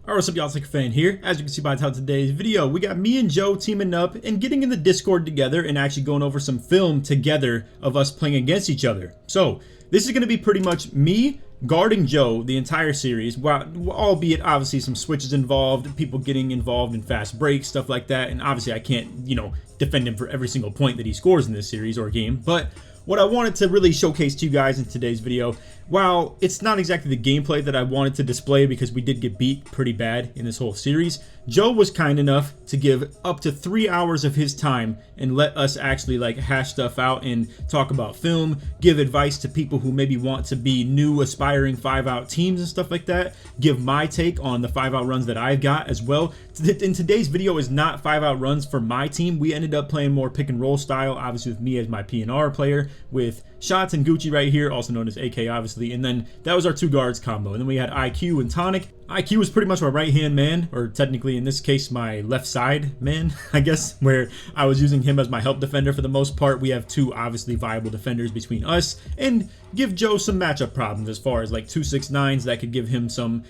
Alright, what's up y'all, it's LakerFan here. As you can see by the title of today's video, we got me and Joe teaming up and getting in the Discord together and actually going over some film together of us playing against each other. So, this is going to be pretty much me guarding Joe the entire series, albeit obviously some switches involved, people getting involved in fast breaks, stuff like that, and obviously I can't, defend him for every single point that he scores in this series or game, but what I wanted to really showcase to you guys in today's video, while it's not exactly the gameplay that I wanted to display because we did get beat pretty bad in this whole series, Joe was kind enough to give up to 3 hours of his time and let us actually hash stuff out and talk about film, give advice to people who maybe want to be new aspiring 5-out teams and stuff like that, give my take on the 5-out runs that I've got as well. In today's video is not 5-out runs for my team. We ended up playing more pick and roll style, obviously with me as my PNR player, with Shots and Gucci right here, also known as AK obviously, and then that was our two guards combo. And then we had IQ and Tonic. IQ was pretty much my right hand man, or technically in this case my left side man, I guess, where I was using him as my help defender for the most part. We have two obviously viable defenders between us, and give Joe some matchup problems as far as 2-6-9s that could give him some,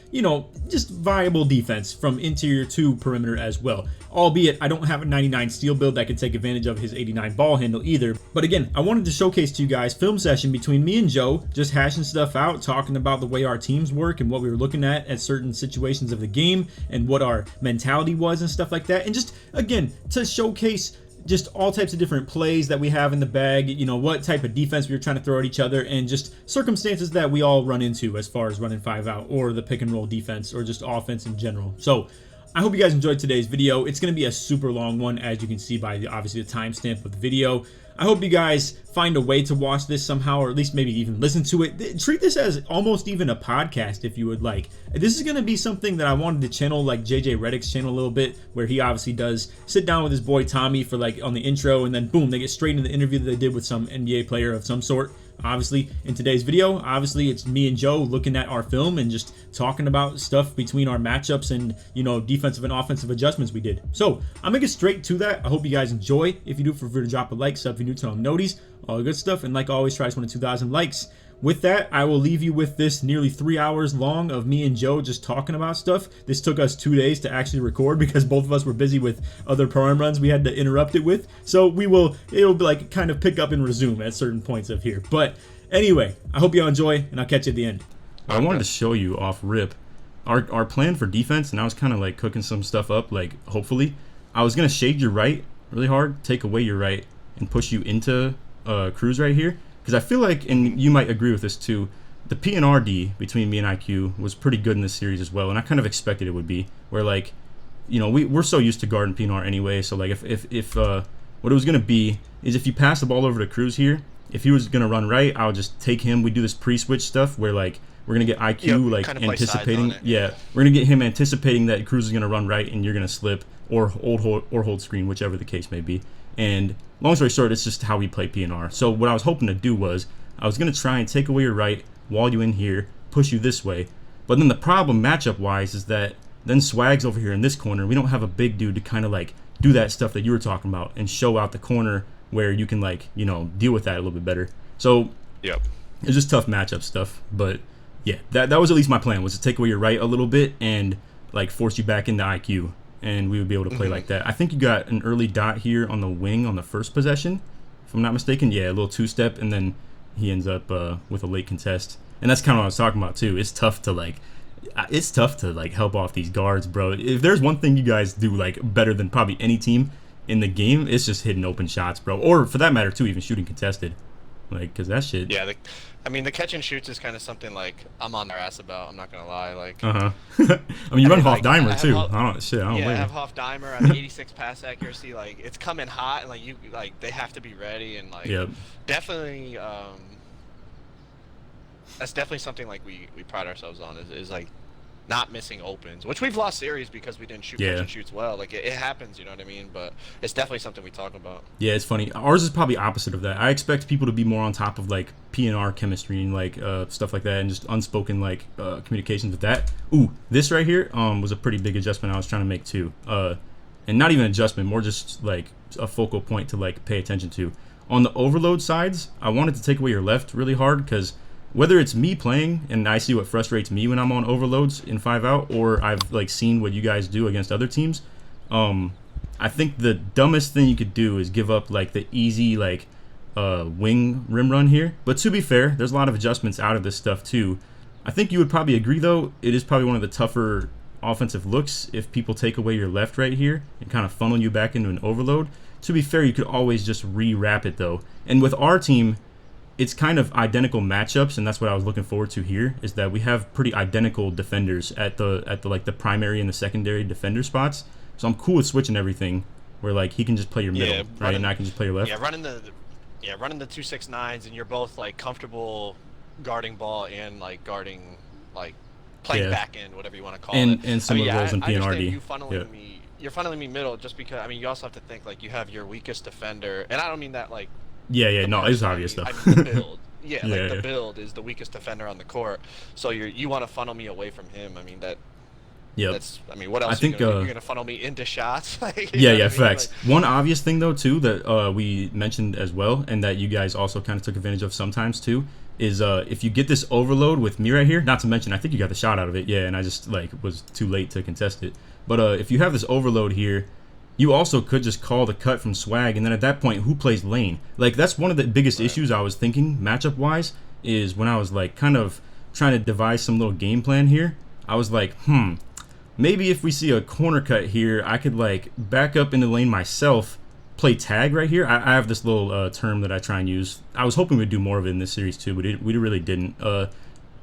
just viable defense from interior to perimeter as well. Albeit I don't have a 99 steal build that could take advantage of his 89 ball handle either. But again, I wanted to showcase to you guys film session between me and Joe, just hashing stuff out, talking about the way our teams work and what we were looking at certain situations of the game and what our mentality was and stuff like that. And just again, to showcase just all types of different plays that we have in the bag, what type of defense we were trying to throw at each other, and just circumstances that we all run into as far as running 5-out or the pick and roll defense or just offense in general. So I hope you guys enjoyed today's video. It's going to be a super long one, as you can see by obviously the timestamp of the video. I hope you guys find a way to watch this somehow, or at least maybe even listen to it. Treat this as almost even a podcast if you would like. This is going to be something that I wanted to channel like JJ Redick's channel a little bit, where he obviously does sit down with his boy Tommy for on the intro, and then boom, they get straight into the interview that they did with some NBA player of some sort. Obviously, in today's video, obviously it's me and Joe looking at our film and just talking about stuff between our matchups and, defensive and offensive adjustments we did. So, I'm going to get straight to that. I hope you guys enjoy. If you do, feel free to drop a like, sub if you're new, turn on noties, all the good stuff. And like always, try to win 2,000 likes. With that, I will leave you with this nearly 3 hours long of me and Joe just talking about stuff. This took us 2 days to actually record because both of us were busy with other program runs we had to interrupt it with. So it'll be kind of pick up and resume at certain points of here. But anyway, I hope you all enjoy, and I'll catch you at the end. I wanted to show you off rip our plan for defense, and I was kind of cooking some stuff up, hopefully. I was going to shade your right really hard, take away your right, and push you into cruise right here. Because I feel and you might agree with this too, the PNRD between me and IQ was pretty good in this series as well, and I kind of expected it would be. Where we're so used to guarding PNR anyway, so if what it was gonna be is if you pass the ball over to Cruz here, if he was gonna run right, I'll just take him. We do this pre-switch stuff where we're gonna get IQ kind of anticipating, we're gonna get him anticipating that Cruz is gonna run right and you're gonna slip or hold screen, whichever the case may be. And long story short, it's just how we play PNR. So what I was hoping to do was, I was going to try and take away your right, wall you in here, push you this way. But then the problem matchup-wise is that then Swag's over here in this corner. We don't have a big dude to kind of do that stuff that you were talking about and show out the corner where you can deal with that a little bit better. So yep, it's just tough matchup stuff. But yeah, that was at least my plan, was to take away your right a little bit and force you back into IQ. And we would be able to play like that. I think you got an early dot here on the wing on the first possession, if I'm not mistaken. Yeah, a little two-step, and then he ends up with a late contest. And that's kind of what I was talking about too. It's tough to help off these guards, bro. If there's one thing you guys do better than probably any team in the game, it's just hitting open shots, bro. Or for that matter too, even shooting contested. Because that shit. Yeah, the catch and shoots is kind of something I'm on their ass about. I'm not gonna lie. I mean, you run Hoff Dimer too. I don't I have Hoff Dimer. I have 86 pass accuracy. It's coming hot, and they have to be ready, and yep. Definitely. That's definitely something we pride ourselves on is not missing opens, which we've lost series because we didn't shoot catch and shoots well. It happens, you know what I mean? But it's definitely something we talk about. Yeah, it's funny. Ours is probably opposite of that. I expect people to be more on top of PNR chemistry and stuff like that, and just unspoken communications with that. Ooh, this right here was a pretty big adjustment I was trying to make too. And not even adjustment, more just a focal point to pay attention to. On the overload sides, I wanted to take away your left really hard because whether it's me playing and I see what frustrates me when I'm on overloads in 5-out, or I've like seen what you guys do against other teams, I think the dumbest thing you could do is give up like the easy like wing rim run here. But to be fair, there's a lot of adjustments out of this stuff too. I think you would probably agree though, it is probably one of the tougher offensive looks if people take away your left right here and kind of funnel you back into an overload. To be fair, you could always just re-wrap it though. And with our team, it's kind of identical matchups, and that's what I was looking forward to here, is that we have pretty identical defenders at the like the primary and the secondary defender spots. So I'm cool with switching everything, where like he can just play your middle, right, and I can just play your left. Running the 2-6-9s, and you're both like comfortable guarding ball and like guarding like playing back end, whatever you want to call it. And similar roles in PNRD. You funneling me. You're funneling me middle just because. I mean, you also have to think like you have your weakest defender, and I don't mean that like. No, it's obvious stuff. I mean the build. The build is the weakest defender on the court. So you want to funnel me away from him. I mean that. Yep. That's. I mean, what else? You're gonna funnel me into shots. Facts. Like, one obvious thing though too that we mentioned as well, and that you guys also kind of took advantage of sometimes too, is if you get this overload with me right here. Not to mention, I think you got the shot out of it. Yeah, and I just like was too late to contest it. But if you have this overload here, you also could just call the cut from Swag, and then at that point, who plays lane? Like, that's one of the biggest issues I was thinking, matchup-wise, is when I was, like, kind of trying to devise some little game plan here. I was like, maybe if we see a corner cut here, I could, like, back up in the lane myself, play tag right here. I have this little term that I try and use. I was hoping we'd do more of it in this series, too, but we really didn't.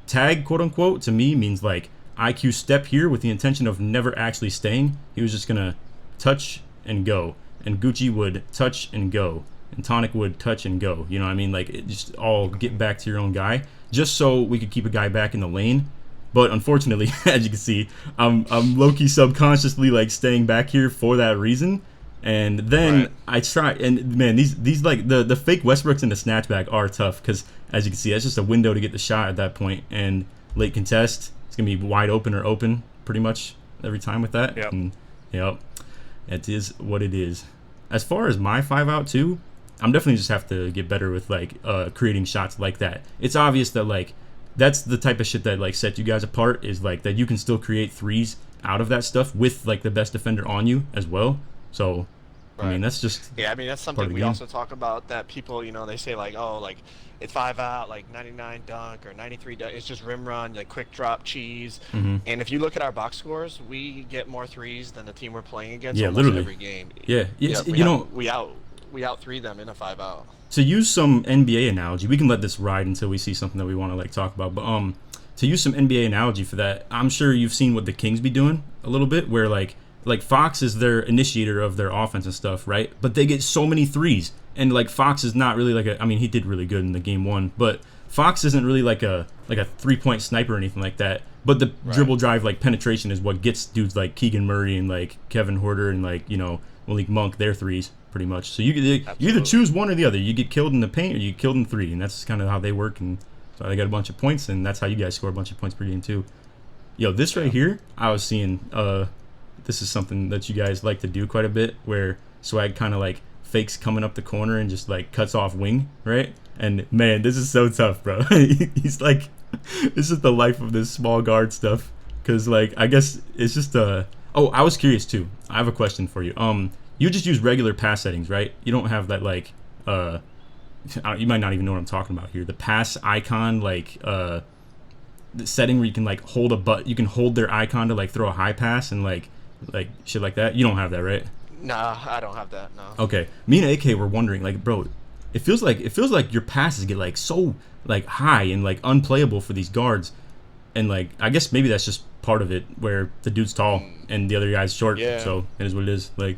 Tag, quote-unquote, to me means, like, IQ step here with the intention of never actually staying. He was just going to touch and go, and Gucci would touch and go, and Tonic would touch and go. You know what I mean? Like, it just all get back to your own guy, just so we could keep a guy back in the lane. But unfortunately, as you can see, I'm low-key subconsciously like staying back here for that reason. And then I try, and man, these like the fake Westbrooks and the snatchback are tough, because as you can see, that's just a window to get the shot at that point, and late contest, it's gonna be wide open or open pretty much every time with that. Yep. It is what it is. As far as my 5-out too, I'm definitely just have to get better with like creating shots like that. It's obvious that like that's the type of shit that like set you guys apart, is like that you can still create threes out of that stuff with like the best defender on you as well. So I mean, that's just I mean, that's something we also talk about, that people, you know, they say like, oh, like it's 5-out, like 99 dunk or 93 dunk. It's just rim run, like quick drop cheese. And if you look at our box scores, we get more threes than the team we're playing against almost every game. We out three them in a 5-out. To use some NBA analogy, we can let this ride until we see something that we want to like talk about. But to use some NBA analogy for that, I'm sure you've seen what the Kings be doing a little bit, where like Fox is their initiator of their offense and stuff, right? But they get so many threes. And like Fox is not really like I mean, he did really good in the game one, but Fox isn't really like a 3-point sniper or anything like that. But the dribble drive like penetration is what gets dudes like Keegan Murray and like Kevin Huerter and like, you know, Malik Monk their threes pretty much. So you either choose one or the other. You get killed in the paint or you get killed in three, and that's kind of how they work. And so they got a bunch of points, and that's how you guys score a bunch of points per game too. Yo, this right here, I was seeing. This is something that you guys like to do quite a bit, where Swag kind of like fakes coming up the corner and just like cuts off wing, right? And man, this is so tough, bro. He's like, this is the life of this small guard stuff. Cause like, I guess it's just oh, I was curious too. I have a question for you. You just use regular pass settings, right? You don't have that like, you might not even know what I'm talking about here. The pass icon, like, the setting where you can like hold you can hold their icon to like throw a high pass and like shit like that. You don't have that, right? Nah, I don't have that. No. Okay, me and AK were wondering, like, bro, it feels like your passes get like so like high and like unplayable for these guards, and like I guess maybe that's just part of it, where the dude's tall and the other guy's short. Yeah. So it is what it is. Like,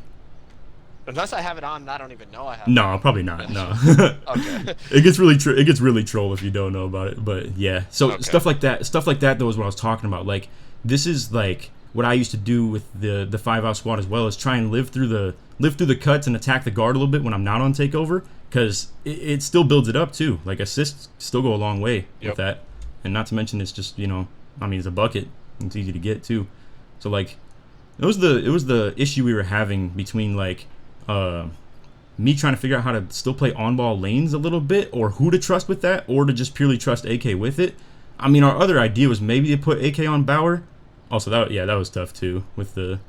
unless I have it on, I don't even know I have. No, probably not. No. Okay. It gets really troll if you don't know about it. But yeah, so stuff like that though is what I was talking about. Like, this is like what I used to do with the 5-out squad as well, is try and live through the cuts and attack the guard a little bit when I'm not on takeover, because it still builds it up too. Like, assists still go a long way with that, and not to mention it's just, you know, I mean, it's a bucket. It's easy to get too. So like, it was the issue we were having between like me trying to figure out how to still play on-ball lanes a little bit, or who to trust with that, or to just purely trust AK with it. I mean, our other idea was maybe to put AK on Bauer. Also, that was tough too with the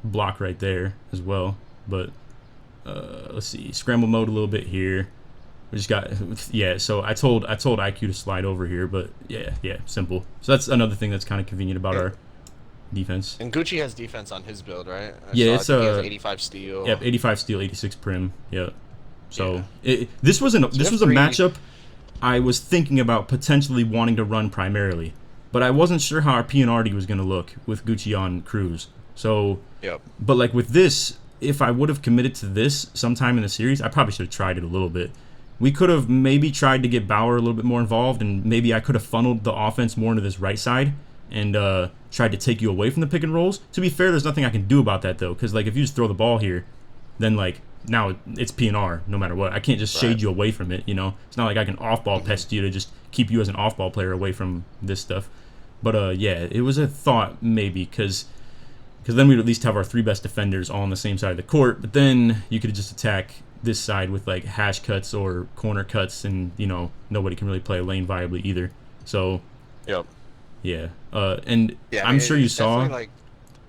block right there as well. But let's see, scramble mode a little bit here. We just got, yeah, so I told IQ to slide over here, but yeah, simple. So that's another thing that's kind of convenient about our defense. And Gucci has defense on his build, right? It's he has 85 steal. Yep, 85 steal, 86 prim. Yep. So this was a matchup I was thinking about potentially wanting to run primarily, but I wasn't sure how our PNRD was going to look with Gucci on Cruz. So, but like with this, if I would have committed to this sometime in the series, I probably should have tried it a little bit. We could have maybe tried to get Bauer a little bit more involved, and maybe I could have funneled the offense more into this right side and tried to take you away from the pick and rolls. To be fair, there's nothing I can do about that, though, because like if you just throw the ball here, then like now it's PNR no matter what. I can't just shade you away from it, you know? It's not like I can off-ball pest you to just keep you as an off-ball player away from this stuff. But yeah, it was a thought maybe, because then we'd at least have our 3 best defenders all on the same side of the court, but then you could just attack this side with like hash cuts or corner cuts, and you know nobody can really play a lane viably either. So I'm sure you saw, like,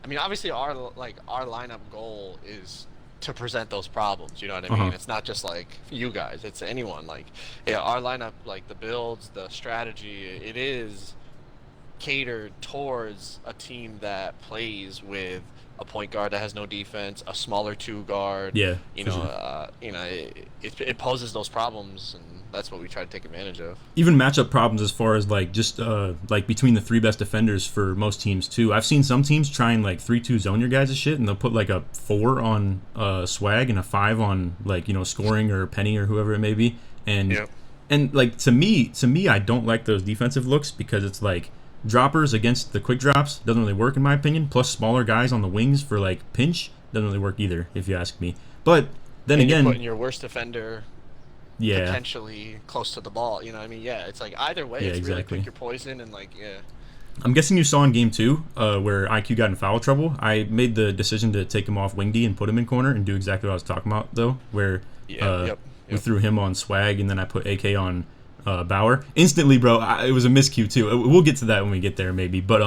I mean, obviously our lineup goal is to present those problems, you know what I mean? It's not just like you guys, it's anyone. Like, our lineup, like the builds, the strategy, it is catered towards a team that plays with a point guard that has no defense, a smaller 2 guard. It poses those problems, and that's what we try to take advantage of. Even matchup problems as far as like just like between the 3 best defenders for most teams too. I've seen some teams try and like 3-2 zone your guys' shit, and they'll put like a 4 on swag and a 5 on like, you know, scoring or penny or whoever it may be. And like to me I don't like those defensive looks, because it's like droppers against the quick drops doesn't really work in my opinion, plus smaller guys on the wings for like pinch doesn't really work either, if you ask me. But then again, you're putting your worst defender potentially close to the ball, you know what I mean? It's like either way, it's really pick your poison. And like I'm guessing you saw in game 2 where IQ got in foul trouble. I made the decision to take him off wing D and put him in corner and do exactly what I was talking about though, where we threw him on swag and then I put AK on Bauer instantly, bro. It was a miscue too. We'll get to that when we get there maybe, but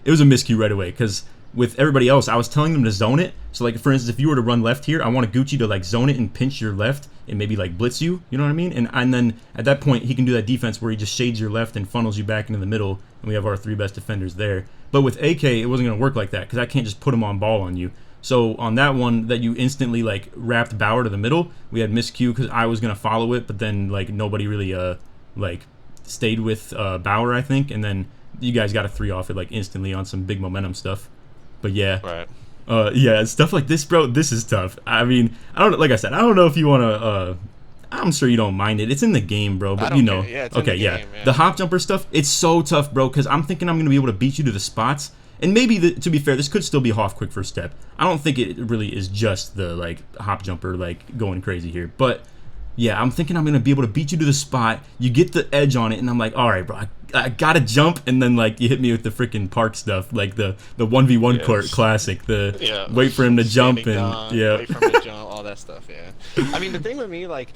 it was a miscue right away, because with everybody else I was telling them to zone it. So like for instance, if you were to run left here, I want a Gucci to like zone it and pinch your left and maybe like blitz you, you know what I mean? And then at that point he can do that defense where he just shades your left and funnels you back into the middle, and we have our 3 best defenders there. But with AK it wasn't going to work like that, because I can't just put him on ball on you. So on that one that you instantly like wrapped Bauer to the middle, we had miscue because I was going to follow it, but then like nobody really like stayed with Bauer, I think, and then you guys got a 3 off it like instantly on some big momentum stuff. But stuff like this, bro, this is tough. I mean, like I said, I don't know if you want to I'm sure you don't mind it. It's in the game, bro, but you know. The hop jumper stuff, it's so tough, bro, because I'm thinking I'm going to be able to beat you to the spots. And maybe, to be fair, this could still be a half quick first step. I don't think it really is just the like hop jumper like going crazy here, but yeah, I'm thinking I'm going to be able to beat you to the spot. You get the edge on it, and I'm like, all right, bro, I got to jump, and then, like, you hit me with the freaking park stuff, like the 1v1 court classic, wait for him to jump, and, wait for him to jump, all that stuff, I mean, the thing with me, like,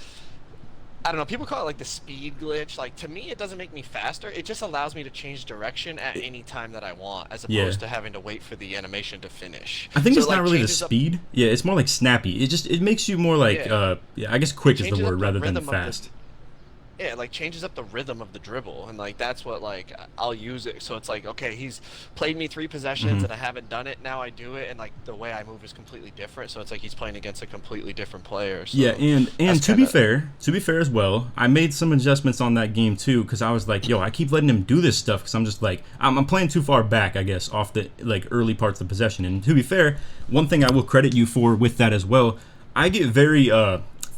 I don't know, people call it like the speed glitch. Like, to me, it doesn't make me faster. It just allows me to change direction at any time that I want, as opposed to having to wait for the animation to finish. I think it's not really the speed. It's more like snappy. It makes you more like, I guess quick is the word rather than fast. It like changes up the rhythm of the dribble, and like that's what like I'll use it. So it's like, okay, he's played me 3 possessions and I haven't done it. Now I do it, and like the way I move is completely different. So it's like he's playing against a completely different player. So and to be fair as well, I made some adjustments on that game too, because I was like, yo, I keep letting him do this stuff because I'm just like I'm playing too far back, I guess, off the like early parts of the possession. And to be fair, one thing I will credit you for with that as well, I get very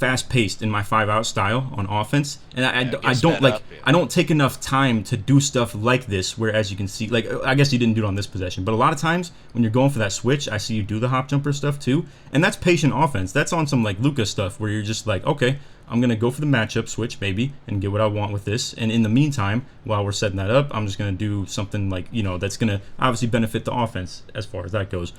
fast-paced in my 5-out style on offense, and I don't take enough time to do stuff like this, where as you can see, like I guess you didn't do it on this possession, but a lot of times when you're going for that switch, I see you do the hop jumper stuff too, and that's patient offense. That's on some like Luka stuff where you're just like, okay, I'm gonna go for the matchup switch maybe and get what I want with this, and in the meantime, while we're setting that up, I'm just gonna do something like, you know, that's gonna obviously benefit the offense as far as that goes.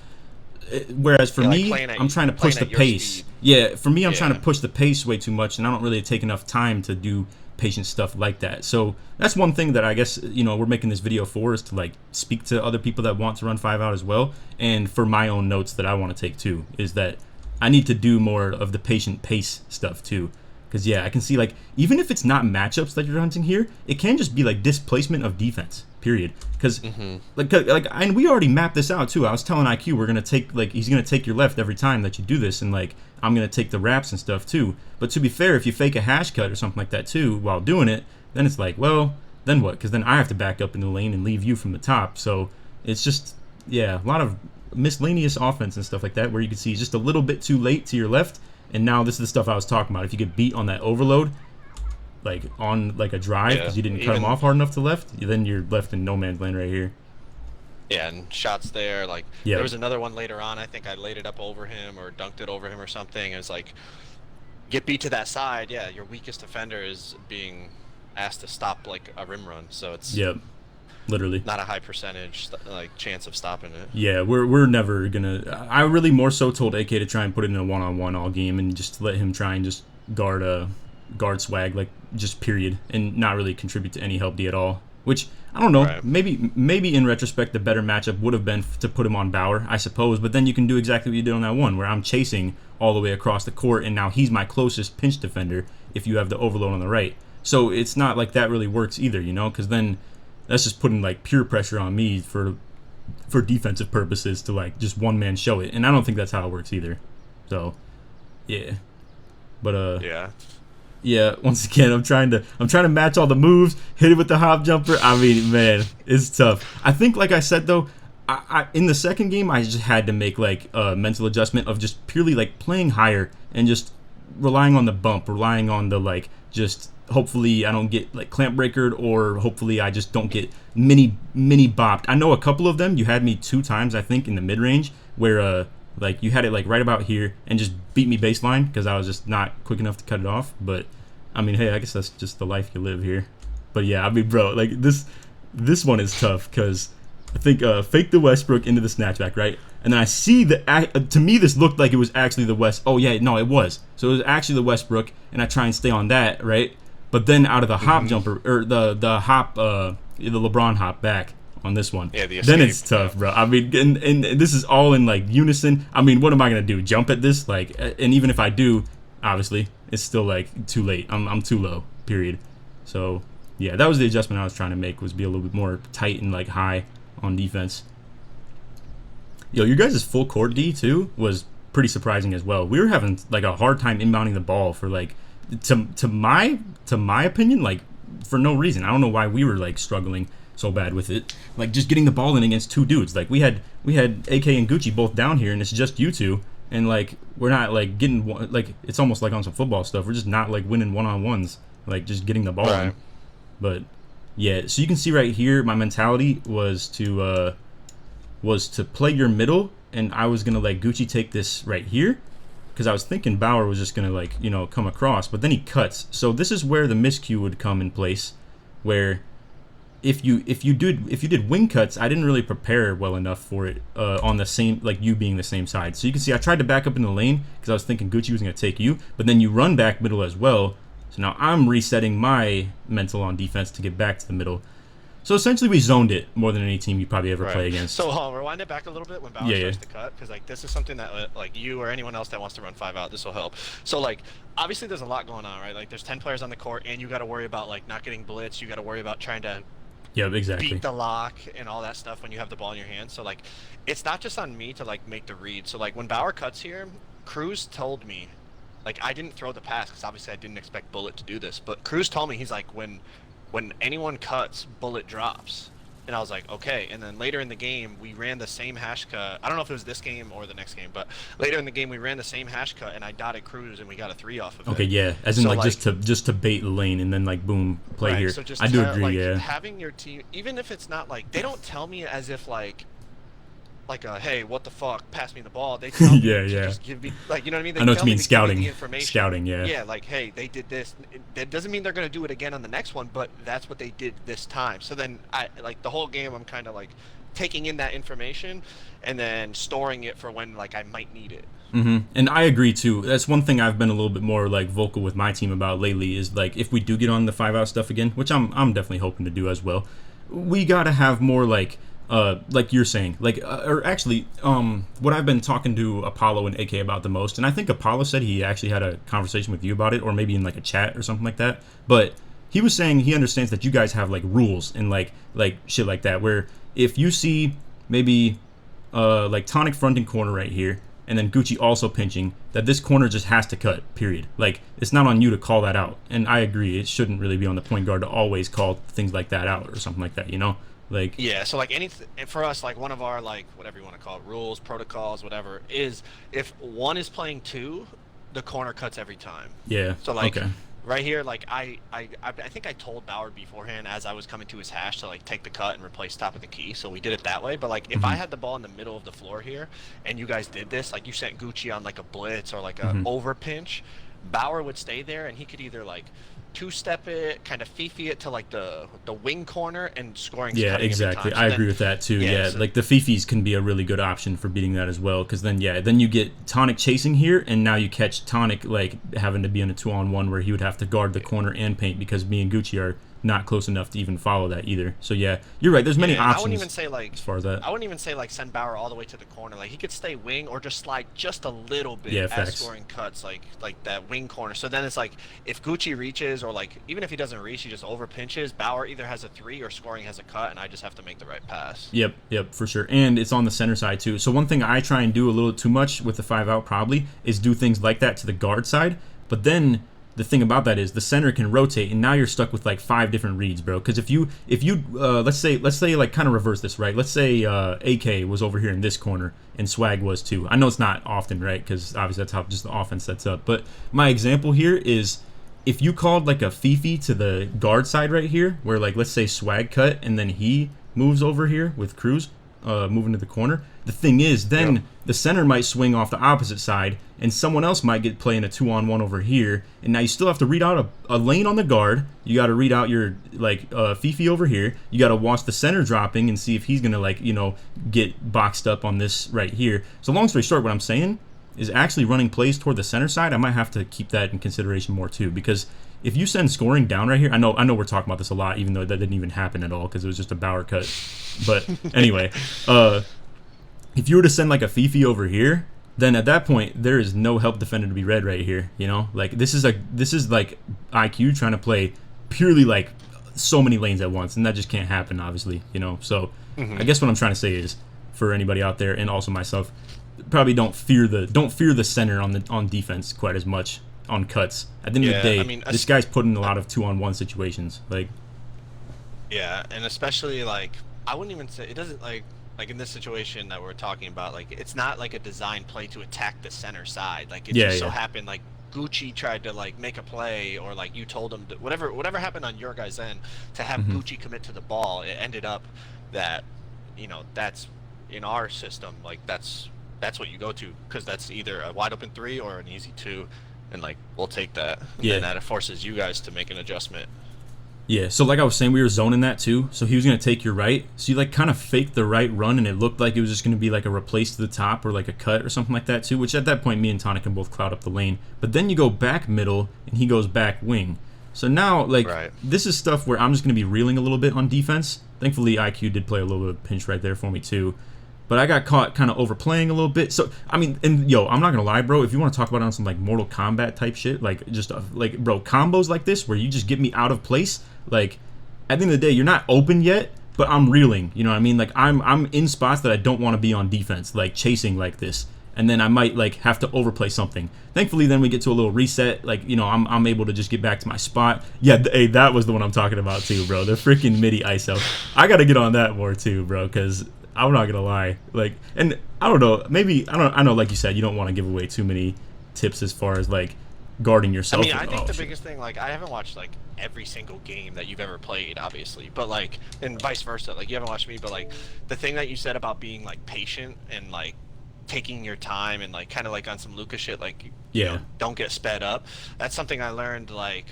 Whereas for Yeah, like me, I'm trying to push the pace. speed. Yeah, for me, I'm trying to Yeah. push the pace way too much, and I don't really take enough time to do patient stuff like that. So that's one thing that I guess we're making this video for, is to like speak to other people that want to run 5-out as well, and for my own notes that I want to take too, is that I need to do more of the patient pace stuff too. Because yeah, I can see like even if it's not matchups that you're hunting here, it can just be like displacement of defense. Period. Because and we already mapped this out too. I was telling IQ we're gonna take he's gonna take your left every time that you do this, and like I'm gonna take the wraps and stuff too. But to be fair, if you fake a hash cut or something like that too while doing it, then it's like, well, then what? Because then I have to back up in the lane and leave you from the top. So it's just a lot of miscellaneous offense and stuff like that, where you can see just a little bit too late to your left. And now this is the stuff I was talking about. If you get beat on that overload, like on like a drive, because you didn't cut him off hard enough to left, then you're left in no man's land right here. Yeah, and shots there. Like there was another one later on. I think I laid it up over him or dunked it over him or something. It's like, get beat to that side. Yeah, your weakest defender is being asked to stop like a rim run. So it's literally not a high percentage like chance of stopping it. Yeah, we're never gonna. I really more so told AK to try and put it in a 1-on-1 all game, and just let him try and just guard swag, like just period, and not really contribute to any help D at all. Which I don't know. Right. Maybe in retrospect the better matchup would have been to put him on Bauer, I suppose. But then you can do exactly what you did on that one, where I'm chasing all the way across the court, and now he's my closest pinch defender. If you have the overload on the right, so it's not like that really works either, because then that's just putting like pure pressure on me for defensive purposes to like just one man show it, and I don't think that's how it works either. So yeah, but yeah, once again, I'm trying to match all the moves, hit it with the hop jumper. I mean, man, it's tough. I think, like I said though, I in the second game I just had to make like a mental adjustment of just purely like playing higher and just relying on the bump, relying on the like just hopefully I don't get like clamp breakered, or hopefully I just don't get mini bopped. I know a couple of them. You had me 2 times I think in the mid range where like you had it like right about here and just beat me baseline because I was just not quick enough to cut it off. But I mean, hey, I guess that's just the life you live here. But yeah, I mean, bro, like this one is tough because I think fake the Westbrook into the snatchback, right? And then I see to me this looked like it was actually the West. Oh yeah, no, it was. So it was actually the Westbrook, and I try and stay on that, right? But then out of the hop jumper or the hop, the LeBron hop back on this one, then it's tough, bro. I mean, and this is all in like unison. I mean, what am I gonna do? Jump at this? Like, and even if I do, obviously, it's still like too late. I'm too low. Period. So yeah, that was the adjustment I was trying to make, was be a little bit more tight and like high on defense. Yo, your guys' full court D too was pretty surprising as well. We were having like a hard time inbounding the ball for like to my opinion, like for no reason. I don't know why we were like struggling so bad with it. Like just getting the ball in against 2 dudes. Like we had AK and Gucci both down here, and it's just you two, and like we're not like getting like it's almost like on some football stuff. We're just not like winning 1-on-1s, like just getting the ball in. But yeah, so you can see right here, my mentality was to play your middle, and I was gonna let Gucci take this right here, because I was thinking Bauer was just gonna like come across, but then he cuts. So this is where the miscue would come in place, where if you did wing cuts, I didn't really prepare well enough for it on the same, like you being the same side. So you can see I tried to back up in the lane because I was thinking Gucci was gonna take you, but then you run back middle as well. So now I'm resetting my mental on defense to get back to the middle. So essentially we zoned it more than any team you probably ever play against. So rewind it back a little bit when Bauer starts to cut, because like this is something that like you or anyone else that wants to run 5-out, this will help. So like obviously there's a lot going on, right? Like there's 10 players on the court, and you got to worry about like not getting blitz. You got to worry about trying to beat the lock and all that stuff when you have the ball in your hand. So like it's not just on me to like make the read. So like when Bauer cuts here, Cruz told me, like I didn't throw the pass because obviously I didn't expect Bullet to do this, but Cruz told me, he's like, when anyone cuts, Bullet drops. And I was like, okay. And then later in the game, we ran the same hash cut. I don't know if it was this game or the next game, but later in the game, we ran the same hash cut, and I dotted Cruz, and we got a 3 off of it. Okay, yeah. As in, so like just to bait the lane, and then like boom, play here. So just I do agree. Yeah. Having your team, even if it's not like they don't tell me as if like hey, what the fuck, pass me the ball. They tell me just give me, like, you know what I mean? They I know what you mean, scouting. Scouting, yeah. Yeah, like, hey, they did this. That doesn't mean they're going to do it again on the next one, but that's what they did this time. So then, the whole game, I'm kind of, like, taking in that information and then storing it for when like I might need it. And I agree too. That's one thing I've been a little bit more like vocal with my team about lately is like if we do get on the 5-out stuff again, which I'm definitely hoping to do as well, we gotta have more like you're saying, like or actually what I've been talking to Apollo and AK about the most, and I think Apollo said he actually had a conversation with you about it, or maybe in like a chat or something like that. But he was saying he understands that you guys have like rules and like shit like that, where if you see maybe like Tonic fronting corner right here, and then Gucci also pinching, that this corner just has to cut, period. Like, it's not on you to call that out. And I agree, it shouldn't really be on the point guard to always call things like that out or something like that, you know? Like, yeah, so like anything for us, like one of our like whatever you want to call it, rules, protocols, whatever, is if one is playing two, the corner cuts every time. yeah, So like okay. right here, like I think I told Bauer beforehand as I was coming to his hash to like take the cut and replace top of the key, so we did it that way. But like if I had the ball in the middle of the floor here, and you guys did this, like you sent Gucci on like a blitz or like a over pinch, Bauer would stay there and he could either like two-step it, kind of fifi it to like the wing corner and scoring. Yeah, exactly. I agree with that too. Yeah, so, like the Fifis can be a really good option for beating that as well, because then then you get Tonic chasing here, and now you catch Tonic like having to be in a 2-on-1 where he would have to guard the corner and paint because me and Gucci are not close enough to even follow that either. So yeah, you're right. There's many options. I wouldn't even say like as far as that. I wouldn't even say like send Bauer all the way to the corner. Like he could stay wing or just slide just a little bit as scoring cuts, like that wing corner. So then it's like if Gucci reaches or like even if he doesn't reach, he just over pinches. Bauer either has a 3 or scoring has a cut, and I just have to make the right pass. Yep, for sure. And it's on the center side too. So one thing I try and do a little too much with the 5-out probably is do things like that to the guard side, but then the thing about that is the center can rotate, and now you're stuck with like 5 different reads, bro. Because if you let's say like kind of reverse this, right? Let's say AK was over here in this corner and Swag was too. I know it's not often, right? Because obviously that's how just the offense sets up. But my example here is if you called like a Fifi to the guard side right here, where like let's say Swag cut and then he moves over here with Cruz, moving to the corner. The thing is, then the center might swing off the opposite side, and someone else might get playing a 2-on-1 over here, and now you still have to read out a lane on the guard. You got to read out your like Fifi over here. You got to watch the center dropping and see if he's gonna like get boxed up on this right here. So long story short, what I'm saying is actually running plays toward the center side. I might have to keep that in consideration more too, because if you send scoring down right here, I know we're talking about this a lot, even though that didn't even happen at all because it was just a Bauer cut. But anyway, if you were to send like a Fifi over here, then at that point there is no help defender to be read right here. Like this is like IQ trying to play purely like so many lanes at once, and that just can't happen, obviously. So I guess what I'm trying to say is for anybody out there and also myself, probably don't fear the center on defense quite as much on cuts. At the end of the day, I mean, this guy's put in a lot of 2-on-1 situations. Like, yeah, and especially like I wouldn't even say it doesn't like in this situation that we're talking about. Like it's not like a design play to attack the center side. Like it just so happened like Gucci tried to like make a play, or like you told him to, whatever happened on your guys' end to have Gucci commit to the ball. It ended up that that's in our system. Like that's what you go to, because that's either a wide open 3 or an easy 2. And like we'll take that, and then that forces you guys to make an adjustment. Yeah, so like I was saying, we were zoning that too. So he was gonna take your right, so you like kind of faked the right run, and it looked like it was just gonna be like a replace to the top or like a cut or something like that too. Which at that point, me and Tonic can both cloud up the lane. But then you go back middle, and he goes back wing. So now like this is stuff where I'm just gonna be reeling a little bit on defense. Thankfully, IQ did play a little bit of pinch right there for me too. But I got caught kind of overplaying a little bit. So, I mean, and I'm not going to lie, bro. If you want to talk about it on some, like, Mortal Kombat type shit, like, just, like, bro, combos like this where you just get me out of place, like, at the end of the day, you're not open yet, but I'm reeling. You know what I mean? Like, I'm in spots that I don't want to be on defense, like, chasing like this. And then I might, like, have to overplay something. Thankfully, then we get to a little reset. Like, I'm able to just get back to my spot. Yeah, hey, that was the one I'm talking about, too, bro. The freaking MIDI ISO. I got to get on that more, too, bro, because I'm not gonna lie, like, and I don't know, maybe I know, like you said, you don't want to give away too many tips as far as like guarding yourself. I mean, I think the biggest thing, like, I haven't watched like every single game that you've ever played, obviously, but like, and vice versa, like you haven't watched me, but like the thing that you said about being like patient and like taking your time and like kind of like on some Lucas shit, like don't get sped up. That's something I learned like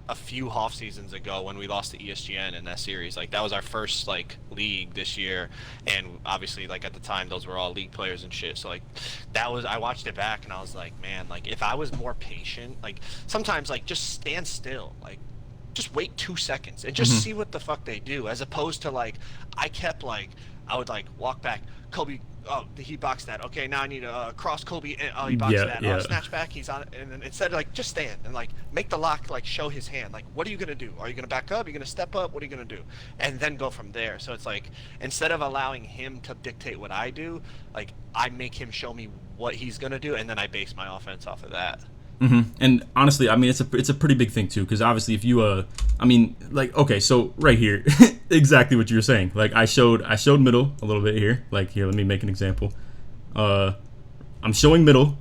a few off seasons ago when we lost to ESGN in that series. Like that was our first like league this year, and obviously like at the time those were all league players and shit. So like that was, I watched it back and I was like, man, like if I was more patient, like sometimes like just stand still, like just wait 2 seconds and just see what the fuck they do, as opposed to like I would like walk back, Kobe. Oh, he boxed that. Okay, now I need to cross Kobe. And, oh, he boxed that. Oh, snatch back. He's on it. And then instead, like, just stand and like make the lock, like show his hand. Like, what are you gonna do? Are you gonna back up? Are you gonna step up? What are you gonna do? And then go from there. So it's like instead of allowing him to dictate what I do, like I make him show me what he's gonna do, and then I base my offense off of that. And honestly, I mean, it's a pretty big thing too, because obviously if you I mean, like, okay, so right here, exactly what you were saying. Like I showed middle a little bit here. Like here, let me make an example. I'm showing middle.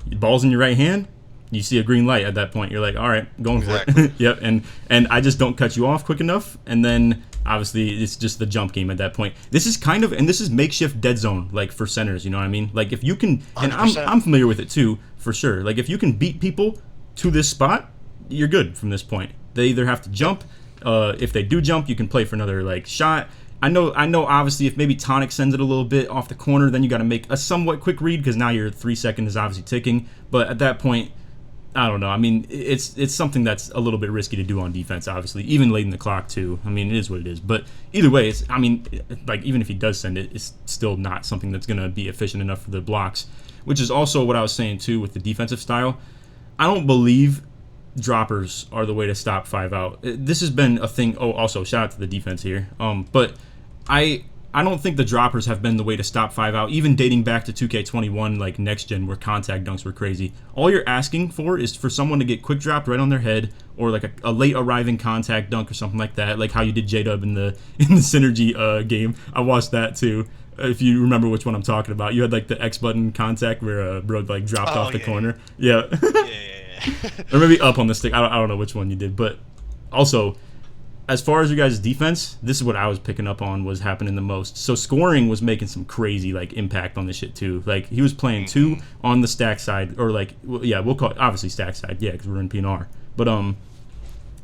Ball's in your right hand. You see a green light at that point. You're like, all right, going for it. Yep. And I just don't cut you off quick enough, and then obviously it's just the jump game at that point. This is kind of, and this is makeshift dead zone, like for centers. You know what I mean? Like if you can, and 100%. I'm familiar with it too, for sure. Like if you can beat people to this spot, you're good from this point. They either have to jump. If they do jump, you can play for another like shot. I know. Obviously, if maybe Tonic sends it a little bit off the corner, then you got to make a somewhat quick read because now your 3 second is obviously ticking. But at that point, I don't know. I mean, it's something that's a little bit risky to do on defense, obviously, even late in the clock too. I mean, it is what it is. But either way, it's, I mean, like even if he does send it, it's still not something that's gonna be efficient enough for the blocks. Which is also what I was saying too with the defensive style. I don't believe droppers are the way to stop 5 out. This has been a thing. Oh, also shout out to the defense here. But I don't think the droppers have been the way to stop 5 out, even dating back to 2K21, like next gen, where contact dunks were crazy. All you're asking for is for someone to get quick dropped right on their head, or like a late arriving contact dunk or something like that, like how you did J-Dub in the synergy game. I watched that too. If you remember which one I'm talking about, you had like the X button contact where bro like dropped off the corner. Yeah. Or maybe up on the stick. I don't know which one you did, but also, as far as your guys' defense, this is what I was picking up on was happening the most. So scoring was making some crazy like impact on this shit too. Like he was playing 2 on the stack side, or like we'll call it obviously stack side, because we're in PNR. But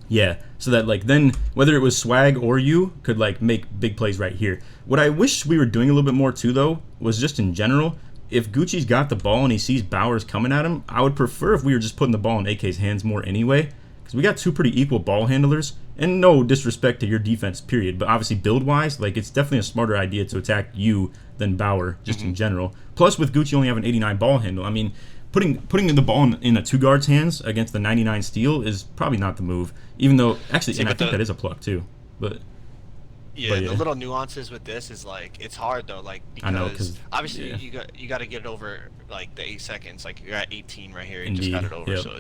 yeah, so that like then whether it was swag or you could like make big plays right here. What I wish we were doing a little bit more too though was just in general, if Gucci's got the ball and he sees Bowers coming at him, I would prefer if we were just putting the ball in AK's hands more anyway, because we got 2 pretty equal ball handlers. And no disrespect to your defense, period, but obviously build-wise, like it's definitely a smarter idea to attack you than Bauer, just in general. Plus, with Gucci only having 89 ball handle, I mean, putting the ball in a 2 guard's hands against the 99 steal is probably not the move. Even though, actually, and I think that is a pluck too. But yeah, the little nuances with this is like it's hard though, like because obviously you got to get it over like the 8 seconds. Like you're at 18 right here, you just got it over. So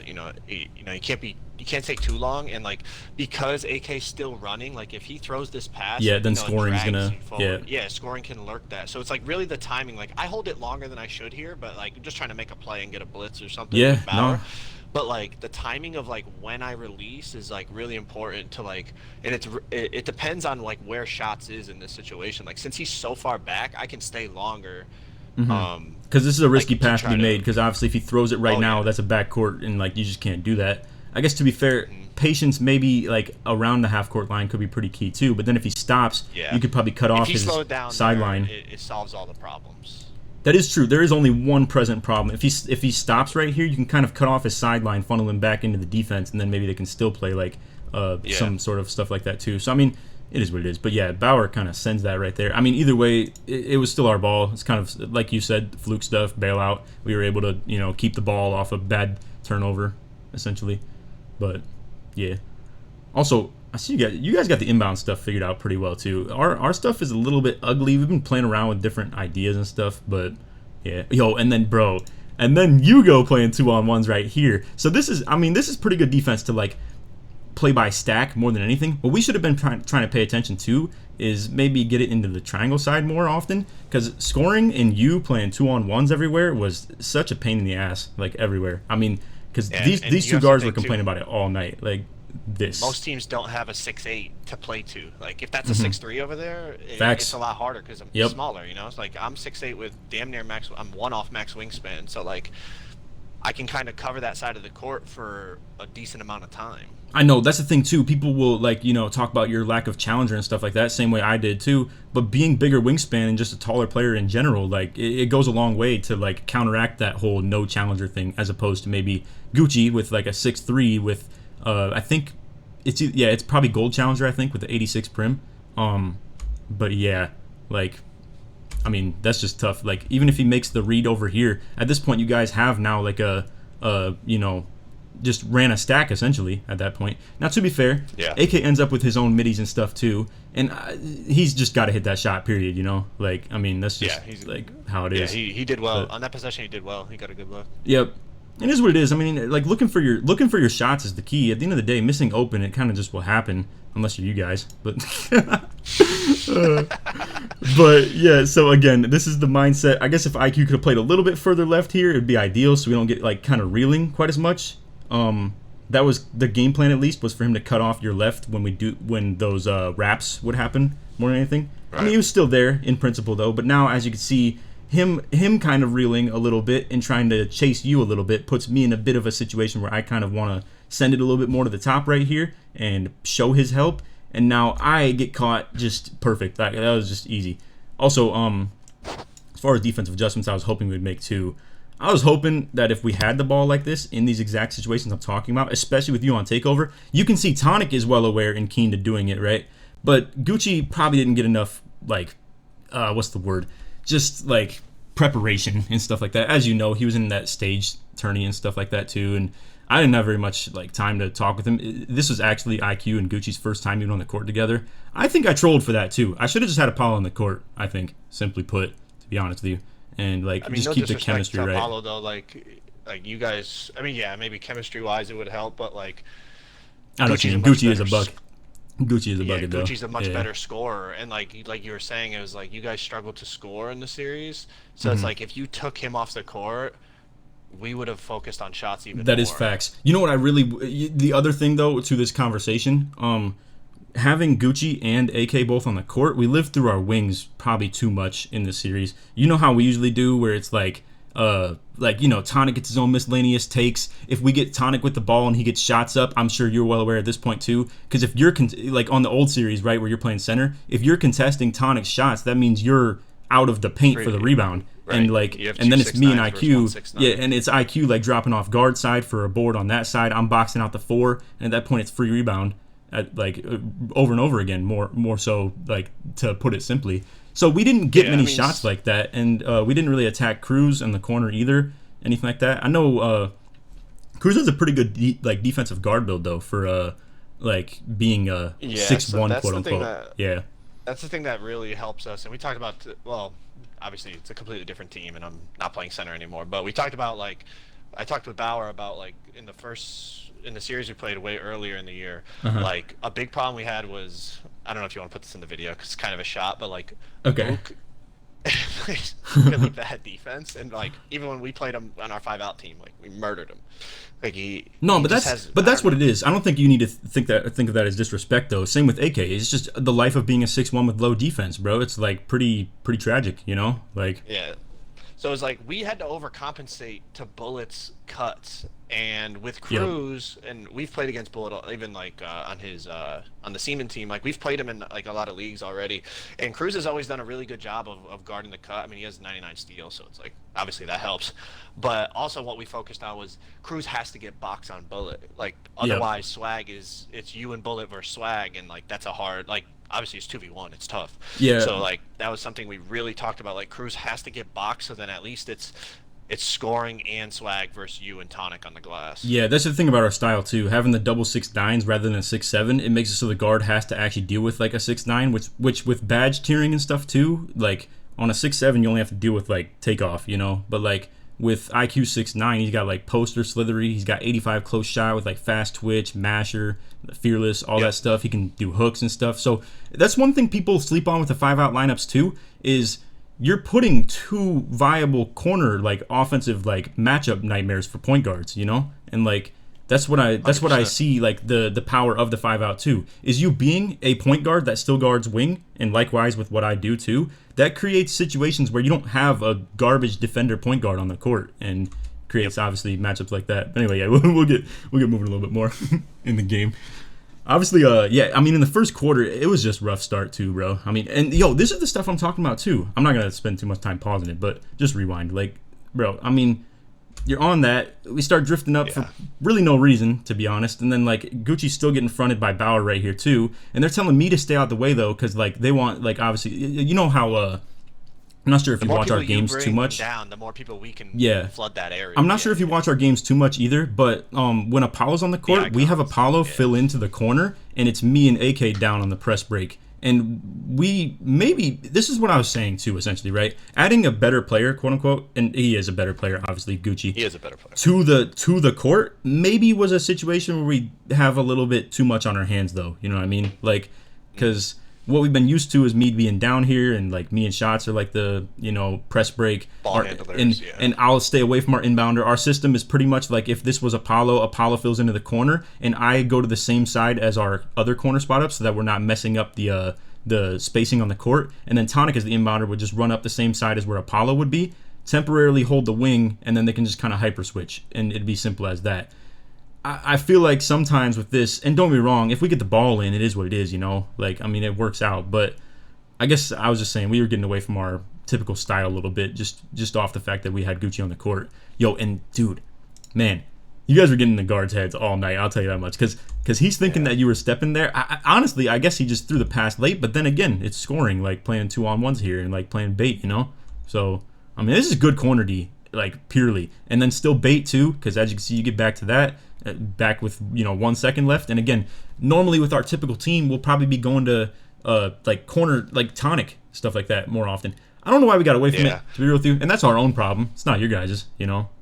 you can't take too long, and like because AK's still running, like if he throws this pass, then scoring's gonna scoring can lurk that. So it's like really the timing. Like I hold it longer than I should here, but like I'm just trying to make a play and get a blitz or something. Yeah, no. But like the timing of like when I release is like really important to like, and it depends on like where Shots is in this situation. Like since he's so far back, I can stay longer. Because this is a risky pass to be made. Because obviously if he throws it right now, that's a backcourt, and like you just can't do that. I guess to be fair, patience maybe like around the half court line could be pretty key too. But then if he stops, you could probably cut off his sideline. It solves all the problems. That is true. There is only one present problem. If he stops right here, you can kind of cut off his sideline, funnel him back into the defense, and then maybe they can still play like some sort of stuff like that too. So I mean, it is what it is. But yeah, Bauer kind of sends that right there. I mean, either way, it was still our ball. It's kind of like you said, fluke stuff, bailout. We were able to keep the ball off a bad turnover, essentially. But yeah. Also, I see you guys got the inbound stuff figured out pretty well too. Our stuff is a little bit ugly. We've been playing around with different ideas and stuff, but yeah. And then you go playing 2-on-1s right here. So this is pretty good defense to like play by stack more than anything. What we should have been trying to pay attention to is maybe get it into the triangle side more often, because scoring and you playing 2-on-1s everywhere was such a pain in the ass, like everywhere. I mean, because these 2 guards were complaining about it all night, like. Most teams don't have a 6'8" to play to. Like if that's a 6'3" over there, it's a lot harder because I'm smaller. It's like I'm 6'8" with damn near max. I'm 1 off max wingspan. So like, I can kind of cover that side of the court for a decent amount of time. I know that's the thing too. People will like talk about your lack of challenger and stuff like that, same way I did too. But being bigger wingspan and just a taller player in general, like it goes a long way to like counteract that whole no challenger thing, as opposed to maybe Gucci with like a 6'3" with I think it's probably gold challenger I think with the 86 prim. But yeah, like I mean that's just tough. Like even if he makes the read over here, at this point you guys have now like a just ran a stack essentially at that point. Now to be fair, yeah, AK ends up with his own middies and stuff too, and he's just got to hit that shot. Period. Like I mean that's just like how it is. Yeah, he did well on that possession. He did well. He got a good look. Yep. It is what it is. I mean, like looking for your shots is the key. At the end of the day, missing open, it kind of just will happen unless you're you guys. But but yeah. So again, this is the mindset. I guess if IQ could have played a little bit further left here, it'd be ideal, so we don't get like kind of reeling quite as much. That was the game plan, at least, was for him to cut off your left when those wraps would happen more than anything. Right. I mean, he was still there in principle though, but now as you can see, him kind of reeling a little bit and trying to chase you a little bit puts me in a bit of a situation where I kind of want to send it a little bit more to the top right here and show his help. And now I get caught just perfect. That was just easy. Also, as far as defensive adjustments, I was hoping we'd make too. I was hoping that if we had the ball like this in these exact situations I'm talking about, especially with you on takeover, you can see Tonic is well aware and keen to doing it, right? But Gucci probably didn't get enough, like, what's the word? Just, like, preparation and stuff like that. As you know, he was in that stage tourney and stuff like that, too, and I didn't have very much, like, time to talk with him. This was actually IQ and Gucci's first time even on the court together. I think I trolled for that, too. I should have just had Apollo on the court, I think, simply put, to be honest with you. And like I mean, just keep the chemistry right. Apollo, though, like you guys. I mean, yeah, maybe chemistry-wise it would help, but like I know Gucci is a bucket. Gucci is a bucket, though. Gucci's a much better scorer, and like you were saying, it was like you guys struggled to score in the series. So it's like if you took him off the court, we would have focused on shots even more. That is facts. You know what I really? The other thing though to this conversation, having Gucci and AK both on the court, we lived through our wings probably too much in this series. You know how we usually do, where it's like Tonic gets his own miscellaneous takes. If we get Tonic with the ball and he gets shots up, I'm sure you're well aware at this point too. Because if you're like on the old series, right, where you're playing center, if you're contesting Tonic's shots, that means you're out of the paint for the rebound. Right. And like, and then it's me and IQ, yeah, and it's IQ like dropping off guard side for a board on that side. I'm boxing out the 4, and at that point it's free rebound. Like over and over again, more so, like, to put it simply. So we didn't get many shots like that, and we didn't really attack Cruz in the corner either, anything like that. I know Cruz has a pretty good defensive guard build though for like being a 6'1" quote unquote. Yeah, that's the thing that really helps us. And we talked about, well, obviously it's a completely different team, and I'm not playing center anymore. But we talked about, like, I talked with Bauer about, like, in the series we played way earlier in the year, like a big problem we had was, I don't know if you want to put this in the video because it's kind of a shot, but like Luke plays really bad defense, and like even when we played him on our 5-out team, like we murdered him. Like but that's what it is. I don't think you need to think of that as disrespect though. Same with AK. It's just the life of being a 6'1" with low defense, bro. It's like pretty tragic, like. Yeah. So it's like we had to overcompensate to Bullet's cuts, and with Cruz, and we've played against Bullet even like on the Seaman team. Like we've played him in like a lot of leagues already, and Cruz has always done a really good job of guarding the cut. I mean, he has 99 steals, so it's like obviously that helps. But also what we focused on was Cruz has to get box on Bullet. Like otherwise, Swag it's you and Bullet versus Swag, and like that's a hard, like. Obviously, it's 2v1. It's tough. Yeah. So like that was something we really talked about. Like Cruz has to get boxed, so then at least it's scoring and Swag versus you and Tonic on the glass. Yeah, that's the thing about our style too. Having the double 6'9s rather than a 6'7, it makes it so the guard has to actually deal with like a 6'9, which with badge tiering and stuff too. Like on a 6'7, you only have to deal with like takeoff, But like with IQ 6'9, he's got like poster, slithery. He's got 85 close shot with like fast twitch, masher, fearless, all that stuff. He can do hooks and stuff. So that's one thing people sleep on with the 5-out lineups too, is you're putting 2 viable corner like offensive like matchup nightmares for point guards, And like that's what I see, like the power of the 5-out too, is you being a point guard that still guards wing, and likewise with what I do too, that creates situations where you don't have a garbage defender point guard on the court, and creates obviously matchups like that. But anyway, yeah, we'll get moving a little bit more in the game. Obviously, yeah, I mean, in the first quarter, it was just rough start too, bro. I mean, and yo, this is the stuff I'm talking about too. I'm not gonna spend too much time pausing it, but just rewind. Like, bro, I mean, you're on that. We start drifting up for really no reason, to be honest. And then like Gucci's still getting fronted by Bauer right here too, and they're telling me to stay out the way though, because like they want like obviously, you know how I'm not sure if you watch our games too much. Down, the more people we can flood that area. I'm not sure if you watch our games too much either, but when Apollo's on the court, we have Apollo fill into the corner, and it's me and AK down on the press break. And this is what I was saying too, essentially, right? Adding a better player, quote unquote, and he is a better player, obviously, Gucci. He is a better player. To the court, maybe was a situation where we have a little bit too much on our hands, though. You know what I mean? Like, because what we've been used to is me being down here, and like me and Shots are like the press break, ball handlers, and I'll stay away from our inbounder. Our system is pretty much like if this was Apollo fills into the corner, and I go to the same side as our other corner spot up, so that we're not messing up the spacing on the court. And then Tonic as the inbounder would just run up the same side as where Apollo would be, temporarily hold the wing, and then they can just kind of hyper switch, and it'd be simple as that. I feel like sometimes with this, and don't be wrong, if we get the ball in, it is what it is, Like, I mean, it works out. But I guess I was just saying we were getting away from our typical style a little bit, just off the fact that we had Gucci on the court. Yo, and dude, man, you guys were getting the guards' heads all night. I'll tell you that much, because he's thinking that you were stepping there. Honestly, I guess he just threw the pass late. But then again, it's scoring, like playing 2-on-1s here and like playing bait, So I mean, this is good corner D, like purely, and then still bait too, because as you can see, you get back to that. Back with 1 second left, and again, normally with our typical team, we'll probably be going to like corner, like Tonic, stuff like that more often. I don't know why we got away from it, to be real with you, and that's our own problem. It's not your guys's,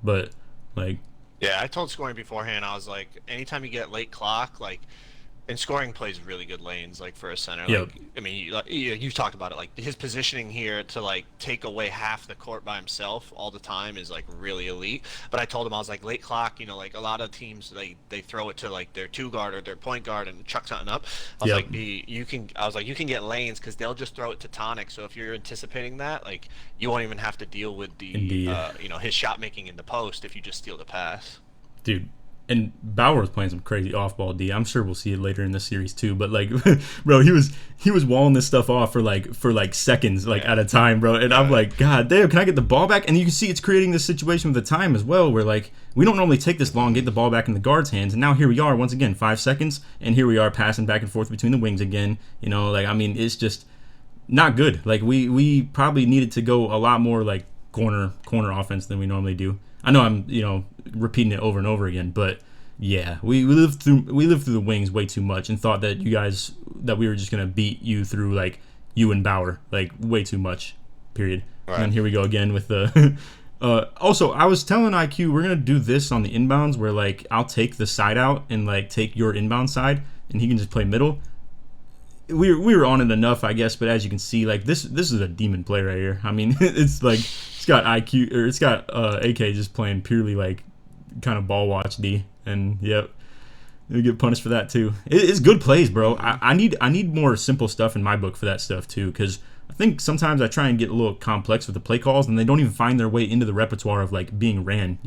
but like. Yeah, I told Scoring beforehand, I was like, anytime you get late clock, like, and Scoring plays really good lanes, like for a center. Like, I mean, you've talked about it. Like his positioning here to like take away half the court by himself all the time is like really elite. But I told him, I was like, late clock, like a lot of teams they throw it to like their 2 guard or their point guard and chuck something up. I was like, you can get lanes because they'll just throw it to Tonic. So if you're anticipating that, like you won't even have to deal with the his shot making in the post if you just steal the pass. Dude. And Bauer was playing some crazy off-ball D. I'm sure we'll see it later in the series too. But like, bro, he was walling this stuff off for like seconds, like at a time, bro. And I'm like, God damn, can I get the ball back? And you can see it's creating this situation with the time as well, where like we don't normally take this long, get the ball back in the guard's hands, and now here we are once again, 5 seconds, and here we are passing back and forth between the wings again. Like I mean, it's just not good. Like we probably needed to go a lot more like corner offense than we normally do. I know I'm repeating it over and over again, but yeah, we lived through the wings way too much and thought that that we were just gonna beat you through like you and Bauer, like way too much. Period. Right. And then here we go again with the. Also, I was telling IQ we're gonna do this on the inbounds where like I'll take the side out and like take your inbound side and he can just play middle. We were on it enough, I guess, but as you can see, like this is a demon play right here. I mean, it's like it's got IQ or it's got AK just playing purely like kind of ball watch D, and we get punished for that too. It's good plays, bro. I need more simple stuff in my book for that stuff too, because I think sometimes I try and get a little complex with the play calls, and they don't even find their way into the repertoire of like being ran,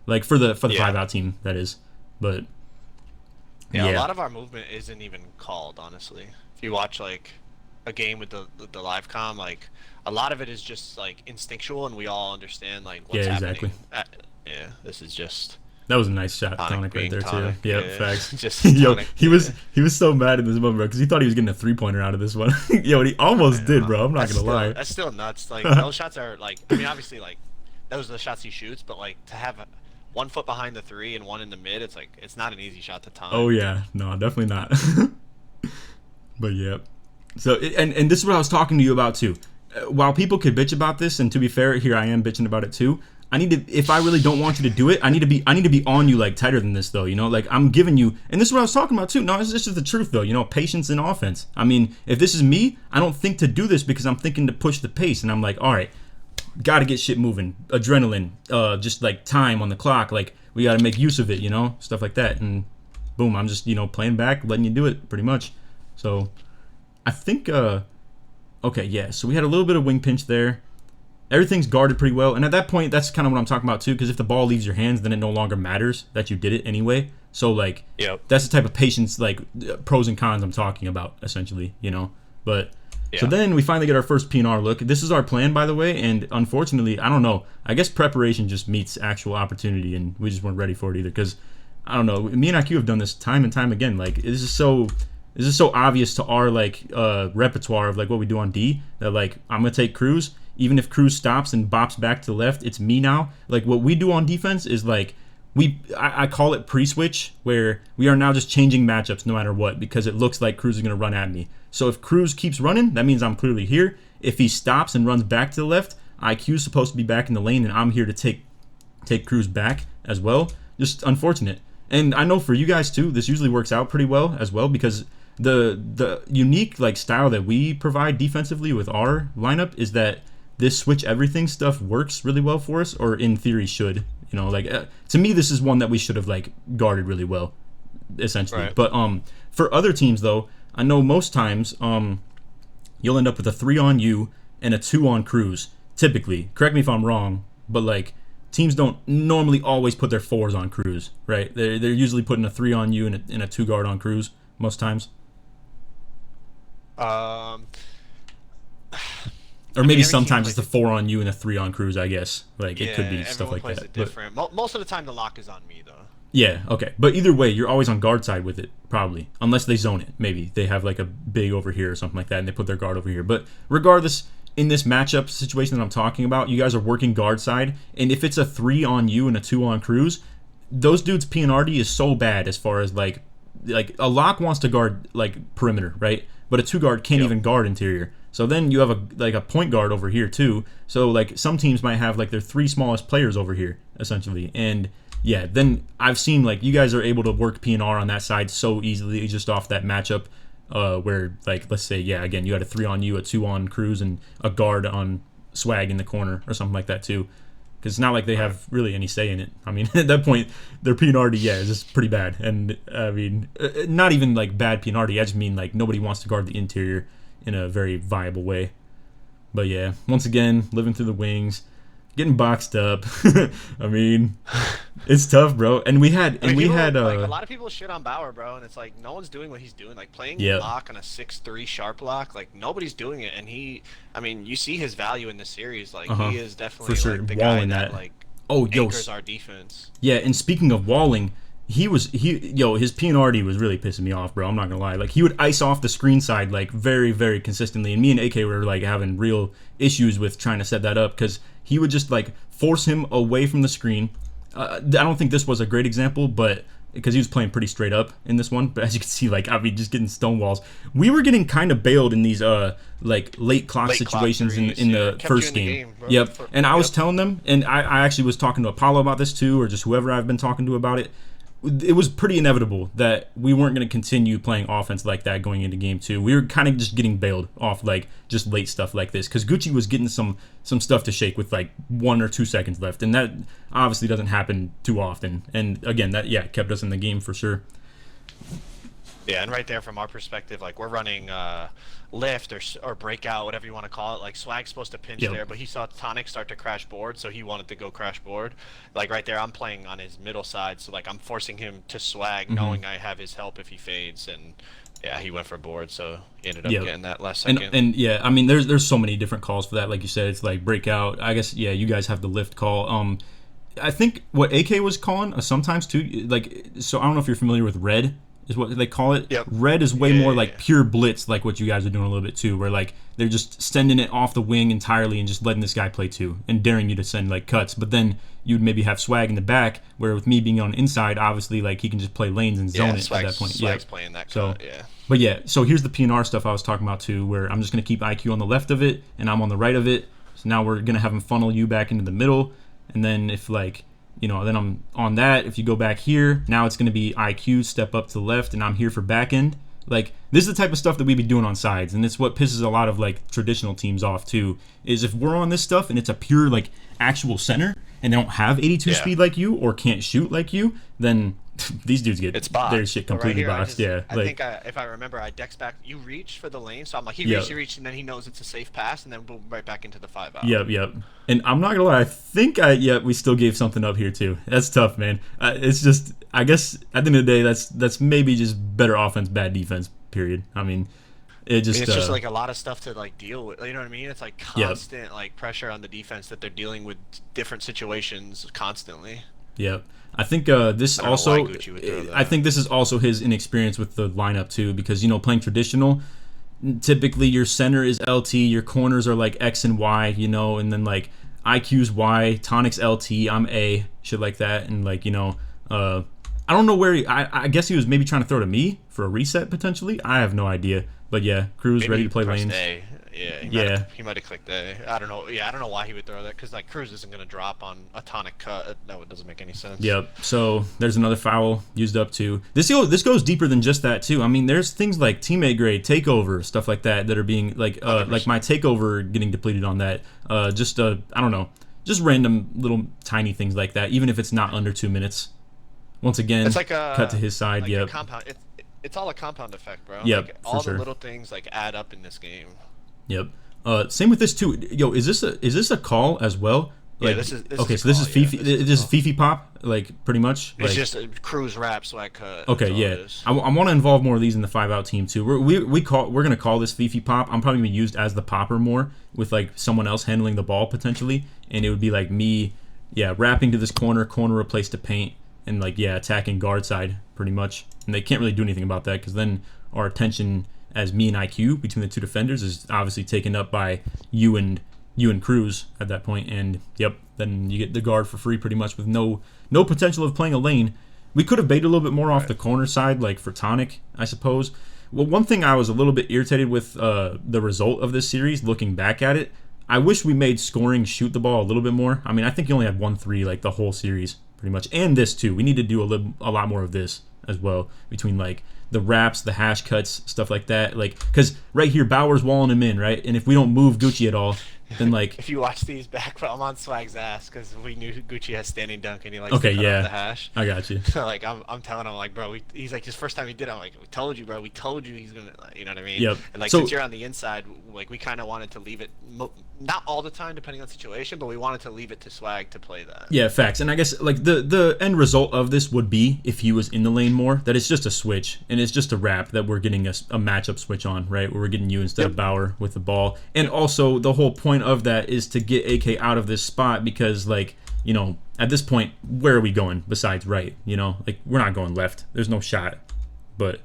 like for the 5-out team that is. But a lot of our movement isn't even called, honestly. If you watch like a game with the live comm, like a lot of it is just like instinctual, and we all understand like what's happening. This is just. That was a nice shot, Tonic right there Tonic, too. Yeah, facts. Just he was so mad in this moment, bro, because he thought he was getting a 3-pointer out of this one. And he almost did, bro. I'm not gonna lie. That's still nuts. Like those shots are like, I mean, obviously like those are the shots he shoots, but like to have 1 foot behind the 3 and 1 in the mid, it's like it's not an easy shot to time. Oh yeah, no, definitely not. But yeah, so and this is what I was talking to you about too. While people could bitch about this, and to be fair, here I am bitching about it too. I need to, if I really don't want you to do it, I need to be on you like tighter than this though. Like I'm giving you, and this is what I was talking about too. No, it's just the truth though. Patience in offense. I mean, if this is me, I don't think to do this because I'm thinking to push the pace, and I'm like, all right, got to get shit moving, adrenaline, just like time on the clock. Like we got to make use of it, stuff like that. And boom, I'm just playing back, letting you do it pretty much. So I think okay, yeah. So we had a little bit of wing pinch there. everything's guarded pretty well. And at that point, that's kind of what I'm talking about too, because if the ball leaves your hands, then it no longer matters that you did it anyway. So like, that's the type of patience, like pros and cons I'm talking about, essentially, you know. But so then we finally get our first PNR look. This is our plan, by the way, and unfortunately, I don't know. I guess preparation just meets actual opportunity, and we just weren't ready for it either. Because I don't know, me and IQ have done this time and time again. Like this is so obvious to our like repertoire of like what we do on D that like I'm gonna take Cruz. Even if Cruz stops and bops back to the left, it's me now. Like what we do on defense is like I call it pre-switch, where we are now just changing matchups no matter what, because it looks like Cruz is going to run at me. So if Cruz keeps running, that means I'm clearly here. If he stops and runs back to the left, IQ is supposed to be back in the lane, and I'm here to take Cruz back as well. Just unfortunate. And I know for you guys too, this usually works out pretty well as well, because the unique like style that we provide defensively with our lineup is that this switch everything stuff works really well for us, or in theory should. You know, like to me, this is one that we should have like guarded really well, essentially. Right. But for other teams though, I know most times you'll end up with a 3 on you and a 2 on Cruz. Typically, correct me if I'm wrong, but like teams don't normally always put their 4s on Cruz, right? They're usually putting a 3 on you and a 2 guard on Cruz most times. Or maybe sometimes it's a 4 on you and a 3 on Cruz, I guess. Like it could be stuff like that. It different. Most of the time the lock is on me though. Yeah, okay. But either way, you're always on guard side with it, probably. Unless they zone it, maybe. They have like a big over here or something like that, and they put their guard over here. But regardless, in this matchup situation that I'm talking about, you guys are working guard side, and if it's a 3 on you and a 2 on Cruz, those dudes' PNRD is so bad as far as like a lock wants to guard like perimeter, right? But a 2 guard can't even guard interior. So then you have a point guard over here too. So like some teams might have like their 3 smallest players over here essentially. And yeah, then I've seen like you guys are able to work PNR on that side so easily just off that matchup where like let's say again you had a 3 on you, a 2 on Cruz, and a guard on Swag in the corner or something like that too. Because it's not like they have really any say in it. I mean, at that point, their PNRD, is just pretty bad. And I mean, not even like bad PNRD. I just mean like nobody wants to guard the interior in a very viable way. But yeah, once again, living through the wings, getting boxed up. I mean, it's tough, bro. And we had like a lot of people shit on Bauer, bro, and it's like no one's doing what he's doing. Like playing lock on a 6'3" sharp lock, like nobody's doing it. And I mean, you see his value in this series. Like he is definitely for sure, like, the guy that like anchors our defense. Yeah, and speaking of walling, his PNRD was really pissing me off, bro. I'm not gonna lie. Like he would ice off the screen side like very, very consistently, and me and AK were like having real issues with trying to set that up because he would just like force him away from the screen. I don't think this was a great example, but because he was playing pretty straight up in this one. But as you can see, like I mean, just getting stonewalls. We were getting kind of bailed in these like late clock situations in the first game. And I was telling them, and I actually was talking to Apollo about this too, or just whoever I've been talking to about it. It was pretty inevitable that we weren't going to continue playing offense like that going into game 2. We were kind of just getting bailed off like just late stuff like this because Gucci was getting some stuff to shake with like 1 or 2 seconds left, and that obviously doesn't happen too often. And again, that kept us in the game for sure. Yeah, and right there from our perspective, like we're running lift or breakout, whatever you want to call it. Like Swag's supposed to pinch there, but he saw Tonic start to crash board, so he wanted to go crash board. Like right there, I'm playing on his middle side, so like I'm forcing him to swag, knowing I have his help if he fades, and yeah, he went for board, so he ended up getting that last second. And yeah, I mean, there's so many different calls for that. Like you said, it's like breakout. I guess you guys have the lift call. I think what AK was calling sometimes too. Like, so I don't know if you're familiar with red. Is what they call it. Red is way more like pure blitz, like what you guys are doing a little bit too, where like they're just sending it off the wing entirely and just letting this guy play two and daring you to send like cuts. But then you'd maybe have Swag in the back, where with me being on inside, obviously like he can just play lanes and zone it at that point. Swag's playing that cut, But yeah, so here's the PNR stuff I was talking about too, where I'm just gonna keep IQ on the left of it and I'm on the right of it. So now we're gonna have him funnel you back into the middle, and then if like then I'm on that. If you go back here, now it's going to be IQ, step up to the left, and I'm here for back end. Like, this is the type of stuff that we be doing on sides, and it's what pisses a lot of, like, traditional teams off, too, is if we're on this stuff and it's a pure, like, actual center, and they don't have 82 speed like you or can't shoot like you, then these dudes get It's boxed. their shit completely Right here, boxed. Yeah, I think if I remember, I dex back. You reach for the lane, so I'm like, he reached, and then he knows it's a safe pass, and then boom, right back into the 5 out. Yep. And I'm not gonna lie, I think we still gave something up here too. That's tough, man. It's just, I guess at the end of the day, that's maybe just better offense, bad defense. Period. I mean, it's just like a lot of stuff to like deal with. You know what I mean? It's like constant like pressure on the defense that they're dealing with different situations constantly. Yep. I think this also. I think this is also his inexperience with the lineup too, because playing traditional, typically your center is LT, your corners are like X and Y, and then like IQ's Y, Tonic's LT, I'm A, shit like that, and like I don't know where I guess he was maybe trying to throw to me for a reset potentially. I have no idea, but yeah, Cruz maybe ready to play lanes. A. Yeah, he might have clicked A. I don't know. Yeah, I don't know why he would throw that, because like Cruz isn't gonna drop on a Tonic cut. That doesn't make any sense. Yep. So there's another foul used up too. This goes deeper than just that too. I mean, there's things like teammate grade, takeover, stuff like that are being like my takeover getting depleted on that. I don't know, just random little tiny things like that. Even if it's not under 2 minutes. Once again, it's like cut to his side. Like yep. Compound. It's all a compound effect, bro. Yep. Like, all the little things like add up in this game. Yep. Same with this too. Yo, is this a call as well? Like, yeah, this is okay. Is so this is Fifi. Yeah, this is Fifi pop, like pretty much. It's just a Cruz wrap, so I cut. Okay, yeah. I want to involve more of these in the 5 out team too. We're gonna call this Fifi pop. I'm probably gonna be used as the popper more, with like someone else handling the ball potentially, and it would be like me, wrapping to this corner replace to paint, and like attacking guard side pretty much. And they can't really do anything about that, because then our attention as me and IQ between the two defenders is obviously taken up by you and Cruz at that point, and then you get the guard for free pretty much, with no potential of playing a lane. We could have baited a little bit more off the corner side, like for Tonic, I suppose. Well, one thing I was a little bit irritated with the result of this series, looking back at it, I wish we made scoring shoot the ball a little bit more. I mean, I think you only had 1-3 like the whole series pretty much, and this too. We need to do a lot more of this as well, between like the wraps, the hash cuts, stuff like that. Like, because right here, Bauer's walling him in, right? And if we don't move Gucci at all, then like... If you watch these back, I'm on Swag's ass, because we knew Gucci has standing dunk, and he likes to cut out the hash. I got you. So like, I'm telling him, like, bro, he's like, his first time he did it, I'm like, we told you, bro, we told you he's gonna, you know what I mean? Yep. And like, since you're on the inside, like, we kind of wanted to leave it, not all the time, depending on the situation, but we wanted to leave it to Swag to play that. Yeah, facts. And I guess like the end result of this would be, if he was in the lane more, that it's just a switch, and it's just a wrap that we're getting a matchup switch on, right? Where we're getting you instead of Bauer with the ball. And also the whole point of that is to get AK out of this spot, because like, at this point, where are we going besides right? Like, we're not going left. There's no shot. But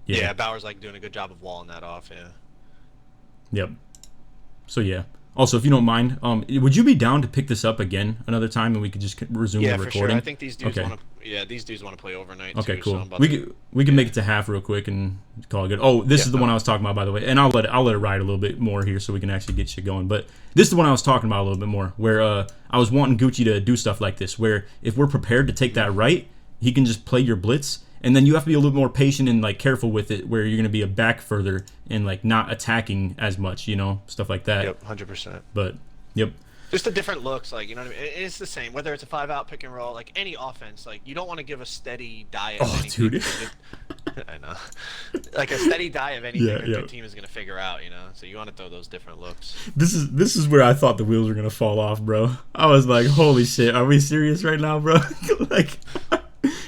yeah, Bauer's like doing a good job of walling that off. Yep. So yeah. Also, if you don't mind, would you be down to pick this up again another time, and we could just resume the recording? Yeah, for sure. I think these dudes want to. These dudes want to play overnight. Okay, too, cool. So we can make it to half real quick and call it good. Oh, this is the one I was talking about, by the way, and I'll let it ride a little bit more here so we can actually get shit going. But this is the one I was talking about a little bit more, where I was wanting Gucci to do stuff like this, where if we're prepared to take that right, he can just play your blitz. And then you have to be a little more patient and like careful with it, where you're going to be a back further and like not attacking as much, stuff like that. Yep, 100%. But yep. Just the different looks, like, what I mean? It's the same, whether it's a 5-out pick and roll, like any offense, like you don't want to give a steady diet of anything. Dude. I know. Like a steady diet of anything a good team is going to figure out, So you want to throw those different looks. This is where I thought the wheels were going to fall off, bro. I was like, holy shit, are we serious right now, bro? Like...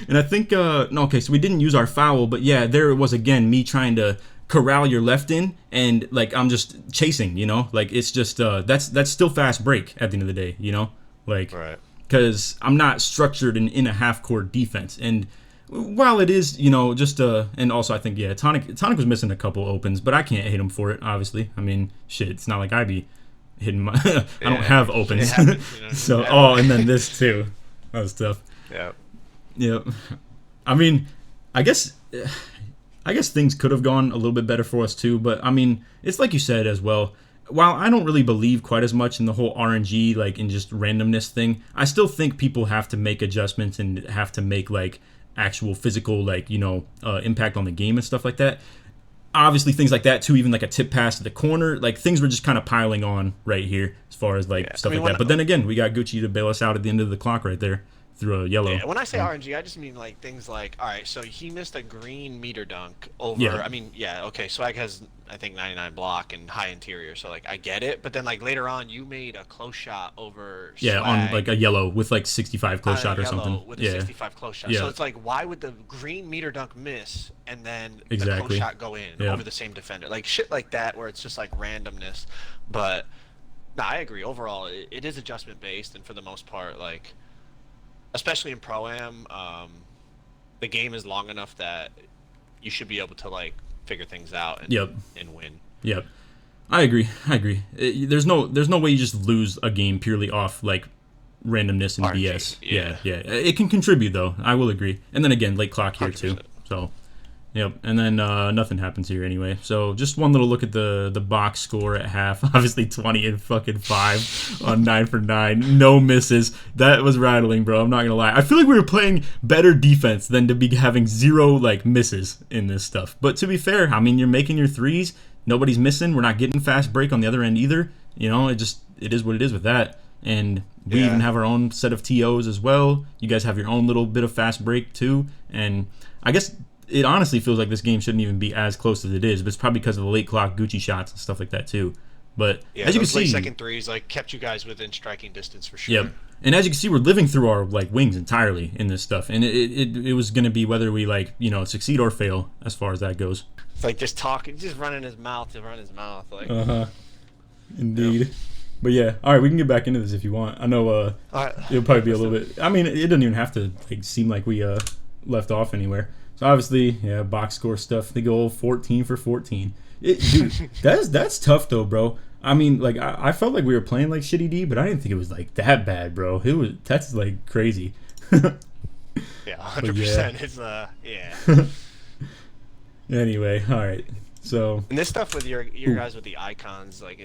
And I think, so we didn't use our foul, but yeah, there it was again, me trying to corral your left in, and like I'm just chasing, like it's just that's still fast break at the end of the day, like, because I'm not structured in a half court defense. And while it is, just and also I think Tonic was missing a couple opens, but I can't hate him for it, obviously. I mean, shit, it's not like I be hitting my I don't have opens. So and then this too, that was tough. Yep. I mean, I guess things could have gone a little bit better for us too, but I mean, it's like you said as well. While I don't really believe quite as much in the whole RNG, like in just randomness thing, I still think people have to make adjustments and have to make like actual physical, like, impact on the game and stuff like that. Obviously, things like that too, even like a tip pass to the corner, like things were just kind of piling on right here as far as like stuff like that. But then again, we got Gucci to bail us out at the end of the clock right there. threw a yellow. Yeah, when I say RNG, I just mean like things like, all right, so he missed a green meter dunk over. Yeah. I mean, yeah, okay. Swag has, I think, 99 block and high interior, so like I get it. But then like later on, you made a close shot over Yeah, Swag on like a yellow with like 65 close shot or something. with a Yeah. 65 close shot. Yeah. So it's like, why would the green meter dunk miss and then the Exactly. close shot go in Yeah. over the same defender? Like shit like that, where it's just like randomness. But no, I agree. Overall, it is adjustment based, and for the most part, like, especially in Pro-Am, the game is long enough that you should be able to like figure things out and, and win. Yep. I agree. There's no way you just lose a game purely off like randomness and RNG, BS. Yeah. It can contribute though. I will agree. And then again, late clock here 100%. too. So, yep. And then nothing happens here anyway. So just one little look at the box score at half. Obviously 20 and fucking 5 on 9 for 9. No misses. That was rattling, bro. I'm not gonna lie. I feel like we were playing better defense than to be having 0 like misses in this stuff. But to be fair, I mean, you're making your threes. Nobody's missing. We're not getting fast break on the other end either. You know, it is what it is with that. And we even have our own set of TOs as well. You guys have your own little bit of fast break too. And I guess it honestly feels like this game shouldn't even be as close as it is, but it's probably because of the late clock Gucci shots and stuff like that too. But as you can see, second threes like kept you guys within striking distance for sure. Yep. And as you can see, we're living through our like wings entirely in this stuff, and it was going to be whether we like succeed or fail as far as that goes. It's like just talking, just running his mouth to run his mouth. Like, Indeed. Yep. But yeah, all right, we can get back into this if you want. I know it'll probably be a little bit. I mean, it doesn't even have to like seem like we left off anywhere. So obviously, yeah, box score stuff. They go 14 for 14. Dude, that's tough though, bro. I mean, like I felt like we were playing like shitty D, but I didn't think it was like that bad, bro. That's like crazy. Yeah, 100%. It's yeah. Anyway, all right. So and this stuff with your guys with the icons, like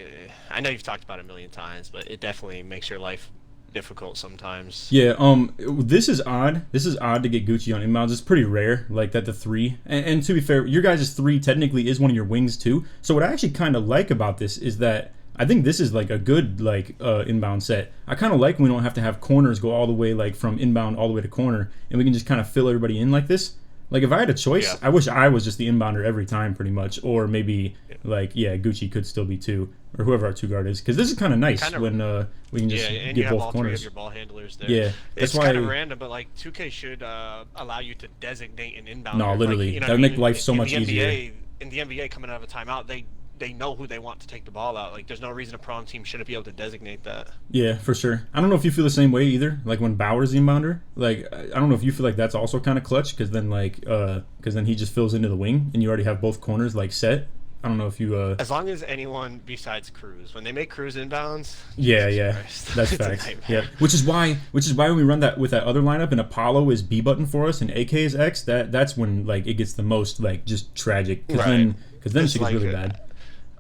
I know you've talked about it a million times, but it definitely makes your life difficult sometimes. Yeah. This is odd. This is odd to get Gucci on inbounds. It's pretty rare, like that the 3. And to be fair, your guys' 3 technically is one of your wings too. So what I actually kind of like about this is that I think this is like a good like inbound set. I kind of like when we don't have to have corners go all the way like from inbound all the way to corner, and we can just kind of fill everybody in like this. Like if I had a choice, I wish I was just the inbounder every time, pretty much, or maybe like Gucci could still be 2, or whoever our 2 guard is, because this is kind of nice when we can just and get you have both all corners. 3 of your ball handlers there. Yeah, it's kind of random, but like 2K should allow you to designate an inbounder. No, literally, like, that would make life so much easier. In the NBA, coming out of a timeout, they know who they want to take the ball out. Like, there's no reason a Pro-Am team shouldn't be able to designate that. Yeah, for sure. I don't know if you feel the same way either. Like when Bauer's the inbounder, like I don't know if you feel like that's also kind of clutch, because then he just fills into the wing and you already have both corners like set. I don't know if you as long as anyone besides Cruz, when they make Cruz inbounds. Yeah, that's facts. Yeah, which is why when we run that with that other lineup and Apollo is B button for us and AK is X, that's when like it gets the most like just tragic, because then shit gets really bad.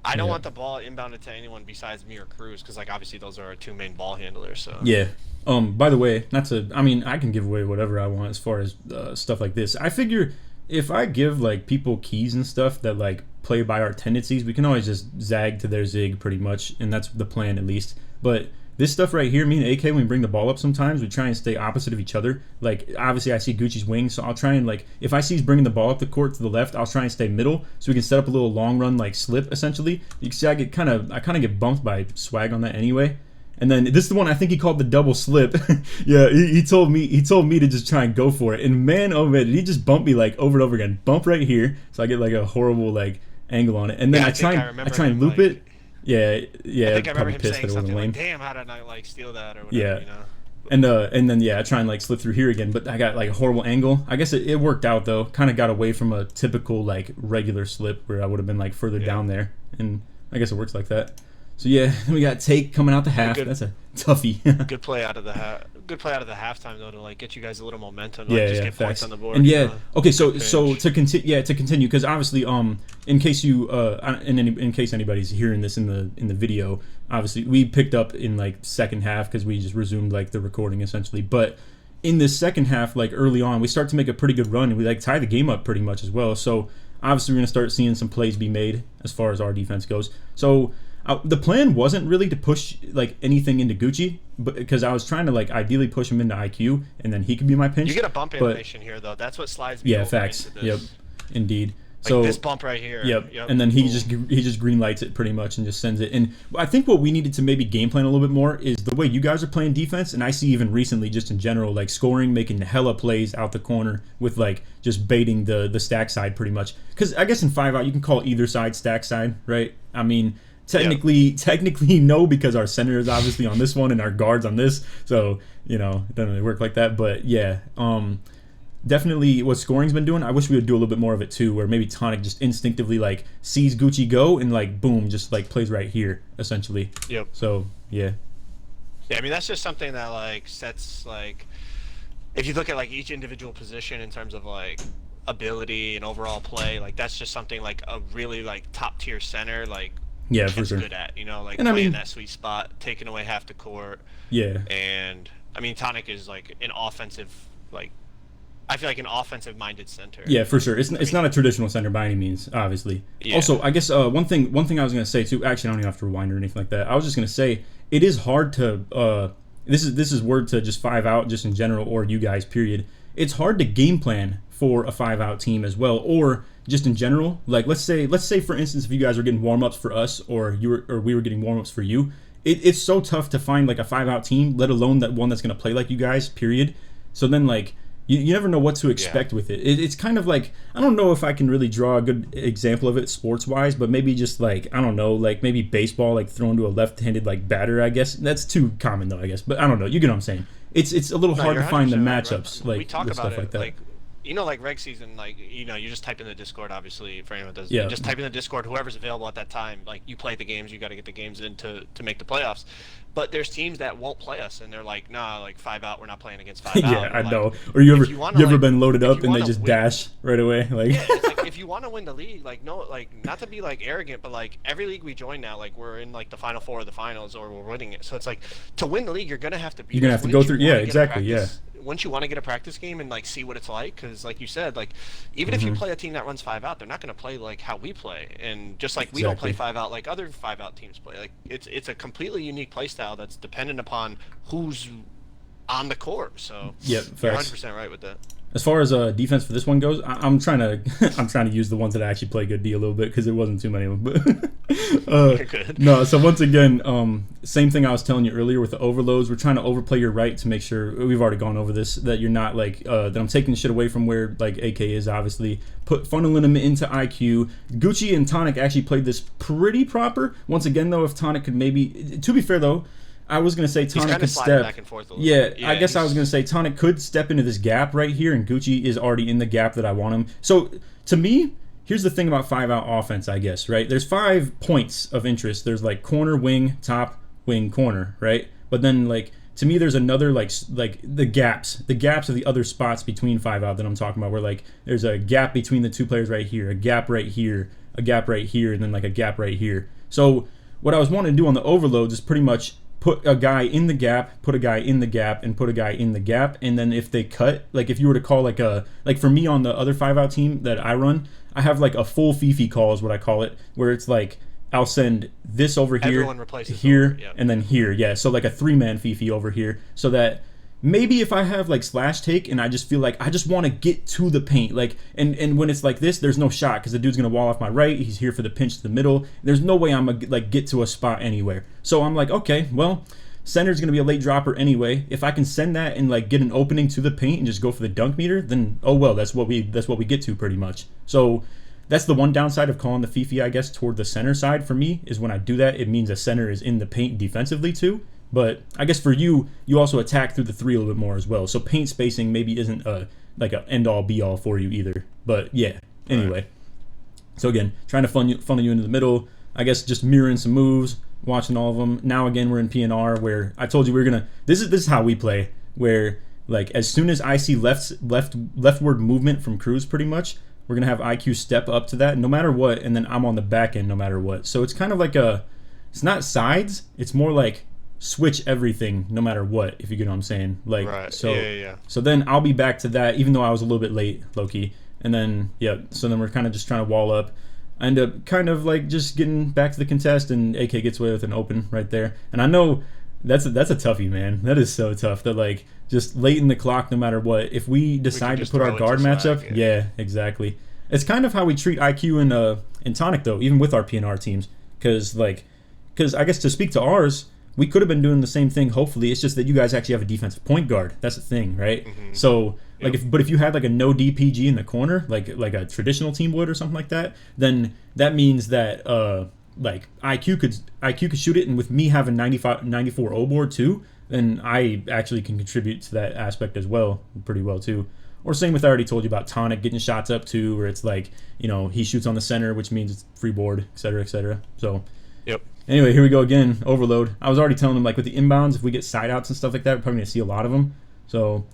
I don't want the ball inbounded to anyone besides me or Cruz, because like obviously those are our 2 main ball handlers. So yeah. By the way, I can give away whatever I want as far as stuff like this. I figure if I give like people keys and stuff that like play by our tendencies, we can always just zag to their zig pretty much, and that's the plan at least. But this stuff right here, me and AK, when we bring the ball up sometimes, we try and stay opposite of each other. Like, obviously, I see Gucci's wing, so I'll try and, like, if I see he's bringing the ball up the court to the left, I'll try and stay middle, so we can set up a little long run, like, slip, essentially. You can see I kind of get bumped by Swag on that anyway. And then this is the one I think he called the double slip. Yeah, he told me to just try and go for it. And man, oh man, did he just bump me, like, over and over again. Bump right here, so I get, like, a horrible, like, angle on it. And then I try and loop it. Yeah. I think I remember him saying something like, "Damn, how did I like steal that?" or whatever. Yeah. You know? And then I try and like slip through here again, but I got like a horrible angle. I guess it worked out though. Kind of got away from a typical like regular slip where I would have been like further down there, and I guess it works like that. So yeah, we got Take coming out the half. That's a toughie. Good play out of the halftime though, to like get you guys a little momentum. Like, just get points on the board. And okay, so to continue, because obviously in case in case anybody's hearing this in the video, obviously we picked up in like second half because we just resumed like the recording essentially, but in this second half, like early on, we start to make a pretty good run and we like tie the game up pretty much as well. So obviously we're gonna start seeing some plays be made as far as our defense goes. So the plan wasn't really to push like anything into Gucci, but because I was trying to like ideally push him into IQ, and then he could be my pinch. You get a bump animation here though. That's what slides me Yeah, over facts. into this. Yep, indeed. Like so this bump right here. Yep. And then he just green lights it pretty much and just sends it. And I think what we needed to maybe game plan a little bit more is the way you guys are playing defense, and I see even recently just in general like scoring, making hella plays out the corner with like just baiting the stack side pretty much. Because I guess in 5-out you can call either side stack side, right? I mean technically no, because our center is obviously on this one and our guards on this, so you know it doesn't really work like that. But yeah, definitely what scoring's been doing, I wish we would do a little bit more of it too, where maybe Tonic just instinctively like sees Gucci go and like boom, just like plays right here essentially. Yep. So yeah, I mean that's just something that like sets like, if you look at like each individual position in terms of like ability and overall play, like that's just something like a really like top tier center like yeah, for sure, good at, you know, like and playing that sweet spot, taking away half the court. Yeah. And I mean Tonic is like an offensive, like I feel like an offensive-minded center. Yeah, for sure. It's not a traditional center by any means, obviously. Yeah. Also, I guess one thing I was gonna say too. Actually, I don't even have to rewind or anything like that. I was just gonna say it is hard to. This is word to just 5-out, just in general, or you guys. Period. It's hard to game plan for a 5-out team as well, or just in general. Like let's say for instance, if you guys were getting warm-ups for us, or we were getting warm-ups for you, it's so tough to find like a 5-out team, let alone that one that's gonna play like you guys. Period. So then like. You never know what to expect with it. It's kind of like, I don't know if I can really draw a good example of it sports-wise, but maybe just like, I don't know, like maybe baseball, like thrown to a left-handed like batter, I guess. That's too common though, I guess. But I don't know. You get what I'm saying. It's a little hard to find the matchups like we talk with about stuff it, like that. like, you know, like reg season, like, you know, you just type in the Discord, obviously, for anyone that does, Yeah. just type in the Discord, whoever's available at that time, like, you play the games, you got to get the games in to make the playoffs. But there's teams that won't play us, and they're like, nah, like 5-out, we're not playing against 5-out. Yeah, I like, know. Or you ever been loaded up and they just win, dash right away? Like, yeah, it's like if you want to win the league, like no, like not to be like arrogant, but like every league we join now, like we're in like the final four of the finals, or we're winning it. So it's like to win the league, you're gonna have to be. You're gonna have to go through. Yeah, exactly. Yeah. Once you want to get a practice game and like see what it's like, because like you said, like even if you play a team that runs 5-out, they're not going to play like how we play, and just like we don't play 5-out like other 5-out teams play. Like it's a completely unique play style that's dependent upon who's on the court. So yeah, you're 100% right with that. As far as defense for this one goes, I'm trying to use the ones that actually play good D a little bit because there wasn't too many of them. But no, so once again, same thing I was telling you earlier with the overloads. We're trying to overplay your right to make sure we've already gone over this, that you're not like that I'm taking shit away from where like AK is, obviously funneling him into IQ. Gucci and Tonic actually played this pretty proper. Once again though, if Tonic could maybe, to be fair though, I was going to say Tonic could step back and forth a little bit. I guess I was going to say Tonic could step into this gap right here, and Gucci is already in the gap that I want him. So to me, here's the thing about 5-out offense, I guess, right? There's 5 points of interest. There's like corner, wing, top, wing, corner, right? But then like to me, there's another like the gaps of the other spots between 5-out that I'm talking about, where like there's a gap between the two players right here, a gap right here, a gap right here, and then like a gap right here. So what I was wanting to do on the overloads is pretty much put a guy in the gap, put a guy in the gap, and put a guy in the gap, and then if they cut, like if you were to call like for me on the other 5-out team that I run, I have like a full Fifi call is what I call it, where it's like I'll send this over here, here, and then here, yeah. So like a 3-man Fifi over here, so that maybe if I have like slash take and I just feel like I just want to get to the paint, like and when it's like this, there's no shot because the dude's gonna wall off my right. He's here for the pinch to the middle. There's no way I'm gonna like get to a spot anywhere. So I'm like, okay, well, center's gonna be a late dropper anyway. If I can send that and like get an opening to the paint and just go for the dunk meter, then oh well, that's what we get to pretty much. So that's the one downside of calling the Fifi, I guess, toward the center side for me, is when I do that, it means a center is in the paint defensively too. But I guess for you also attack through the 3 a little bit more as well. So paint spacing maybe isn't like an end-all be-all for you either. But yeah, anyway. Right. So again, trying to funnel you into the middle. I guess just mirroring some moves, watching all of them. Now again, we're in PNR where I told you we're gonna. This is how we play. Where like as soon as I see leftward movement from Cruz, pretty much, we're gonna have IQ step up to that no matter what, and then I'm on the back end no matter what. So it's kind of like it's not sides. It's more like switch everything no matter what, if you get what I'm saying. Like right. So yeah. So then I'll be back to that, even though I was a little bit late, low key. And then so then we're kind of just trying to wall up. I end up kind of like just getting back to the contest, and AK gets away with an open right there. And I know that's a toughie, man. That is so tough. That like just late in the clock, no matter what, if we decide to put our guard matchup, yeah, exactly. It's kind of how we treat IQ in Tonic though, even with our PNR teams, because I guess to speak to ours, we could have been doing the same thing. Hopefully, it's just that you guys actually have a defensive point guard. That's the thing, right? So like if you had like a no DPG in the corner, like a traditional team would or something like that, then that means that like IQ could shoot it, and with me having 94 O board too, then I actually can contribute to that aspect as well pretty well too. Or same with, I already told you about Tonic getting shots up too, where it's like, you know, he shoots on the center, which means it's free board, etc., etc. So anyway, here we go again. Overload. I was already telling him, like, with the inbounds, if we get side outs and stuff like that, we're probably gonna see a lot of them. So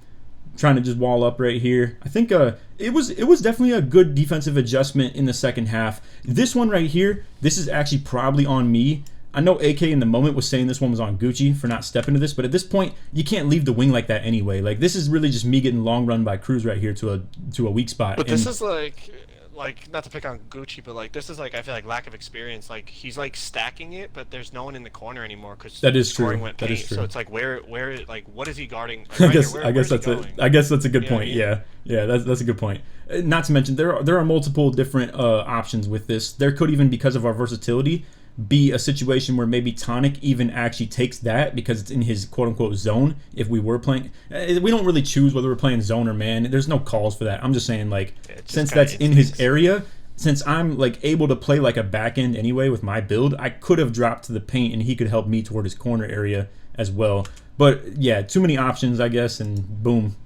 trying to just wall up right here. I think it was definitely a good defensive adjustment in the second half. This one right here, this is actually probably on me. I know AK in the moment was saying this one was on Gucci for not stepping to this, but at this point, you can't leave the wing like that anyway. Like, this is really just me getting long run by Cruz right here to a weak spot. But this is like not to pick on Gucci, but like this is like, I feel like lack of experience. Like he's like stacking it, but there's no one in the corner anymore because that is true. That is true. So it's like where like what is he guarding? Like, I guess that's a good point. Yeah, that's a good point. Not to mention there are multiple different options with this. There could even, because of our versatility, be a situation where maybe Tonic even actually takes that because it's in his quote-unquote zone. If we were playing, we don't really choose whether we're playing zone or man. There's no calls for that. I'm just saying, like, since that's in his area, since I'm like able to play like a back end anyway with my build, I could have dropped to the paint and he could help me toward his corner area as well. But yeah, too many options, I guess, and boom.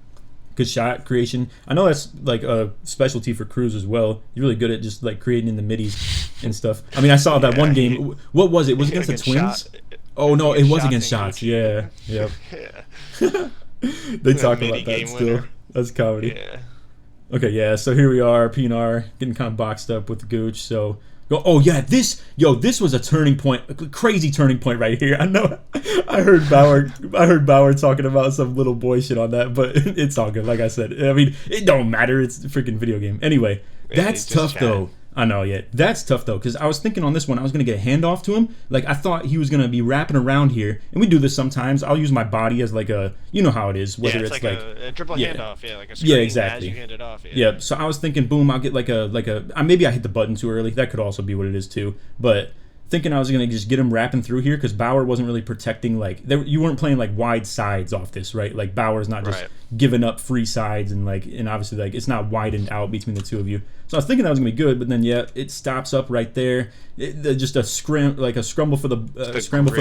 Good shot creation. I know that's like a specialty for Cruz as well. You're really good at just like creating in the middies and stuff. I mean, I saw that one game. What was it? Was it against the Twins? Oh no, it was against Shots. Yeah, yep. They talk about that still. Winner. That's comedy. Yeah. Okay, yeah. So here we are, PNR getting kind of boxed up with the Gooch. So. Oh yeah, this was a turning point, a crazy turning point right here. I know, I heard Bauer talking about some little boy shit on that, but it's all good. Like I said, I mean, it don't matter. It's a freaking video game. Anyway, that's tough though. I know, yeah, that's tough though, because I was thinking on this one I was gonna get a handoff to him. Like I thought he was gonna be wrapping around here, and we do this sometimes. I'll use my body as like a, you know how it is, whether it's like a dribble handoff, like a screen exactly. As you hand it off. Yeah. So I was thinking, boom, I'll get like a maybe I hit the button too early. That could also be what it is too, but. Thinking I was gonna just get him wrapping through here because Bauer wasn't really protecting, like you weren't playing like wide sides off this, right? Like Bauer's not just giving up free sides and obviously like it's not widened out between the two of you. So I was thinking that was gonna be good, but then it stops up right there. Just a scramble for the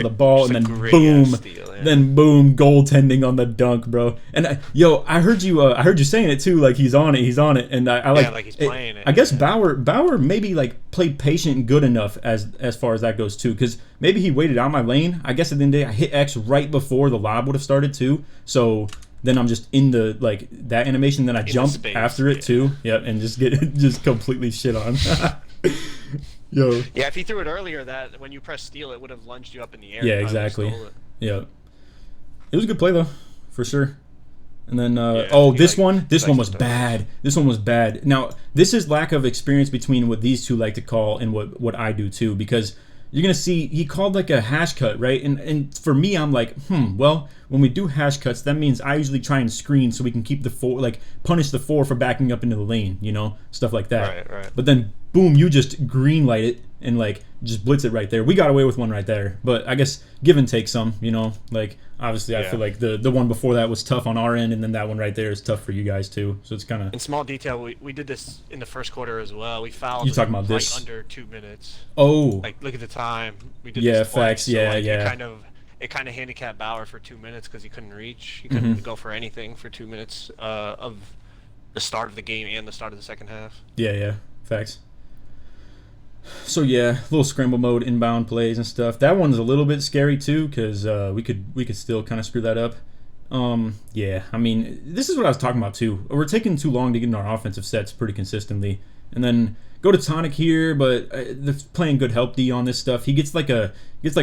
ball, and then boom, goaltending on the dunk, bro. And I heard you saying it too, like he's on it, and I like he's playing it. I guess Bauer maybe like played patient and good enough as far as that goes too, because maybe he waited out my lane. I guess at the end of the day I hit X right before the lob would have started too, so. Then I'm just in the like that animation. Then I jump after it too. Yep, and just get just completely shit on. Yo. Yeah, if he threw it earlier, that when you press steal, it would have lunged you up in the air. Yeah, exactly. Yeah, it was a good play though, for sure. And then this one was bad. This one was bad. Now this is lack of experience between what these two like to call and what I do too, because. You're going to see he called like a hash cut, right? And for me, I'm like, well, when we do hash cuts, that means I usually try and screen so we can keep the four, like punish the four for backing up into the lane, you know, stuff like that. Right. But then, boom, you just green light it and like just blitz it right there. We got away with one right there. But I guess give and take some, you know, like obviously I feel like the one before that was tough on our end, and then that one right there is tough for you guys too. So it's kind of. In small detail, we did this in the first quarter as well. We fouled. You talking about this? Under 2 minutes. Oh. Like look at the time. We did. Yeah, this facts. Twice, so, yeah. It kind of handicapped Bauer for 2 minutes because he couldn't reach. He couldn't go for anything for 2 minutes of the start of the game and the start of the second half. Yeah, facts. So yeah, little scramble mode inbound plays and stuff. That one's a little bit scary too because we could still kind of screw that up. Yeah, I mean, this is what I was talking about too. We're taking too long to get in our offensive sets pretty consistently, And then go to Tonic here, but the playing good help D on this stuff. He gets like a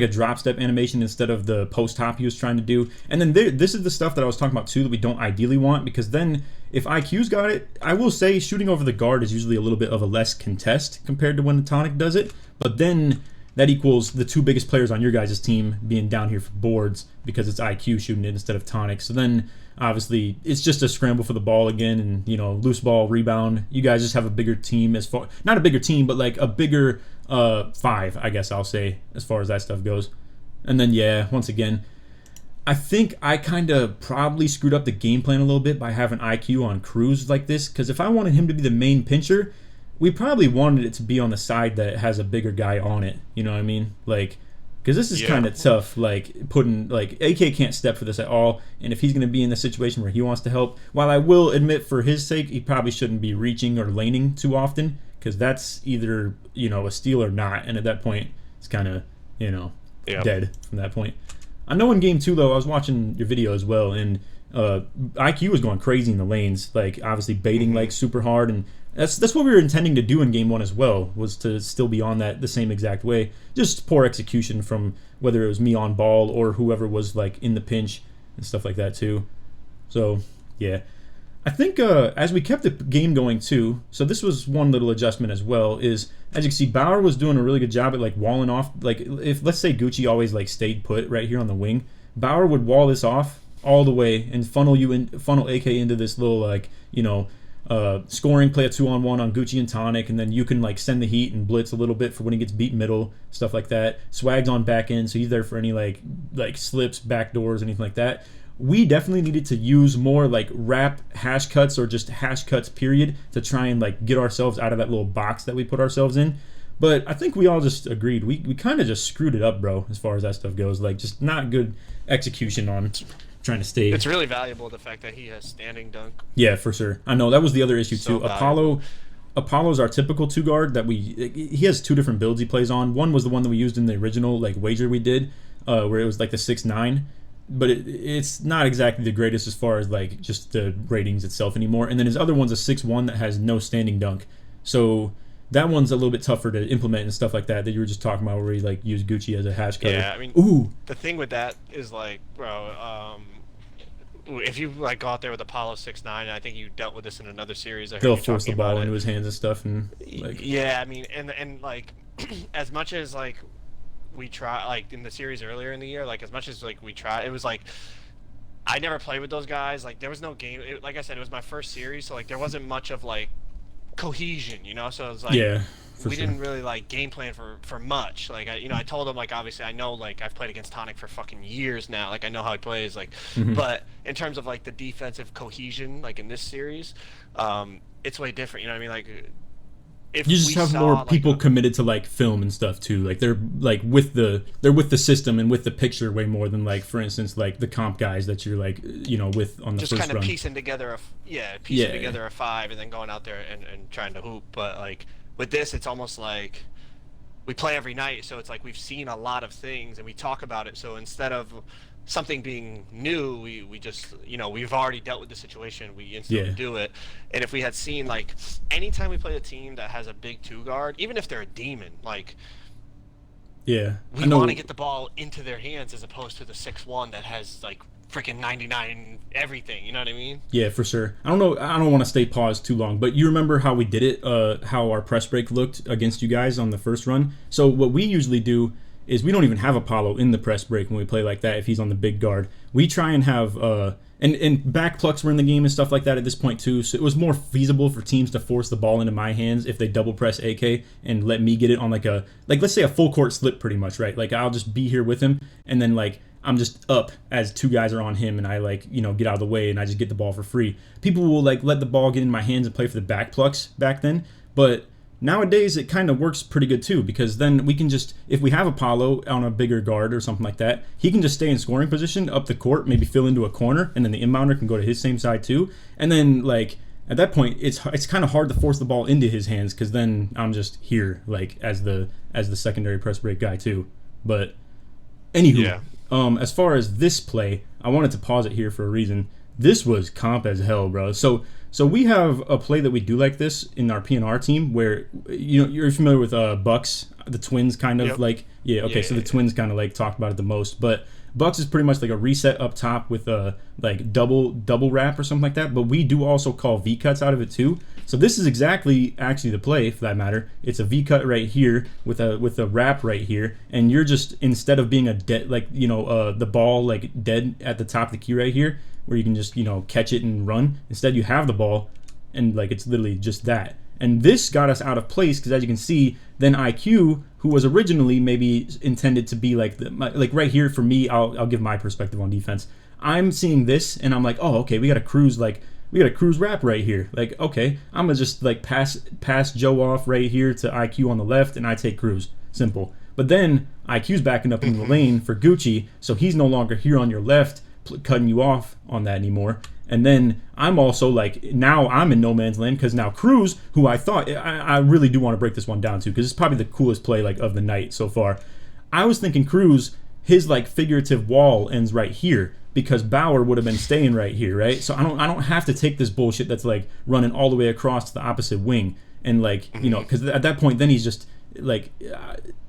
drop step animation instead of the post hop he was trying to do. And then this is the stuff that I was talking about too that we don't ideally want, because then if IQ's got it, I will say shooting over the guard is usually a little bit of a less contest compared to when the Tonic does it. But then that equals the two biggest players on your guys' team being down here for boards because it's IQ shooting it instead of Tonic. So then obviously it's just a scramble for the ball again, and loose ball rebound. You guys just have a bigger team, as far not a bigger team, but like a bigger five, I guess I'll say, as far as that stuff goes. And then yeah, once again, I think I kind of probably screwed up the game plan a little bit by having IQ on Cruz like this, because if I wanted him to be the main pincher, we probably wanted it to be on the side that has a bigger guy on it. You know what I mean? Like, because this is kind of tough. Like putting AK can't step for this at all, and if he's going to be in the situation where he wants to help, while I will admit for his sake, he probably shouldn't be reaching or laning too often, because that's either a steal or not, and at that point it's kind of dead from that point. I know in game 2 though, I was watching your video as well, and IQ was going crazy in the lanes, like obviously baiting like super hard, and that's what we were intending to do in game 1 as well, was to still be on that the same exact way. Just poor execution from whether it was me on ball or whoever was like in the pinch and stuff like that too. So yeah, I think as we kept the game going too, so this was one little adjustment as well, is as you can see, Bauer was doing a really good job at like walling off. Like if let's say Gucci always like stayed put right here on the wing, Bauer would wall this off all the way and funnel AK into this little like scoring, play a 2-on-1 on Gucci and Tonic, and then you can like send the heat and blitz a little bit for when he gets beat middle, stuff like that. Swag's on back end, so he's there for any like slips, back doors, anything like that. We definitely needed to use more like wrap hash cuts or just hash cuts period to try and like get ourselves out of that little box that we put ourselves in. But I think we all just agreed we kind of just screwed it up, bro, as far as that stuff goes. Like just not good execution on trying to stay. It's really valuable, the fact that he has standing dunk. Yeah, for sure. I know that was the other issue So too. valuable. Apollo's our typical 2-guard that he has 2 different builds he plays on. One was the one that we used in the original like wager we did, where it was like the 6'9", but it's not exactly the greatest as far as like just the ratings itself anymore. And then his other one's a 6'1" that has no standing dunk. So that one's a little bit tougher to implement and stuff like that you were just talking about, where he like used Gucci as a hash cutter. Yeah, I mean, ooh, the thing with that is like, bro, if you like go out there with Apollo 6'9", and I think you dealt with this in another series. They'll force the ball into his hands and stuff, and like yeah, I mean, and like as much as like we try, like in the series earlier in the year, like as much as like we try, it was like I never played with those guys. Like there was no game. Like I said, it was my first series, so like there wasn't much of like cohesion, so it was like we didn't really like game plan for much. Like I told him, like obviously I know, like I've played against Tonic for fucking years now, like I know how he plays, like but in terms of like the defensive cohesion, like in this series, it's way different. You know what I mean? Like if you just have more people committed to like film and stuff too. Like they're with the system and with the picture way more than like, for instance, like the comp guys that you're like with on the just first kind of run. piecing together together a 5 and then going out there and trying to hoop. But like with this, it's almost like we play every night, so it's like we've seen a lot of things and we talk about it. So instead of something being new, we just we've already dealt with the situation, we instantly do it. And if we had seen, like, anytime we play a team that has a big 2-guard, even if they're a demon, like we want to get the ball into their hands as opposed to the 6'1" that has like freaking 99 everything, you know what I mean? Yeah, for sure. I don't want to stay paused too long, but you remember how we did it, how our press break looked against you guys on the first run? So what we usually do is we don't even have Apollo in the press break when we play like that if he's on the big guard. We try and have and back plucks were in the game and stuff like that at this point too, so it was more feasible for teams to force the ball into my hands if they double press AK and let me get it on like let's say a full court slip pretty much, right? Like I'll just be here with him and then like I'm just up as 2 guys are on him and I like get out of the way and I just get the ball for free. People will like let the ball get in my hands and play for the back plucks back then, but nowadays it kind of works pretty good too, because then we can just, if we have Apollo on a bigger guard or something like that, he can just stay in scoring position up the court, maybe fill into a corner, and then the inbounder can go to his same side too. And then like at that point it's kind of hard to force the ball into his hands, because then I'm just here like as the secondary press break guy too. But anywho, as far as this play, I wanted to pause it here for a reason. This was comp as hell, bro. So we have a play that we do like this in our PNR team where you're familiar with Bucks, the twins kind of like so the twins kind of like talked about it the most, but Bucks is pretty much like a reset up top with a like double wrap or something like that, but we do also call V cuts out of it too. So this is exactly actually the play for that matter. It's a V cut right here with a wrap right here, and you're just, instead of being a dead the ball like dead at the top of the key right here where you can just catch it and run, instead you have the ball and like it's literally just that. And this got us out of place because, as you can see, then IQ, who was originally maybe intended to be like right here for me, I'll give my perspective on defense. I'm seeing this and I'm like, oh, okay, we got a cruise wrap right here. Like, okay, I'm gonna just like pass Joe off right here to IQ on the left, and I take cruise. Simple. But then IQ's backing up in the lane for Gucci, so he's no longer here on your left, cutting you off on that anymore. And then I'm also like, now I'm in no man's land because now Cruz, who I thought, I really do want to break this one down too, because it's probably the coolest play like of the night so far. I was thinking Cruz, his like figurative wall ends right here because Bauer would have been staying right here, right? So I don't have to take this bullshit that's like running all the way across to the opposite wing, and like because at that point then he's just like,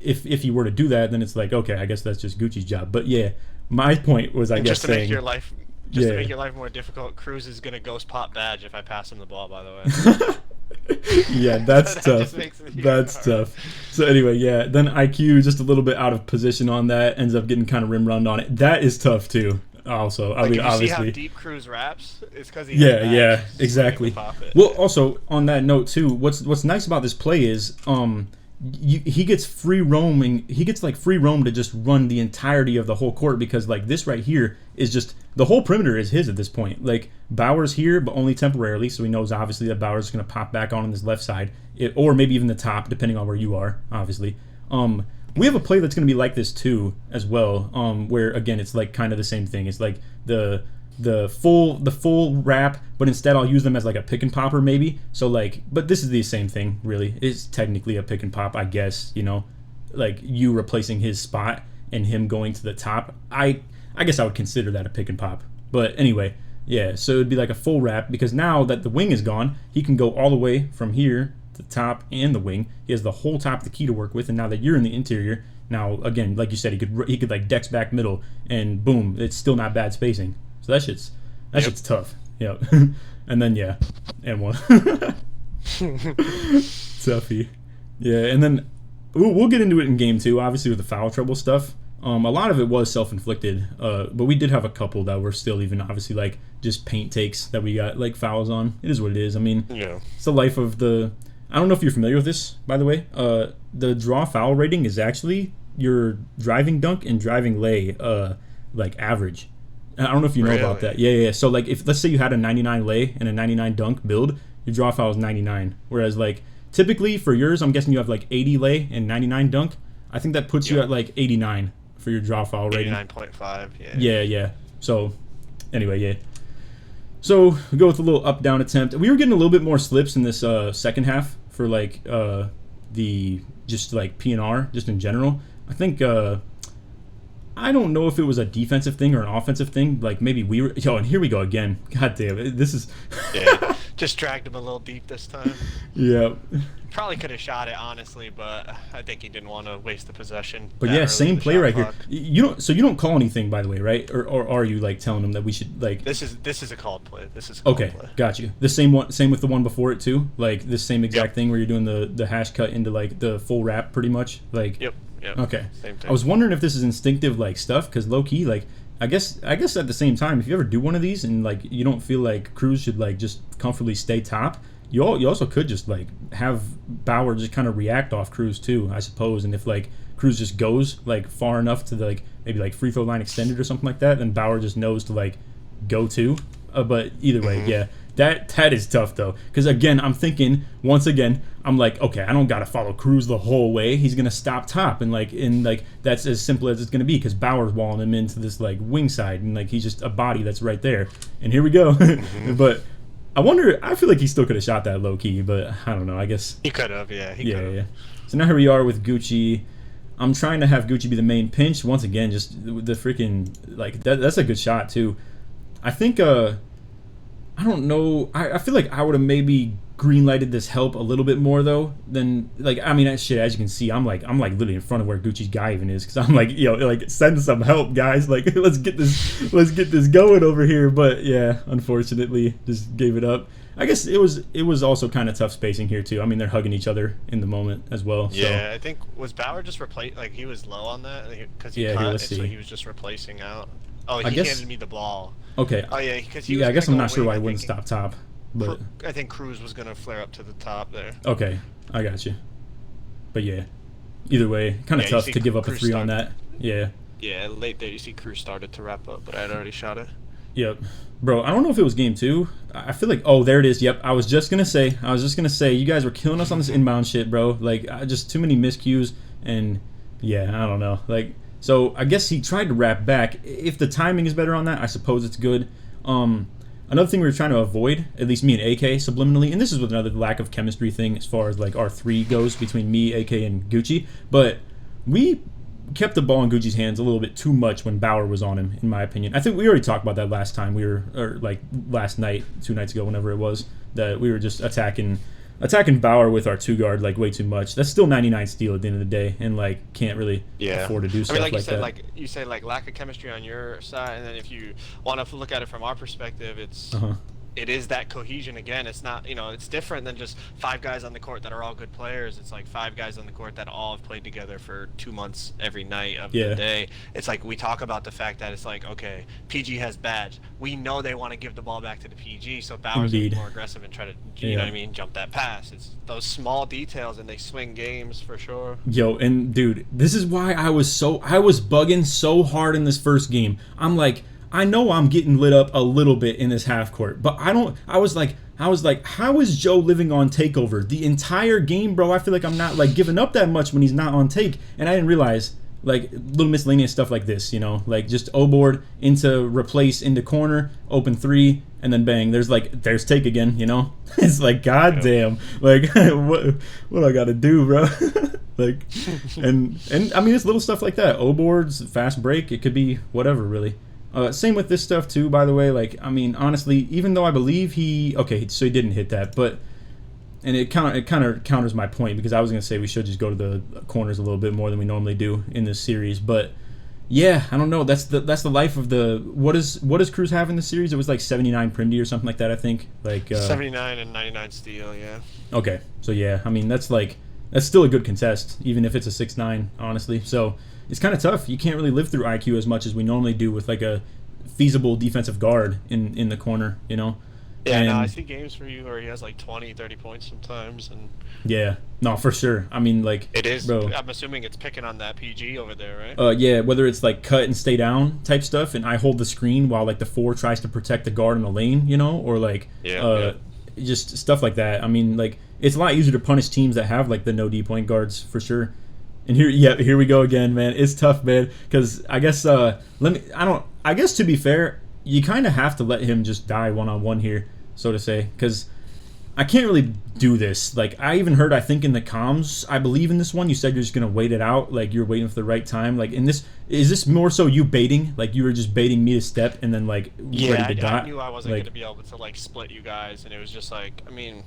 if he were to do that, then it's like, okay, I guess that's just Gucci's job. But yeah, my point was, I guess, to make your life. Just to make your life more difficult, Cruz is gonna ghost pop badge if I pass him the ball, by the way. Yeah, that's tough. That's tough. So anyway, yeah, then IQ just a little bit out of position on that, ends up getting kind of rim runned on it. That is tough too. Also, I mean, obviously. See how deep Cruz wraps? It's because he. Yeah, exactly. Well, also on that note too, what's nice about this play is he gets free roaming. He gets like free roam to just run the entirety of the whole court, because like this right here is just, the whole perimeter is his at this point. Like Bauer's here, but only temporarily, so he knows obviously that Bauer's going to pop back on this left side, or maybe even the top, depending on where you are. Obviously, we have a play that's going to be like this too, as well. Where again, it's like kind of the same thing. It's like the full wrap, but instead I'll use them as like a pick and popper maybe. So like, but this is the same thing really. It's technically a pick and pop, I guess. Like you replacing his spot and him going to the top. I guess I would consider that a pick and pop. But anyway, yeah, so it'd be like a full wrap, because now that the wing is gone, he can go all the way from here to the top and the wing. He has the whole top of the key to work with, and now that you're in the interior, now again, like you said, he could like dex back middle, and boom, it's still not bad spacing. So that shit's tough. Yep. And then yeah, and one. Toughy. Yeah, and then we'll get into it in game 2, obviously, with the foul trouble stuff. A lot of it was self-inflicted, but we did have a couple that were still even obviously like just paint takes that we got like fouls on. It is what it is. I mean, it's the life of the. I don't know if you're familiar with this, by the way. The draw foul rating is actually your driving dunk and driving lay, like average. I don't know if you know about that. Yeah. So like, if let's say you had a 99 lay and a 99 dunk build, your draw foul is 99. Whereas like typically for yours, I'm guessing you have like 80 lay and 99 dunk. I think that puts you at like 89 for your draw foul rating. 89.5. Yeah. So anyway, yeah. So we go with a little up down attempt. We were getting a little bit more slips in this second half for like the just like PNR just in general. I think. I don't know if it was a defensive thing or an offensive thing. Like maybe we were. And here we go again. God damn it! This is. Yeah, just dragged him a little deep this time. Yeah. Probably could have shot it honestly, but I think he didn't want to waste the possession. But yeah, same play right here. You don't call anything, by the way, right? Or are you like telling him that we should like? This is a called play. This is a called play. Got you. The same with the one before it too. Like this same exact thing where you're doing the hash cut into like the full wrap, pretty much. Like. Yep. Okay. Same thing. I was wondering if this is instinctive like stuff, because low key, like I guess at the same time, if you ever do one of these and like you don't feel like Cruz should like just comfortably stay top, you also could just like have Bauer just kind of react off Cruz too, I suppose. And if like Cruz just goes like far enough to the, like maybe like free throw line extended or something like that, then Bauer just knows to like go to. But either way, yeah. That is tough though, because again, I'm thinking once again, I'm like, okay, I don't gotta follow Cruz the whole way. He's gonna stop top, and that's as simple as it's gonna be, because Bauer's walling him into this like wing side, and like he's just a body that's right there. And here we go. But I feel like he still could have shot that low key, but I don't know. I guess he could have. Yeah, he could have. Yeah. So now here we are with Gucci. I'm trying to have Gucci be the main pinch once again. Just the freaking like that's a good shot too. I think I don't know. I feel like I would have maybe green lighted this help a little bit more though than like I mean shit, as you can see I'm like literally in front of where Gucci's guy even is, because I'm like, yo, like send some help guys, like let's get this going over here. But yeah, unfortunately just gave it up. I guess it was also kind of tough spacing here too. I mean they're hugging each other in the moment as well. Yeah, so. I think was Bauer just replaced, like he was low on that because he Yeah, cut, let's and see. so he was just replacing out. Oh, he I guess handed me the ball. okay. Oh yeah, because he was Yeah, I guess I'm gonna not go sure wing, why I I wouldn't think. stop top, but I think Cruz was gonna flare up to the top there. okay, I got you. But yeah, either way, kind of Yeah, you tough see to give up a Cruz 3 on start- that. Yeah. Yeah, late there you see Cruz started to wrap up, but I had already shot it. Yep. Bro, I don't know if it was game 2. I feel like, oh, there it is. Yep. I was just gonna say, you guys were killing us on this inbound shit, bro. Like, just too many miscues, and yeah, I don't know. Like, so I guess he tried to wrap back. If the timing is better on that, I suppose it's good. Another thing we were trying to avoid, at least me and AK subliminally, and this is with another lack of chemistry thing as far as like our 3 goes between me, AK, and Gucci, but we kept the ball in Gucci's hands a little bit too much when Bauer was on him, in my opinion. I think we already talked about that last time or like last night, 2 nights ago, whenever it was, that we were just attacking Bauer with our 2 guard like way too much. That's still 99 steal at the end of the day, and like can't really afford to do stuff I mean, like you said, that. like you say, like lack of chemistry on your side, and then if you want to look at it from our perspective, it's it is that cohesion again. It's not, it's different than just 5 guys on the court that are all good players. It's like 5 guys on the court that all have played together for 2 months every night of the day. It's like we talk about the fact that it's like, okay, PG has badge. We know they want to give the ball back to the PG, so Bauer's going to be more aggressive and try to, you know what I mean, jump that pass. It's those small details, and they swing games for sure. Yo, and dude, this is why I was bugging so hard in this first game. I'm like, I know I'm getting lit up a little bit in this half court, but I was like, how is Joe living on takeover the entire game, bro? I feel like I'm not like giving up that much when he's not on take, and I didn't realize like little miscellaneous stuff like this, like just O board into replace into corner, open 3, and then bang, there's take again, It's like goddamn, like what I gotta do, bro? Like, and I mean it's little stuff like that, O boards, fast break, it could be whatever really. Same with this stuff too, by the way. Like, I mean, honestly, even though I believe so he didn't hit that, but and it kind of counters my point, because I was gonna say we should just go to the corners a little bit more than we normally do in this series. But yeah, I don't know. That's the life of the what does Cruz have in this series? It was like 79 Prindy or something like that, I think. Like 79 and 99 steal, yeah. Okay, so yeah, I mean that's still a good contest, even if it's a 6-9, honestly. So it's kind of tough. You can't really live through IQ as much as we normally do with like a feasible defensive guard in the corner, Yeah, and, no, I see games for you where he has like 20, 30 points sometimes, and yeah, no, for sure. I mean, like it is. bro, I'm assuming it's picking on that PG over there, right? Yeah, whether it's like cut and stay down type stuff, and I hold the screen while like the 4 tries to protect the guard in the lane, or like just stuff like that. I mean, like it's a lot easier to punish teams that have like the no D point guards for sure. And here we go again, man. It's tough, man, because I guess I guess to be fair, you kind of have to let him just die one-on-one here, so to say, because I can't really do this. Like, I even heard, I think in the comms, I believe in this one, you said you're just gonna wait it out, like you're waiting for the right time. Like, is this more so you baiting? Like, you were just baiting me to step and then like ready to die? I knew I wasn't gonna be able to like split you guys, and it was just like, I mean,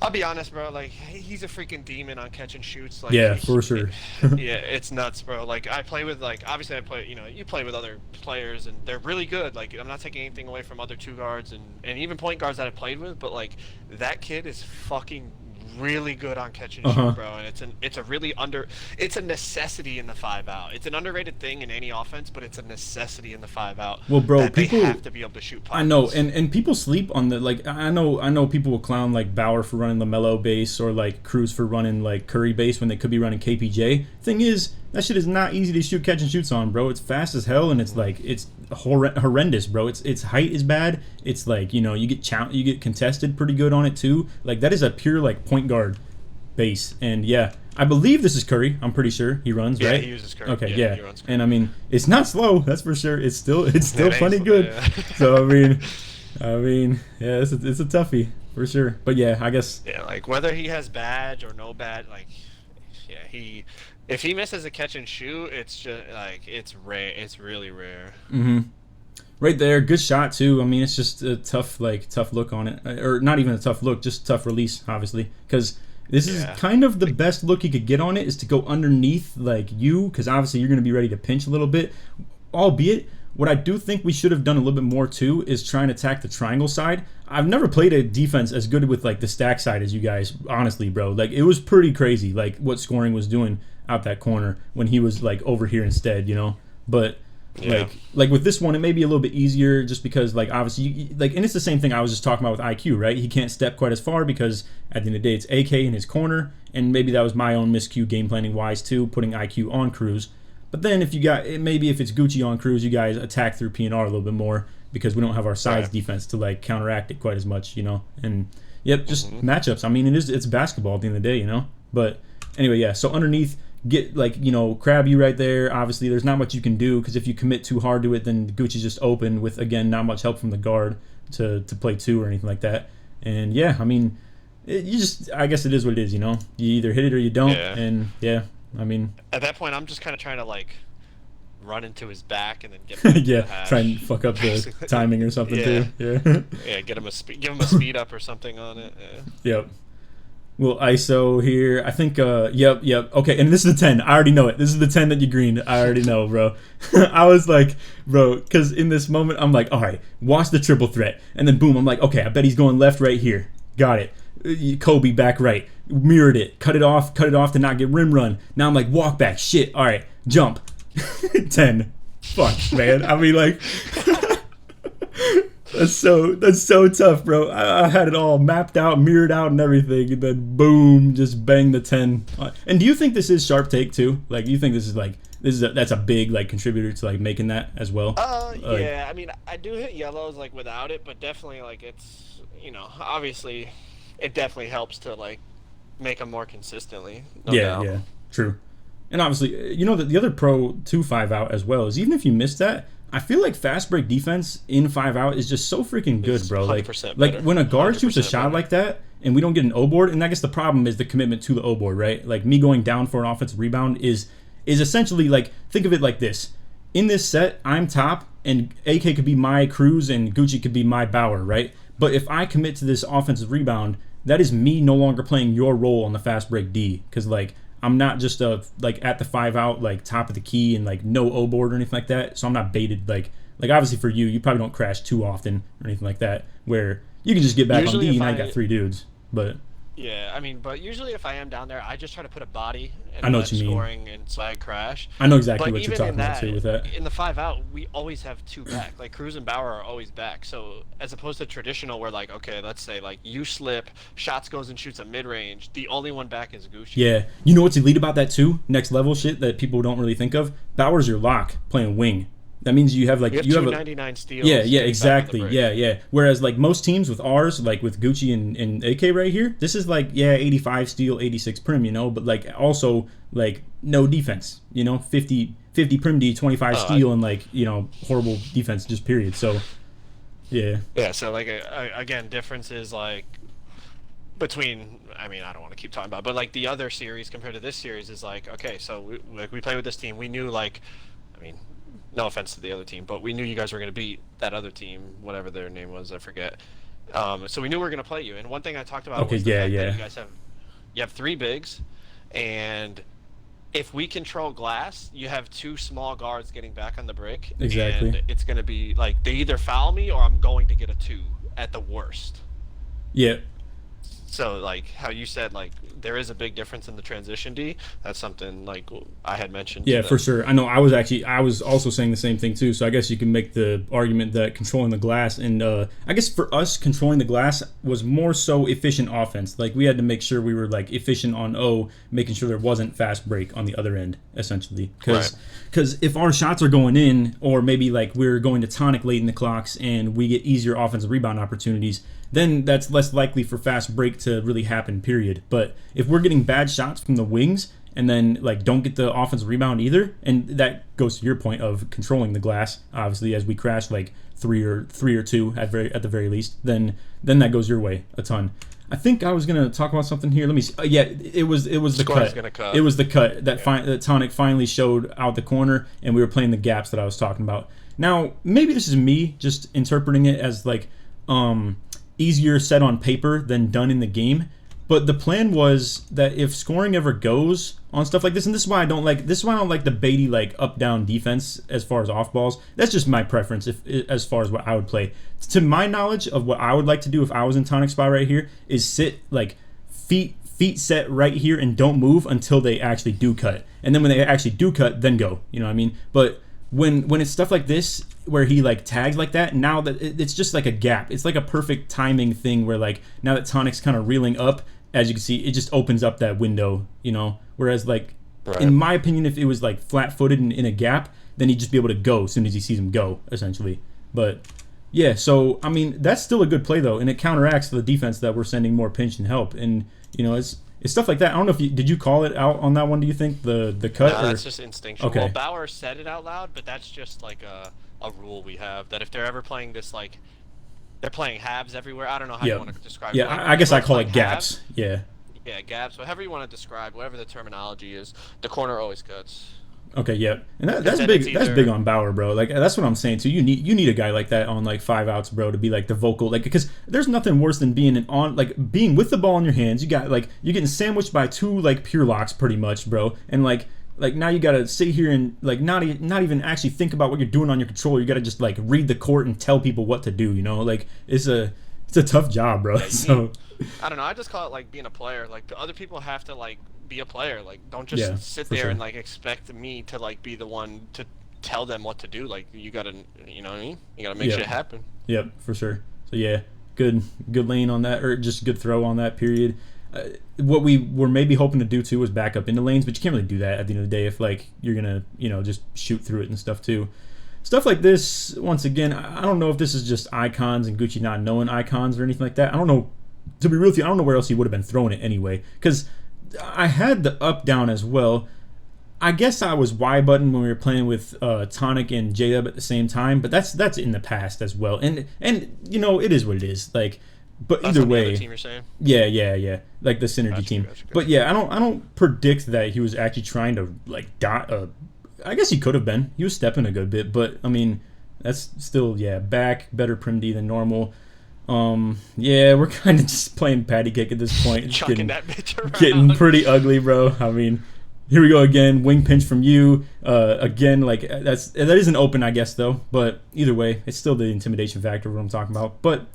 I'll be honest, bro. Like, he's a freaking demon on catch and shoots. Like, yeah, for sure. Yeah, it's nuts, bro. Like, I play with obviously I play. You play with other players, and they're really good. Like, I'm not taking anything away from other 2 guards and even point guards that I played with, but like that kid is fucking really good on catch and shoot, bro. And it's a necessity in the 5-out. It's an underrated thing in any offense, but it's a necessity in the 5-out. Well, bro, they have to be able to shoot pockets. I know, and people sleep on the like. I know people will clown like Bauer for running LaMelo base or like Cruz for running like Curry base when they could be running KPJ. Thing is, that shit is not easy to shoot catch and shoots on, bro. It's fast as hell, and it's like it's horrendous, bro. Its height is bad. It's like you get contested pretty good on it too. Like that is a pure like point guard base, and yeah, I believe this is Curry. I'm pretty sure he runs, right? Yeah, he uses Curry. Okay, yeah. He runs Curry. And I mean, it's not slow. That's for sure. It's still plenty good. Yeah. So I mean, yeah, it's a toughie for sure. But yeah, I guess. Yeah, like whether he has badge or no badge, like, yeah, if he misses a catch and shoot, it's just like it's rare. It's really rare. Right there, good shot too. I mean, it's just a tough look on it, or not even a tough look, just tough release, obviously, because this is kind of the best look you could get on it is to go underneath because obviously you're going to be ready to pinch a little bit. Albeit, what I do think we should have done a little bit more too is try and attack the triangle side. I've never played a defense as good with the stack side as you guys, honestly, bro. It was pretty crazy, what scoring was doing out that corner when he was over here instead, But. Yeah. With this one, it may be a little bit easier just because obviously and it's the same thing I was just talking about with IQ, right? He can't step quite as far because at the end of the day it's AK in his corner, and maybe that was my own miscue game planning wise too, putting IQ on Cruz. But then if it's Gucci on Cruz, you guys attack through PNR a little bit more because we don't have our sides defense to counteract it quite as much, And just matchups. I mean, it's basketball at the end of the day, But anyway, yeah. So underneath. Get crab you right there. Obviously there's not much you can do because if you commit too hard to it, then Gucci's just open with, again, not much help from the guard to play two or anything like that. And yeah, I mean, I guess it is what it is, You either hit it or you don't. And yeah, I mean, at that point I'm just kind of trying to run into his back and then get him yeah, try and fuck up the timing or something too. Yeah, give him a speed up or something on it. Yep. We'll ISO here. I think, yep. Okay, and this is the 10. I already know it. This is the 10 that you greened. I already know, bro. I was like, bro, because in this moment, I'm like, all right, watch the triple threat. And then boom, I'm like, okay, I bet he's going left right here. Got it. Kobe back right. Mirrored it. Cut it off to not get rim run. Now I'm like, walk back. Shit. All right, jump. 10. Fuck, man. I mean, That's so tough, bro. I had it all mapped out, mirrored out, and everything, and then boom, just bang the 10. And do you think this is sharp take too? You think this is that's a big contributor to making that as well? Yeah. I mean, I do hit yellows without it, but definitely it's obviously it definitely helps to make them more consistently. No doubt. Yeah, true. And obviously, that the other pro to 5 out as well is even if you miss that. I feel fast break defense in 5 out is just so freaking good, bro. When a guard shoots a shot like that and we don't get an O board, and I guess the problem is the commitment to the O board, right? Me going down for an offensive rebound is essentially think of it like this. In this set, I'm top and AK could be my Cruz and Gucci could be my Bauer, right? But if I commit to this offensive rebound, that is me no longer playing your role on the fast break D because I'm not just at the 5 out top of the key and no O board or anything like that. So I'm not baited obviously for you probably don't crash too often or anything like that where you can just get back usually on D and I got 3 dudes. But yeah, I mean, but usually if I am down there, I just try to put a body and I know what you scoring and slag crash. I know exactly what you're talking about too with that. In the 5 out, we always have 2 back. Cruz and Bauer are always back. So as opposed to traditional where okay, let's say you slip, shots goes and shoots a mid range, the only one back is Gucci. Yeah. You know what's elite about that too? Next level shit that people don't really think of? Bauer's your lock playing wing. That means you have you have 99 steals. Yeah, exactly. Yeah. Whereas Most teams with ours, with Gucci and AK right here, this is 85 steal, 86 prim, but also no defense, 50 prim D, 25 steal, and horrible defense just period. So yeah. Yeah. So again, difference is between, I mean, I don't want to keep talking about it, but the other series compared to this series is okay, so we play with this team. We knew I mean, no offense to the other team, but we knew you guys were going to beat that other team, whatever their name was, I forget. So we knew we were going to play you. And one thing I talked about was the fact that you guys have 3 bigs, and if we control glass, you have 2 small guards getting back on the brick. Exactly. And it's going to be they either foul me or I'm going to get a 2 at the worst. Yeah. So how you said there is a big difference in the transition D. That's something I had mentioned. Yeah, for sure. I know. I was also saying the same thing too. So I guess you can make the argument that controlling the glass and I guess for us controlling the glass was more so efficient offense. We had to make sure we were efficient on O, making sure there wasn't fast break on the other end essentially. Because if our shots are going in, or maybe we're going to tonic late in the clocks and we get easier offensive rebound opportunities, then that's less likely for fast break to really happen, period. But if we're getting bad shots from the wings and then don't get the offensive rebound either, and that goes to your point of controlling the glass, obviously, as we crash 3 or 2 at the very least, then that goes your way a ton. I think I was gonna talk about something here. Let me see. It was the cut. It was the cut that Tonic finally showed out the corner, and we were playing the gaps that I was talking about. Now, maybe this is me just interpreting it as like easier said on paper than done in the game. But the plan was that if scoring ever goes on stuff like this, and this is why I don't like the baity like up down defense as far as off balls. That's just my preference as far as what I would play. To my knowledge of what I would like to do if I was in Tonic's spot right here is sit like feet set right here and don't move until they actually do cut. And then when they actually do cut, then go. You know what I mean? But when it's stuff like this where he like tags like that, now that it's just like a gap. It's like a perfect timing thing where like now that Tonic's kind of reeling up, as you can see, it just opens up that window, you know. Whereas like in my opinion, if it was like flat-footed and in a gap, then he'd just be able to go as soon as he sees him go, essentially. But yeah, so I mean that's still a good play though, and it counteracts the defense that we're sending more pinch and help. And you know, it's stuff like that. I don't know if did you call it out on that one? Do you think the cut? No, that's just instinctual. Okay. Well, Bauer said it out loud, but that's just like a rule we have that if they're ever playing this like they're playing halves everywhere. I don't know how you want to describe it. Yeah, I guess I call it gaps. Halves, yeah. Yeah, gaps. Whatever you want to describe, whatever the terminology is, the corner always cuts. Okay, yeah, and that's big. That's big on Bauer, bro. Like that's what I'm saying too. You need a guy like that on like 5 outs, bro, to be like the vocal, like because there's nothing worse than being being with the ball in your hands. You got like you're getting sandwiched by 2 like pure locks, pretty much, bro, and like now you gotta sit here and like not even actually think about what you're doing on your controller. You gotta just like read the court and tell people what to do. You know, like it's a tough job, bro. So I don't know. I just call it like being a player. Like the other people have to like be a player. Like don't just sit there and like expect me to like be the one to tell them what to do. Like you gotta, you know what I mean? You gotta make shit happen. Yep, for sure. So yeah, good lane on that, or just good throw on that period. What we were maybe hoping to do too was back up into lanes, but you can't really do that at the end of the day if like you're gonna just shoot through it and stuff too. Stuff like this, once again, I don't know if this is just icons and Gucci not knowing icons or anything like that. I don't know. To be real with you, I don't know where else he would have been throwing it anyway. Because I had the up down as well. I guess I was Y button when we were playing with Tonic and J-Dub at the same time, but that's in the past as well. And it is what it is. Like, but that's either way, the other team you're saying? Yeah, like the synergy team. Gotcha. But yeah, I don't predict that he was actually trying to like dot. I guess he could have been. He was stepping a good bit, but I mean, that's still back better prim D than normal. Yeah, we're kind of just playing patty cake at this point. It's getting pretty ugly, bro. I mean, here we go again. Wing pinch from you. Again, like that isn't open, I guess though. But either way, it's still the intimidation factor of what I'm talking about. But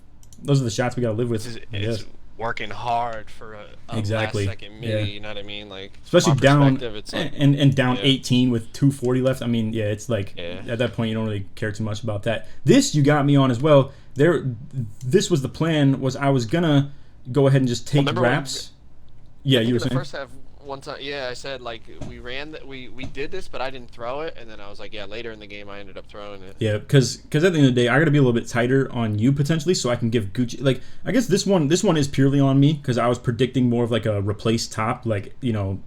those are the shots we gotta live with. It's working hard for a last second midi, you know what I mean? Like especially down it's like, and down 18 with 240 left. I mean, it's like at that point you don't really care too much about that. This you got me on as well. This was the plan. Was I was gonna go ahead and just take wraps. You were saying? The first half, one time, I said like we did this, but I didn't throw it, and then I was like, later in the game I ended up throwing it. Yeah, because at the end of the day, I got to be a little bit tighter on you potentially, so I can give Gucci like I guess this one is purely on me because I was predicting more of like a replace top, like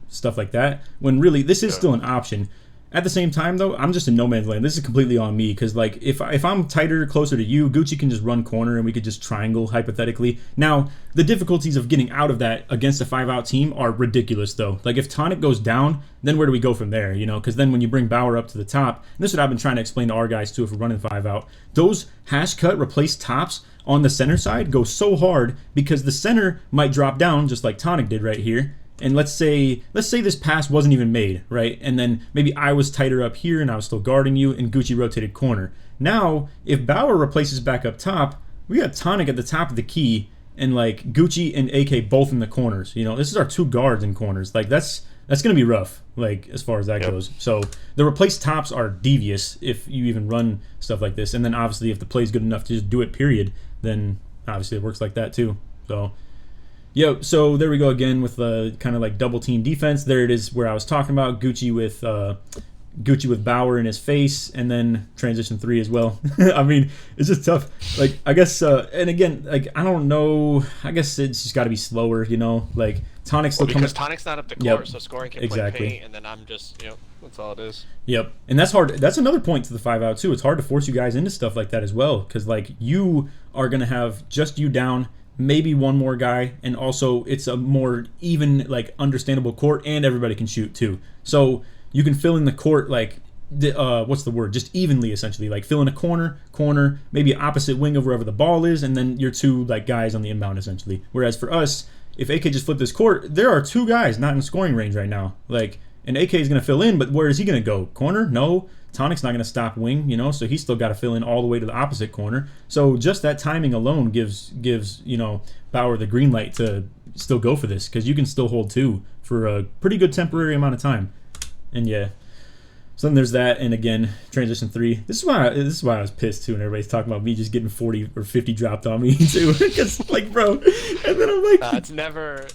stuff like that. When really this is still an option. At the same time, though, I'm just in no man's land. This is completely on me because, like, if I'm tighter, closer to you, Gucci can just run corner and we could just triangle, hypothetically. Now, the difficulties of getting out of that against a 5-out team are ridiculous, though. Like, if Tonic goes down, then where do we go from there, Because then when you bring Bauer up to the top, and this is what I've been trying to explain to our guys, too, if we're running 5-out, those hash cut replace tops on the center side go so hard because the center might drop down, just like Tonic did right here. And let's say this pass wasn't even made, right? And then maybe I was tighter up here and I was still guarding you and Gucci rotated corner. Now, if Bauer replaces back up top, we got Tonic at the top of the key and like Gucci and AK both in the corners. This is our 2 guards in corners. Like that's going to be rough, like as far as that goes. So the replaced tops are devious if you even run stuff like this. And then obviously if the play's good enough to just do it, period, then obviously it works like that too. So so there we go again with the kind of like double team defense. There it is where I was talking about Gucci with Bauer in his face, and then transition 3 as well. I mean, it's just tough. Like I guess, and again, like I don't know. I guess it's just got to be slower, Like Tonic's still because Tonic's not up the court, so scoring can play paint, and then I'm just, that's all it is. Yep, and that's hard. That's another point to the 5-out too. It's hard to force you guys into stuff like that as well, because like you are gonna have just you down. Maybe one more guy, and also it's a more even, like, understandable court, and everybody can shoot too. So you can fill in the court like what's the word? Just evenly, essentially, like fill in a corner, maybe opposite wing of wherever the ball is, and then your two like guys on the inbound, essentially. Whereas for us, if AK just flipped this court, there are two guys not in scoring range right now. Like, and AK is gonna fill in, but where is he gonna go? Corner? No. Tonic's not gonna stop wing, so he's still got to fill in all the way to the opposite corner. So just that timing alone gives Bauer the green light to still go for this, because you can still hold two for a pretty good temporary amount of time. And yeah. So then there's that, and again, transition 3. This is why I was pissed too, and everybody's talking about me just getting 40 or 50 dropped on me too. Because like, bro, and then I'm like, it's never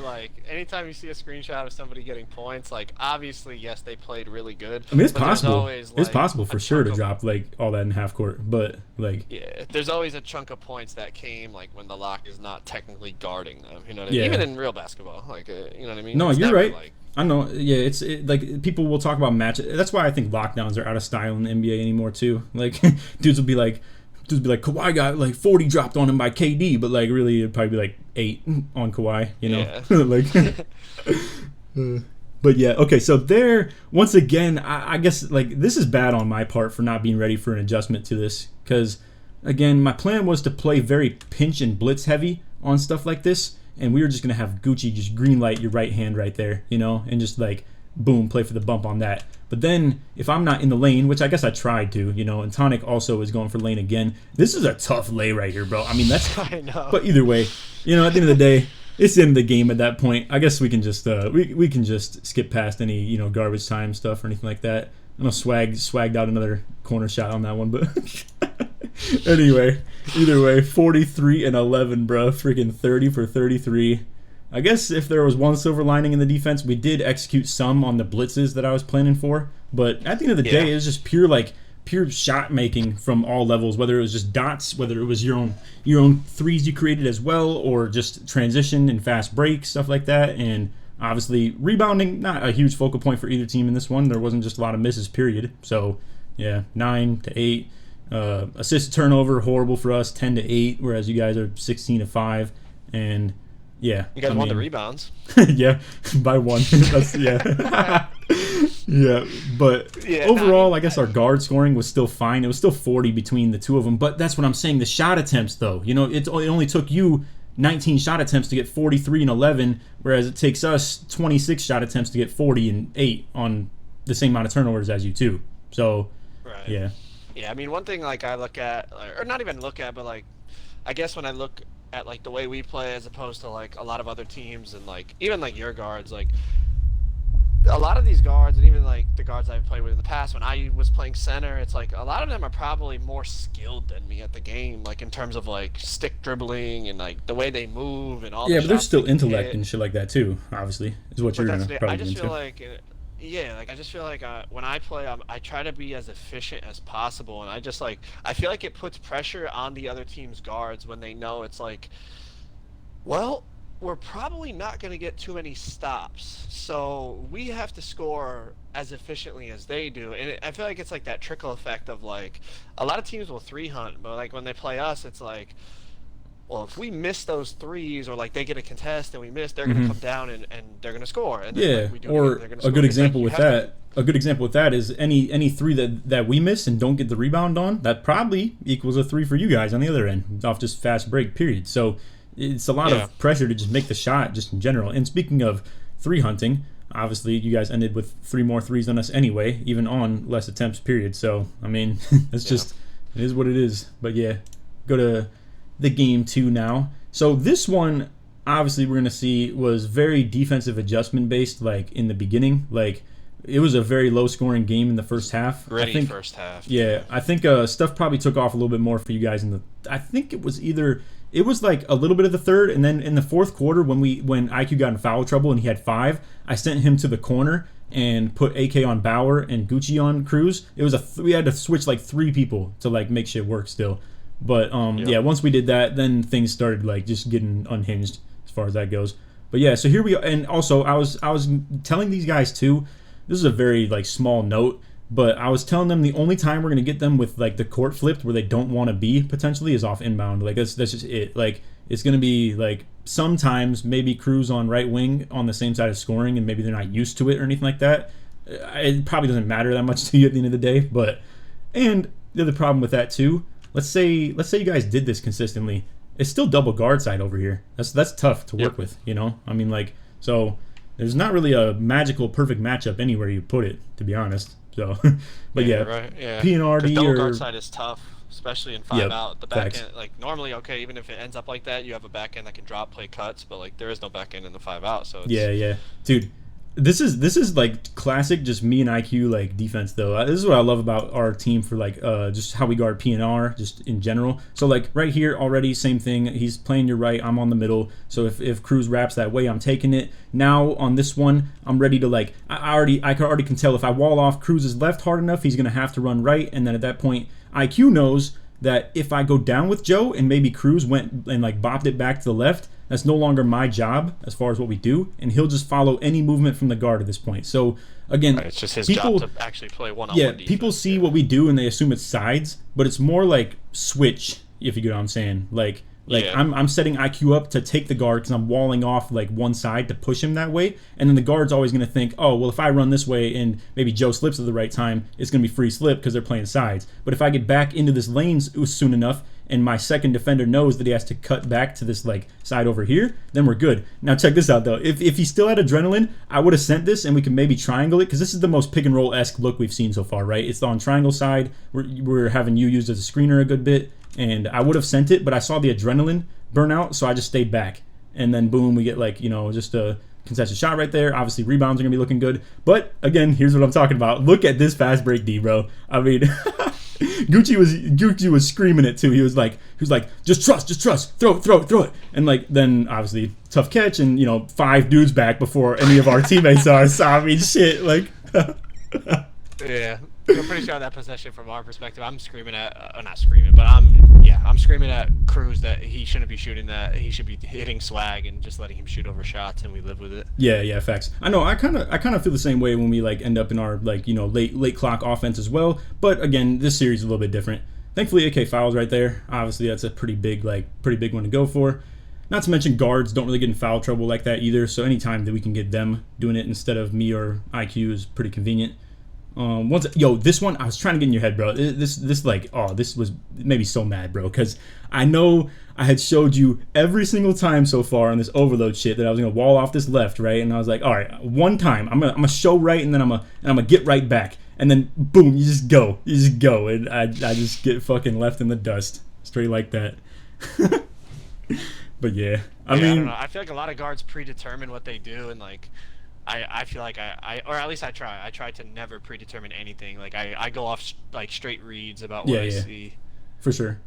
like anytime you see a screenshot of somebody getting points, like obviously yes they played really good. I mean it's possible. Always, like, it's possible for sure to drop like all that in half court, but like yeah, there's always a chunk of points that came like when the lock is not technically guarding them. You know what I mean? Even in real basketball, like you know what I mean? No, it's you're right. Like, I know, yeah, like people will talk about matches. That's why I think lockdowns are out of style in the NBA anymore too. Like dudes will be like Kawhi got like 40 dropped on him by KD, but like really it'd probably be like 8 on Kawhi, Yeah. Like but yeah, okay, so there once again, I guess like this is bad on my part for not being ready for an adjustment to this, because again, my plan was to play very pinch and blitz heavy on stuff like this. And we were just going to have Gucci just green light your right hand right there, and just like, boom, play for the bump on that. But then if I'm not in the lane, which I guess I tried to, and Tonic also is going for lane again. This is a tough lay right here, bro. I mean, that's... I know. But either way, at the end of the day, it's the end of the game at that point. I guess we can just we can just skip past any, garbage time stuff or anything like that. I know swagged out another corner shot on that one, but... Anyway, either way, 43 and 11, bro. Freaking 30 for 33. I guess if there was one silver lining in the defense, we did execute some on the blitzes that I was planning for. But at the end of the day, it was just pure shot making from all levels. Whether it was just dots, whether it was your own threes you created as well, or just transition and fast break stuff like that. And obviously rebounding, not a huge focal point for either team in this one. There wasn't just a lot of misses. Period. So yeah, 9 to 8. Assist turnover horrible for us, 10 to 8, whereas you guys are 16 to 5, and yeah, you guys won the rebounds. Yeah, by 1. That's, yeah. Yeah, but overall, I guess our guard scoring was still fine. It was still 40 between the two of them, but that's what I'm saying. The shot attempts, though, it only took you 19 shot attempts to get 43 and 11, whereas it takes us 26 shot attempts to get 40 and 8 on the same amount of turnovers as you too. So, right. Yeah. Yeah, I mean, one thing like I look at, or not even look at, but like, I guess when I look at like the way we play as opposed to like a lot of other teams and like even like your guards, like a lot of these guards and even like the guards I've played with in the past when I was playing center, it's like a lot of them are probably more skilled than me at the game, like in terms of like stick dribbling and like the way they move and all. Yeah, but there's still intellect and shit like that too. Obviously, is what you're gonna probably I just into. feel like. Yeah, like I just feel like when I play, I try to be as efficient as possible, and I feel like it puts pressure on the other team's guards when they know it's like, well, we're probably not going to get too many stops, so we have to score as efficiently as they do, and I feel like it's like that trickle effect of like, a lot of teams will 3-hunt, but like when they play us, it's like, well, if we miss those threes or like they get a contest and we miss, they're going to come down and they're going to score. And then, like, we do or again, a good example with that. A good example with that is any three that we miss and don't get the rebound on, that probably equals a 3 for you guys on the other end off just fast break. Period. So it's a lot of pressure to just make the shot just in general. And speaking of 3-hunting, obviously you guys ended with 3 more threes than us anyway, even on less attempts. Period. So I mean, it's just it is what it is. But yeah, go to the game 2 now. So this one, obviously, we're going to see was very defensive adjustment based, like in the beginning. Like it was a very low scoring game in the first half. Gritty first half. Yeah, I think stuff probably took off a little bit more for you guys I think it was like a little bit of the third, and then in the fourth quarter when IQ got in foul trouble and he had 5, I sent him to the corner and put AK on Bauer and Gucci on Cruz. It was we had to switch like 3 people to like make shit work still. But yeah, once we did that, then things started like just getting unhinged as far as that goes. But yeah, so here we go. And also, I was telling these guys too. This is a very like small note, but I was telling them the only time we're gonna get them with like the court flipped where they don't want to be potentially is off inbound. Like that's just it. Like it's gonna be like sometimes maybe Cruz on right wing on the same side of scoring, and maybe they're not used to it or anything like that. it probably doesn't matter that much to you at the end of the day. But and the other problem with that too, let's say you guys did this consistently, it's still double guard side over here. That's tough to work with, you know. I mean, like, so there's not really a magical perfect matchup anywhere you put it, to be honest. So, but yeah, right, yeah. PNRD double or guard side is tough, especially in 5 out. The back facts. end, like normally, okay, even if it ends up like that, you have a back end that can drop, play cuts, but like there is no back end in the 5 out. So it's, yeah, dude. This is like classic, just me and IQ like defense though. This is what I love about our team for like just how we guard PNR just in general. So like right here already, same thing. He's playing your right, I'm on the middle. So if Cruz wraps that way, I'm taking it. Now on this one, I'm ready to like I already can tell if I wall off Cruz's left hard enough, he's gonna have to run right, and then at that point, IQ knows that if I go down with Joe and maybe Cruz went and like bopped it back to the left, that's no longer my job as far as what we do, and he'll just follow any movement from the guard at this point. So again, it's just his job to actually play one-on-one defense. People see what we do and they assume it's sides, but it's more like switch, if you get what I'm saying. Like I'm setting IQ up to take the guard because I'm walling off like one side to push him that way, and then the guard's always going to think, oh well, if I run this way and maybe Joe slips at the right time, it's going to be free slip because they're playing sides. But if I get back into this lane soon enough, and my second defender knows that he has to cut back to this like side over here, then we're good. Now check this out though. If he still had adrenaline, I would have sent this and we can maybe triangle it, because this is the most pick and roll-esque look we've seen so far, right? It's on triangle side. We're having you used as a screener a good bit, and I would have sent it, but I saw the adrenaline burn out, so I just stayed back. And then boom, we get like, you know, just a contested shot right there. Obviously rebounds are gonna be looking good. But again, here's what I'm talking about. Look at this fast break D, bro. I mean Gucci was screaming it too. He was like, just trust, throw it. And like then obviously tough catch, and you know 5 dudes back before any of our teammates are. So I mean shit, like yeah. I'm pretty sure that possession from our perspective, I'm screaming at, not screaming, but I'm screaming at Cruz that he shouldn't be shooting that. He should be hitting swag and just letting him shoot over shots, and we live with it. Yeah, facts. I know. I kind of feel the same way when we like end up in our like, you know, late clock offense as well. But again, this series is a little bit different. Thankfully, AK fouls right there. Obviously, that's a pretty big one to go for. Not to mention guards don't really get in foul trouble like that either. So anytime that we can get them doing it instead of me or IQ is pretty convenient. This one I was trying to get in your head, bro. This was made me so mad, bro, because I know I had showed you every single time so far on this overload shit that I was gonna wall off this left, right, and I was like, all right, one time I'm gonna show right, and then I'm gonna get right back, and then boom, you just go, and I just get fucking left in the dust, straight like that. But yeah, I mean, I don't know. I feel like a lot of guards predetermine what they do, and like. I feel like or at least I try to never predetermine anything. Like I go off like straight reads about what I see. For sure.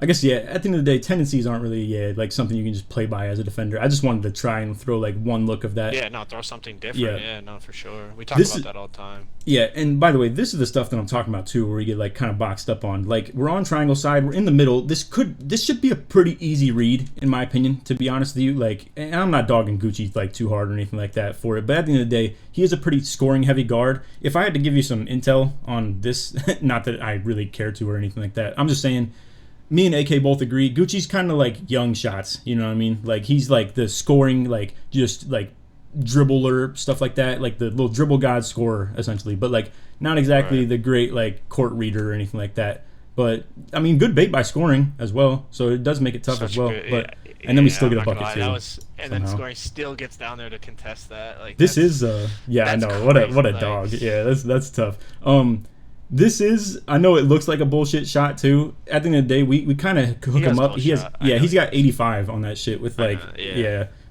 I guess, at the end of the day, tendencies aren't really, like something you can just play by as a defender. I just wanted to try and throw like one look of that. Yeah, no, throw something different. Yeah, no, for sure. We talk about that all the time. Yeah, and by the way, this is the stuff that I'm talking about too, where we get like kind of boxed up on. Like we're on triangle side, we're in the middle. This should be a pretty easy read, in my opinion, to be honest with you. Like, and I'm not dogging Gucci like too hard or anything like that for it, but at the end of the day, he is a pretty scoring heavy guard. If I had to give you some intel on this, not that I really care to or anything like that, I'm just saying. Me and AK both agree. Gucci's kind of like young shots, you know what I mean? Like he's like the scoring, like just like dribbler, stuff like that, like the little dribble god scorer essentially, but like not exactly the great like court reader or anything like that. But I mean, good bait by scoring as well, so it does make it tough as well. But and then we still get a bucket too. And then scoring still gets down there to contest that. Like this is I know what a dog. Yeah, that's tough. This is, I know it looks like a bullshit shot too. At the end of the day, we kind of hook him up. He's got 85 on that shit with like,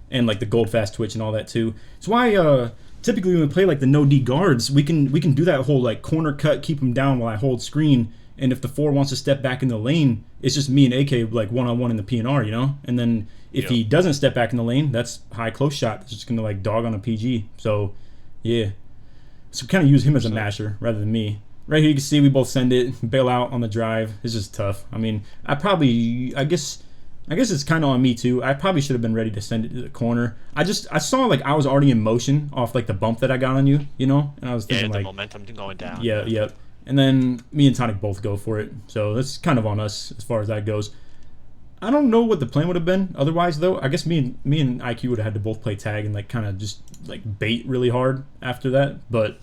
and like the gold fast twitch and all that too. It's why typically when we play like the no D guards, we can do that whole like corner cut, keep him down while I hold screen. And if the 4 wants to step back in the lane, it's just me and AK like one-on-one in the PNR, you know? And then if he doesn't step back in the lane, that's high close shot. It's just going to like dog on a PG. So, yeah. So kind of use him as a masher rather than me. Right here you can see we both send it, bail out on the drive. It's just tough. I mean, I guess it's kind of on me too. I probably should have been ready to send it to the corner. I saw like I was already in motion off like the bump that I got on you, you know? And I was thinking the like momentum going down. Yeah. And then me and Tonic both go for it. So that's kind of on us as far as that goes. I don't know what the plan would have been otherwise though. I guess me and IQ would have had to both play tag and like kind of just like bait really hard after that, but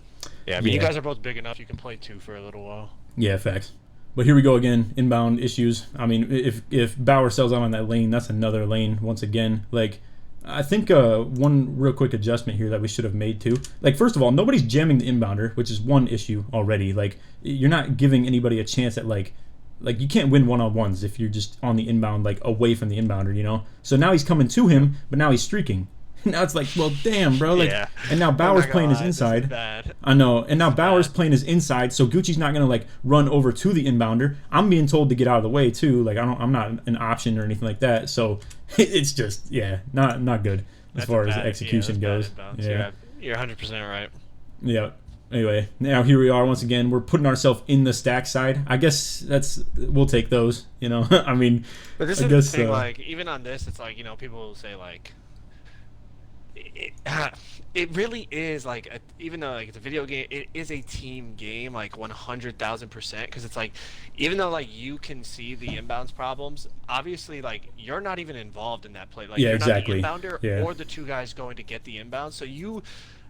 Yeah, I mean, you guys are both big enough. You can play 2 for a little while. Yeah, facts. But here we go again, inbound issues. I mean, if Bauer sells out on that lane, that's another lane once again. Like, I think one real quick adjustment here that we should have made too. Like, first of all, nobody's jamming the inbounder, which is one issue already. Like, you're not giving anybody a chance at like you can't win one-on-ones if you're just on the inbound, like away from the inbounder, you know? So now he's coming to him, but now he's streaking. Now it's like, well, damn, bro. Like, yeah. And now Bauer's playing his inside. I know. And now Bauer's playing his inside, so Gucci's not gonna like run over to the inbounder. I'm being told to get out of the way too. Like, I'm not an option or anything like that. So it's just, not good as far as execution goes. Yeah, you're 100% right. Yeah. Anyway, now here we are once again. We're putting ourselves in the stack side. I guess we'll take those. You know, I mean, but this is the thing. Like, even on this, it's like, you know, people will say like. It really is like even though like it's a video game, it is a team game, like 100,000%. Because it's like, even though like you can see the inbounds problems, obviously like you're not even involved in that play. Like you're exactly. not the inbounder or the 2 guys going to get the inbound. So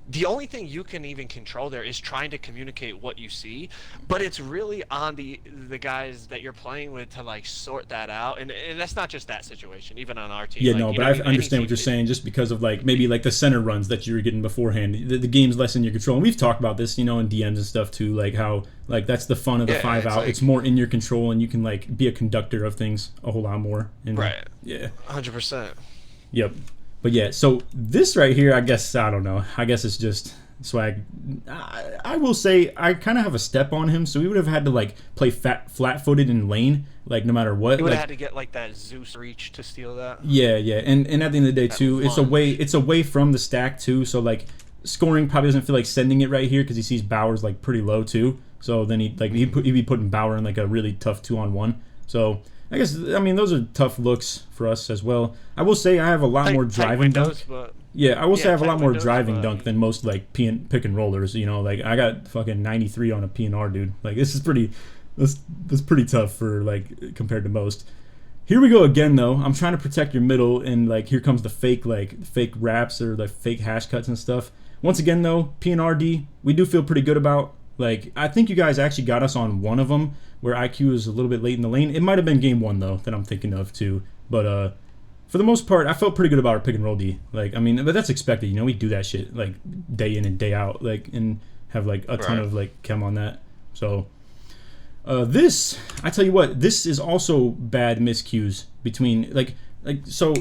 the only thing you can even control there is trying to communicate what you see, but it's really on the guys that you're playing with to like sort that out, and that's not just that situation, even on our team. Yeah, like, no, but I understand what you're saying, just because of like maybe like the center runs that you were getting beforehand. The game's less in your control, and we've talked about this, you know, in DMs and stuff too, like how like that's the fun of the 5 out. Like, it's more in your control, and you can like be a conductor of things a whole lot more. And, right. Yeah. 100%. Yep. But yeah, so this right here, I guess, I don't know. I guess it's just swag. I will say I kind of have a step on him, so we would have had to like play flat-footed in lane, like no matter what. You would have had to get like that Zeus reach to steal that. Yeah, and at the end of the day too, it's away from the stack too. So like scoring probably doesn't feel like sending it right here because he sees Bauer's like pretty low too. So then he'd be putting Bauer in like a really tough 2-on-1. So. I guess, I mean, those are tough looks for us as well. I will say I have a lot more driving dunk. Yeah, I will say I have a lot more driving dunk than most, like, pick and rollers, you know? Like, I got fucking 93 on a PNR, dude. Like, this is that's pretty tough for, like, compared to most. Here we go again, though. I'm trying to protect your middle, and, like, here comes the fake wraps or, like, fake hash cuts and stuff. Once again, though, PNRD, we do feel pretty good about. Like, I think you guys actually got us on one of them where IQ is a little bit late in the lane. It might have been game 1, though, that I'm thinking of, too. But for the most part, I felt pretty good about our pick and roll D. Like, I mean, but that's expected. You know, we do that shit, like, day in and day out, like, and have, like, a ton of, like, chem on that. So, this, I tell you what, this is also bad miscues between, so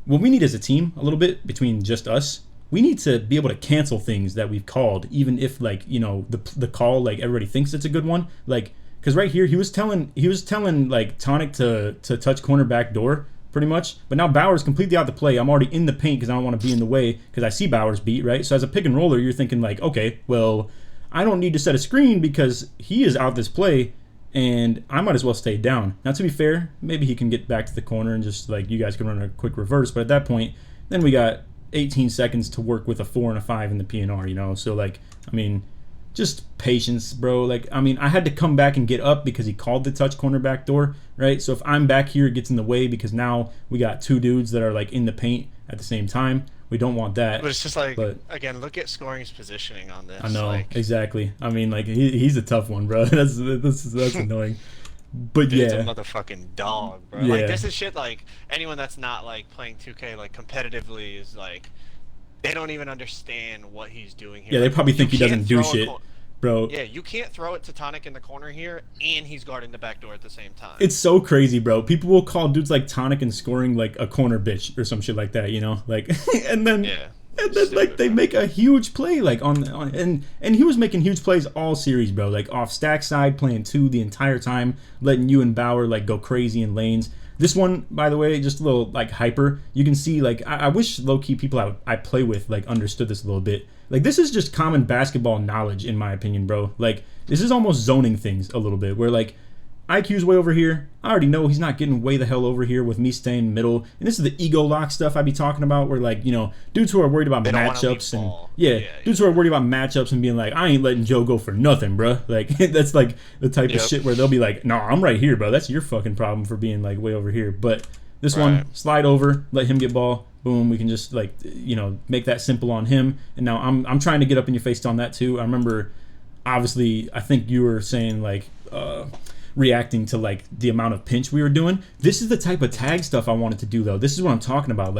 what we need as a team, a little bit, between just us, we need to be able to cancel things that we've called, even if, like, you know, the call, like, everybody thinks it's a good one. Like, because right here, he was telling like, Tonic to touch corner back door, pretty much. But now Bauer's completely out the play. I'm already in the paint because I don't want to be in the way because I see Bauer's beat, right? So as a pick and roller, you're thinking, like, okay, well, I don't need to set a screen because he is out this play, and I might as well stay down. Now, to be fair, maybe he can get back to the corner and just, like, you guys can run a quick reverse. But at that point, then we got 18 seconds to work with a 4 and a 5 in the PNR, you know? So, like, I mean, just patience, bro. Like, I mean, I had to come back and get up because he called the touch corner back door, right? So if I'm back here, it gets in the way because now we got 2 dudes that are, like, in the paint at the same time. We don't want that. But it's just like, again, look at scoring's positioning on this. I know, like, exactly. I mean, like, he's a tough one, bro. That's annoying. But dude, yeah, it's a motherfucking dog, bro. Yeah. Like, this is shit. Like, anyone that's not like playing 2K like competitively is like, they don't even understand what he's doing here. Yeah, they probably think he doesn't do shit, bro. Yeah, you can't throw it to Tonic in the corner here, and he's guarding the back door at the same time. It's so crazy, bro. People will call dudes like Tonic and scoring like a corner bitch or some shit like that, you know, like, and then. Yeah. And then, like, they make a huge play, like, and he was making huge plays all series, bro. Like, off stack side, playing 2 the entire time, letting you and Bauer, like, go crazy in lanes. This one, by the way, just a little, like, hyper. You can see, like, I wish low-key people I play with, like, understood this a little bit. Like, this is just common basketball knowledge, in my opinion, bro. Like, this is almost zoning things a little bit, where, like, IQ's way over here. I already know he's not getting way the hell over here with me staying middle. And this is the ego lock stuff I be talking about where, like, you know, dudes who are worried about matchups and dudes who are worried about matchups and being like, I ain't letting Joe go for nothing, bro. Like, that's like the type of shit where they'll be like, no, I'm right here, bro. That's your fucking problem for being, like, way over here. But this one, slide over, let him get ball. Boom, we can just, like, you know, make that simple on him. And now I'm trying to get up in your face on that too. I remember obviously, I think you were saying like reacting to like the amount of pinch we were doing. This is the type of tag stuff I wanted to do though. This is what I'm talking about.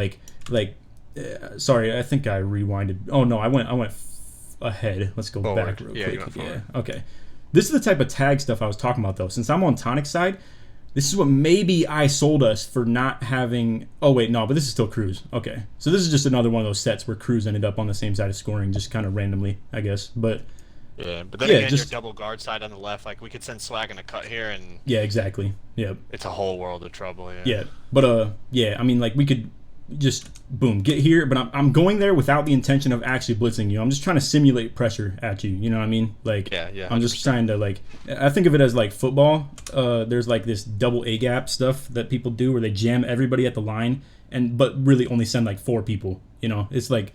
Sorry, I think I rewinded. Oh no, I went ahead. Let's go back real quick. Yeah. Okay. This is the type of tag stuff I was talking about though. Since I'm on Tonic's side, this is what maybe I sold us for not having. Oh wait, no, but this is still Cruz. Okay, so this is just another one of those sets where Cruz ended up on the same side of scoring, just kind of randomly, I guess. But yeah, but then again, your double guard side on the left, like we could send Swag in a cut here, and yeah, exactly. Yep. It's a whole world of trouble. Yeah, but yeah, I mean, like we could just boom get here, but I'm going there without the intention of actually blitzing you. I'm just trying to simulate pressure at you. You know what I mean? Like, yeah. 100%. I'm just trying to like. I think of it as like football. There's like this double A gap stuff that people do where they jam everybody at the line, but really only send like 4 people. You know, it's like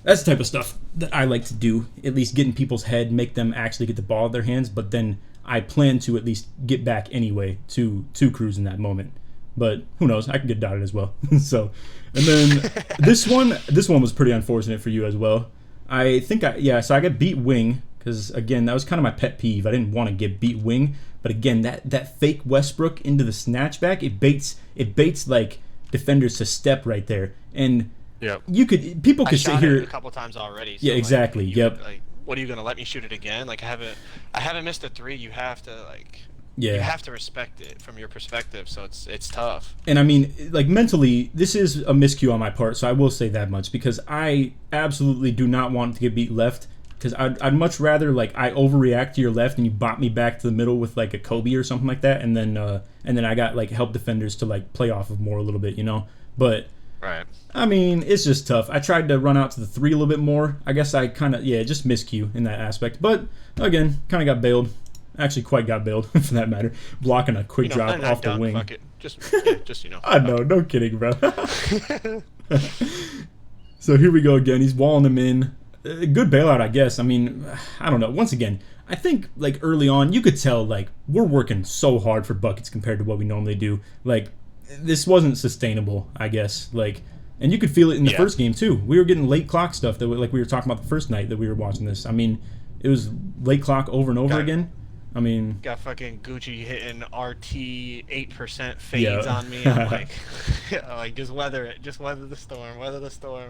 that's the type of stuff that I like to do. At least get in people's head, make them actually get the ball in their hands. But then I plan to at least get back anyway to Cruz in that moment. But who knows? I can get dotted as well. So, and then this one was pretty unfortunate for you as well. I think so I got beat wing because again that was kind of my pet peeve. I didn't want to get beat wing, but again that fake Westbrook into the snatchback it baits like defenders to step right there, and people could sit here a couple times already. So yeah, exactly. Like, what are you gonna let me shoot it again? Like I haven't missed a 3. You have to like. Yeah. You have to respect it from your perspective, so it's tough. And I mean, like mentally, this is a miscue on my part, so I will say that much because I absolutely do not want to get beat left. Because I'd much rather like I overreact to your left and you bop me back to the middle with like a Kobe or something like that, and then I got like help defenders to like play off of more a little bit, you know. But right. I mean, it's just tough. I tried to run out to the 3 a little bit more. I guess I kind of just miscue in that aspect. But again, kind of got bailed. Actually, quite got bailed for that matter. Blocking a quick drop off the wing. Fuck it. Just you know. I know, no kidding, bro. So here we go again. He's walling him in. Good bailout, I guess. I mean, I don't know. Once again, I think like early on, you could tell like we're working so hard for buckets compared to what we normally do. Like this wasn't sustainable, I guess. Like, and you could feel it in the first game too. We were getting late clock stuff that like we were talking about the first night that we were watching this. I mean, it was late clock over and over again. I mean, got fucking Gucci hitting RT 8% fades on me. I'm like, like just weather it. Just weather the storm. Weather the storm.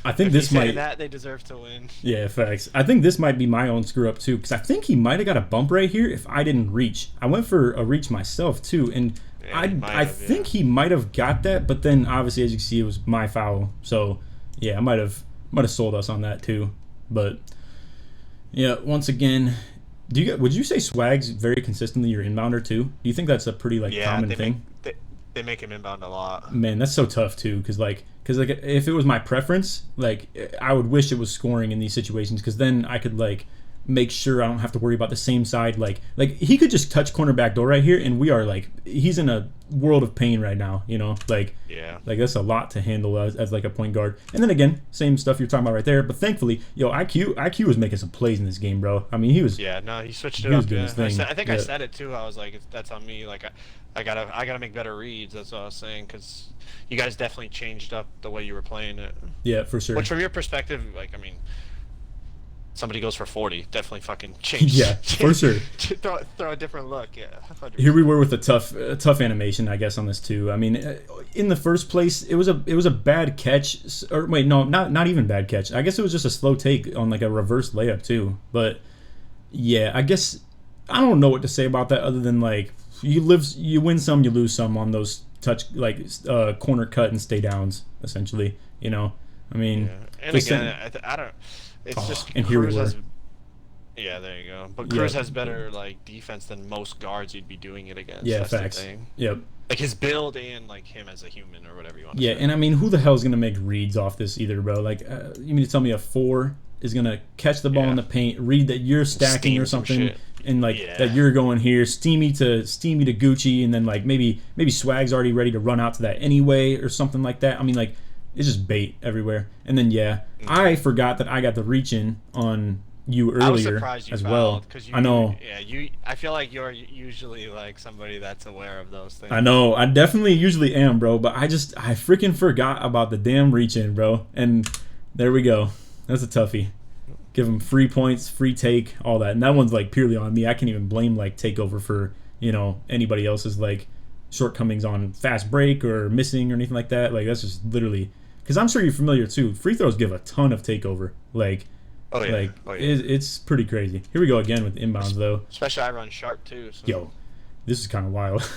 I think this might. That they deserve to win. Yeah, facts. I think this might be my own screw up too, because I think he might have got a bump right here if I didn't reach. I went for a reach myself too, and I think he might have got that, but then obviously as you can see it was my foul. So yeah, I might have sold us on that too. But yeah, once again. Would you say Swag's very consistently your inbounder too? Do you think that's a pretty common thing? They make him inbound a lot. Man, that's so tough too, because if it was my preference, like I would wish it was scoring in these situations, because then I could like make sure I don't have to worry about the same side. Like he could just touch corner back door right here, and we are like he's in a world of pain right now. You know, like that's a lot to handle as like a point guard. And then again, same stuff you're talking about right there. But thankfully, IQ was making some plays in this game, bro. I mean, he was. Yeah, no, he switched it up. Doing his thing. I think I said it too. I was like, that's on me. Like I gotta make better reads. That's what I was saying, because you guys definitely changed up the way you were playing it. Yeah, for sure. Which from your perspective, like I mean. Somebody goes for 40, definitely fucking change. Yeah, for sure. throw a different look. Yeah. 100%. Here we were with a tough animation, I guess, on this too. I mean, in the first place, it was a bad catch. Or wait, no, not even bad catch. I guess it was just a slow take on like a reverse layup too. But yeah, I guess I don't know what to say about that other than like you win some, you lose some on those corner cut and stay downs essentially. You know, I mean, and again, I don't. It's just and here we were. Yeah, there you go. But Cruz has better like defense than most guards you'd be doing it against. Yeah, that's facts. The thing. Yep. Like his build and like him as a human or whatever you want to say. And I mean, who the hell is gonna make reads off this either, bro? Like, you mean to tell me a 4 is gonna catch the ball in the paint, read that you're stacking or something, and like that you're going here, steamy to Gucci, and then like maybe Swag's already ready to run out to that anyway or something like that. I mean, like. It's just bait everywhere. And then, I forgot that I got the reach in on you earlier I was surprised you as fouled, well. I know. Yeah, I feel like you're usually like somebody that's aware of those things. I know. I definitely usually am, bro. But I freaking forgot about the damn reach in, bro. And there we go. That's a toughie. give him free points, free take, all that. And that one's like purely on me. I can't even blame like takeover for, you know, anybody else's like shortcomings on fast break or missing or anything like that. Like that's just literally, because I'm sure you're familiar too. Free throws give a ton of takeover. Like, it's pretty crazy. Here we go again with inbounds though. Especially I run sharp too. So. Yo, this is kind of wild.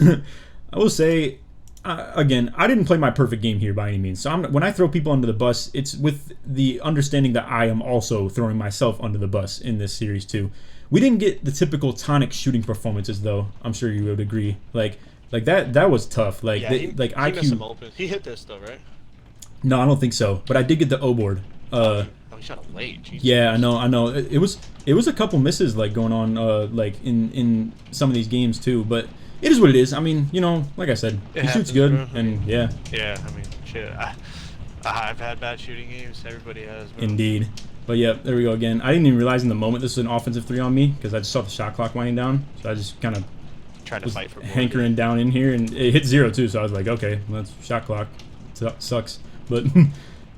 I will say, again, I didn't play my perfect game here by any means. So when I throw people under the bus, it's with the understanding that I am also throwing myself under the bus in this series too. We didn't get the typical tonic shooting performances though. I'm sure you would agree. Like that was tough. Like yeah, he IQ. missed some open. He hit this though, right? No, I don't think so. But I did get the O board. He shot it late. Jesus. Yeah, I know. It was a couple misses like going on like in some of these games too. But it is what it is. I mean, you know, like I said, he shoots good, bro. And yeah. Yeah, I mean, shit. I've had bad shooting games. Everybody has. Bro. Indeed. But yeah, there we go again. I didn't even realize in the moment this was an offensive 3 on me because I just saw the shot clock winding down. So I just kind of trying to fight for hankering down in here, and it hit 0 too. So I was like, okay, well, that's shot clock. Sucks. But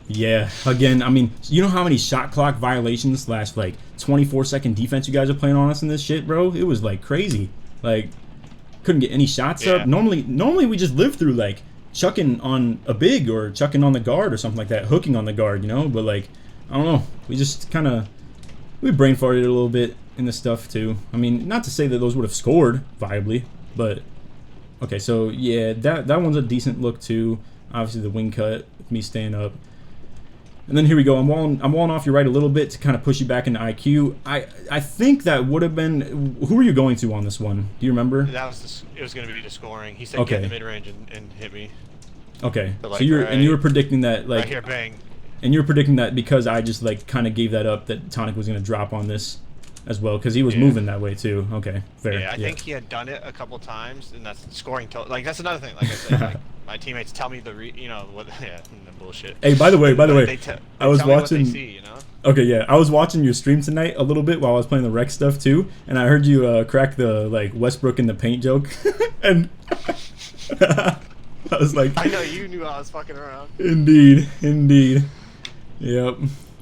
yeah, again, I mean, you know how many shot clock violations / like 24-second defense you guys are playing on us in this shit, bro? It was like crazy. Like couldn't get any shots up. Normally we just live through like chucking on a big or chucking on the guard or something like that, hooking on the guard, you know. But like I don't know, we just we brain farted a little bit in this stuff too. I mean, not to say that those would have scored viably, but okay. So yeah, that one's a decent look too. Obviously the wing cut, me staying up. And then here we go. I'm walling off your right a little bit to kind of push you back into IQ. I think that would have been. Who were you going to on this one? Do you remember? It was going to be the scoring. He said get in the mid range and hit me. Okay. Like, so you were predicting that like right here, bang. And you were predicting that because I just like kind of gave that up that Tonic was going to drop on this as well because he was moving that way too. Okay, fair. Yeah, I think he had done it a couple times, and that's scoring. Like that's another thing. Like I said, like, my teammates tell me the bullshit. Hey, by the way, they I was watching. What they see, you know? Okay, yeah, I was watching your stream tonight a little bit while I was playing the rec stuff too, and I heard you crack the like Westbrook in the paint joke, and I was like, I know you knew I was fucking around. Indeed. Yep.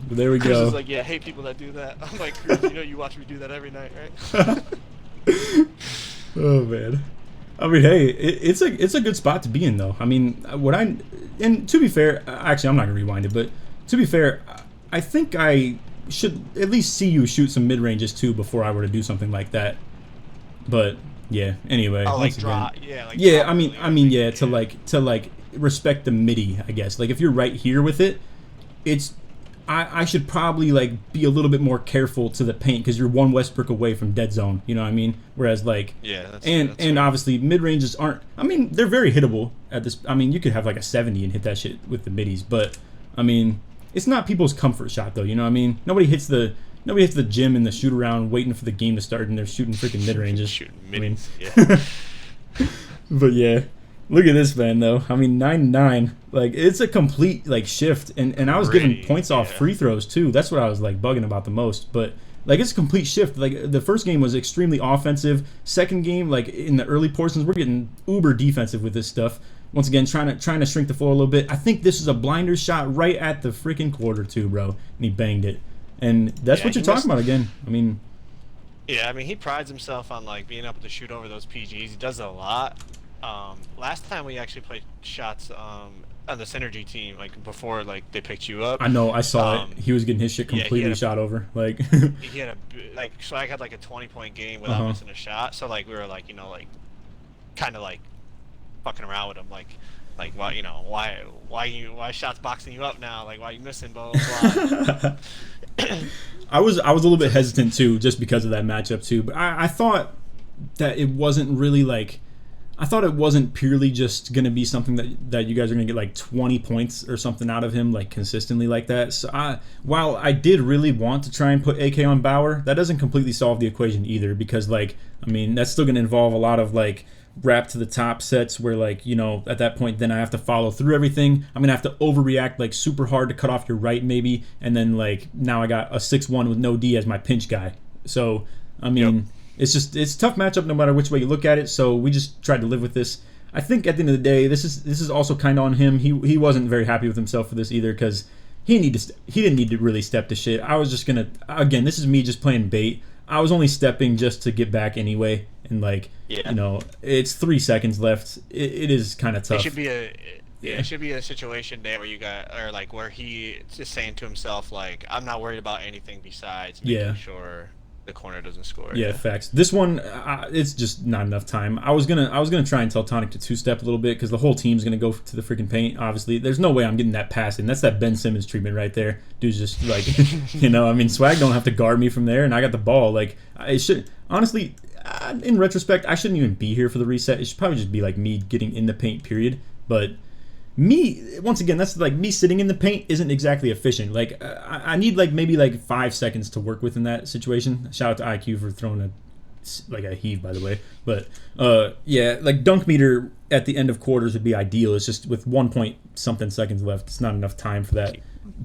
But there we Chris go. is like, yeah, I hate people that do that. I'm like, Chris, you know you watch me do that every night, right? Oh man. I mean, hey, it's a good spot to be in though. I mean, and to be fair, actually I'm not gonna rewind it, but to be fair, I think I should at least see you shoot some mid ranges too before I were to do something like that. But yeah, anyway. Oh, like draw, I mean, yeah, to like respect the midi, I guess. Like if you're right here with it, it's I should probably like be a little bit more careful to the paint because you're one Westbrook away from dead zone. You know what I mean? Whereas like that's obviously mid ranges aren't. I mean, they're very hittable at this. I mean, you could have like a 70 and hit that shit with the middies, but I mean, it's not people's comfort shot though. You know what I mean? Nobody hits the gym in the shoot around waiting for the game to start and they're shooting freaking mid ranges. Shooting middies. Yeah. But yeah. Look at this man though. I mean 9-9. Like it's a complete like shift and I was giving points off free throws too. That's what I was like bugging about the most. But like it's a complete shift. Like the first game was extremely offensive. Second game, like in the early portions, we're getting uber defensive with this stuff. Once again, trying to shrink the floor a little bit. I think this is a blinder shot right at the freaking quarter too, bro. And he banged it. And that's what you're talking about again. I mean he prides himself on like being able to shoot over those PGs. He does it a lot. Last time we actually played shots on the Synergy team, like before like they picked you up. I know, I saw it. He was getting his shit completely shot over. Like he had so I had like a 20-point game without missing a shot. So like we were like kind of like fucking around with him, like why shots boxing you up now? Like why you missing? Blah blah blah. I was a little bit hesitant too, just because of that matchup too. But I thought that it wasn't really like. I thought it wasn't purely just going to be something that you guys are going to get like 20 points or something out of him like consistently like that. So while I did really want to try and put AK on Bauer, that doesn't completely solve the equation either because like, I mean, that's still going to involve a lot of like wrap to the top sets where like, you know, at that point then I have to follow through everything. I'm going to have to overreact like super hard to cut off your right maybe. And then like now I got a 6-1 with no D as my pinch guy. So, I mean... Yep. It's a tough matchup no matter which way you look at it, so we just tried to live with this. I think at the end of the day, this is also kind of on him. He wasn't very happy with himself for this either because he didn't need to really step to shit. I was just gonna, again, this is me just playing bait. I was only stepping just to get back anyway, and like, you know, it's 3 seconds left. It is kind of tough. It should be it should be a situation there where you got, or like where he just saying to himself like, I'm not worried about anything besides making sure the corner doesn't score. Yeah, facts. This one, it's just not enough time. I was gonna try and tell Tonic to 2-step a little bit because the whole team's gonna go to the freaking paint. Obviously, there's no way I'm getting that pass in. That's that Ben Simmons treatment right there. Dude's just like, you know, I mean, Swag don't have to guard me from there, and I got the ball. Like, it should honestly, in retrospect, I shouldn't even be here for the reset. It should probably just be like me getting in the paint, period. But me, once again, that's like me sitting in the paint isn't exactly efficient. Like, I need like maybe like 5 seconds to work with in that situation. Shout out to IQ for throwing a heave, by the way. But yeah, like dunk meter at the end of quarters would be ideal. It's just with 1 point something seconds left, it's not enough time for that.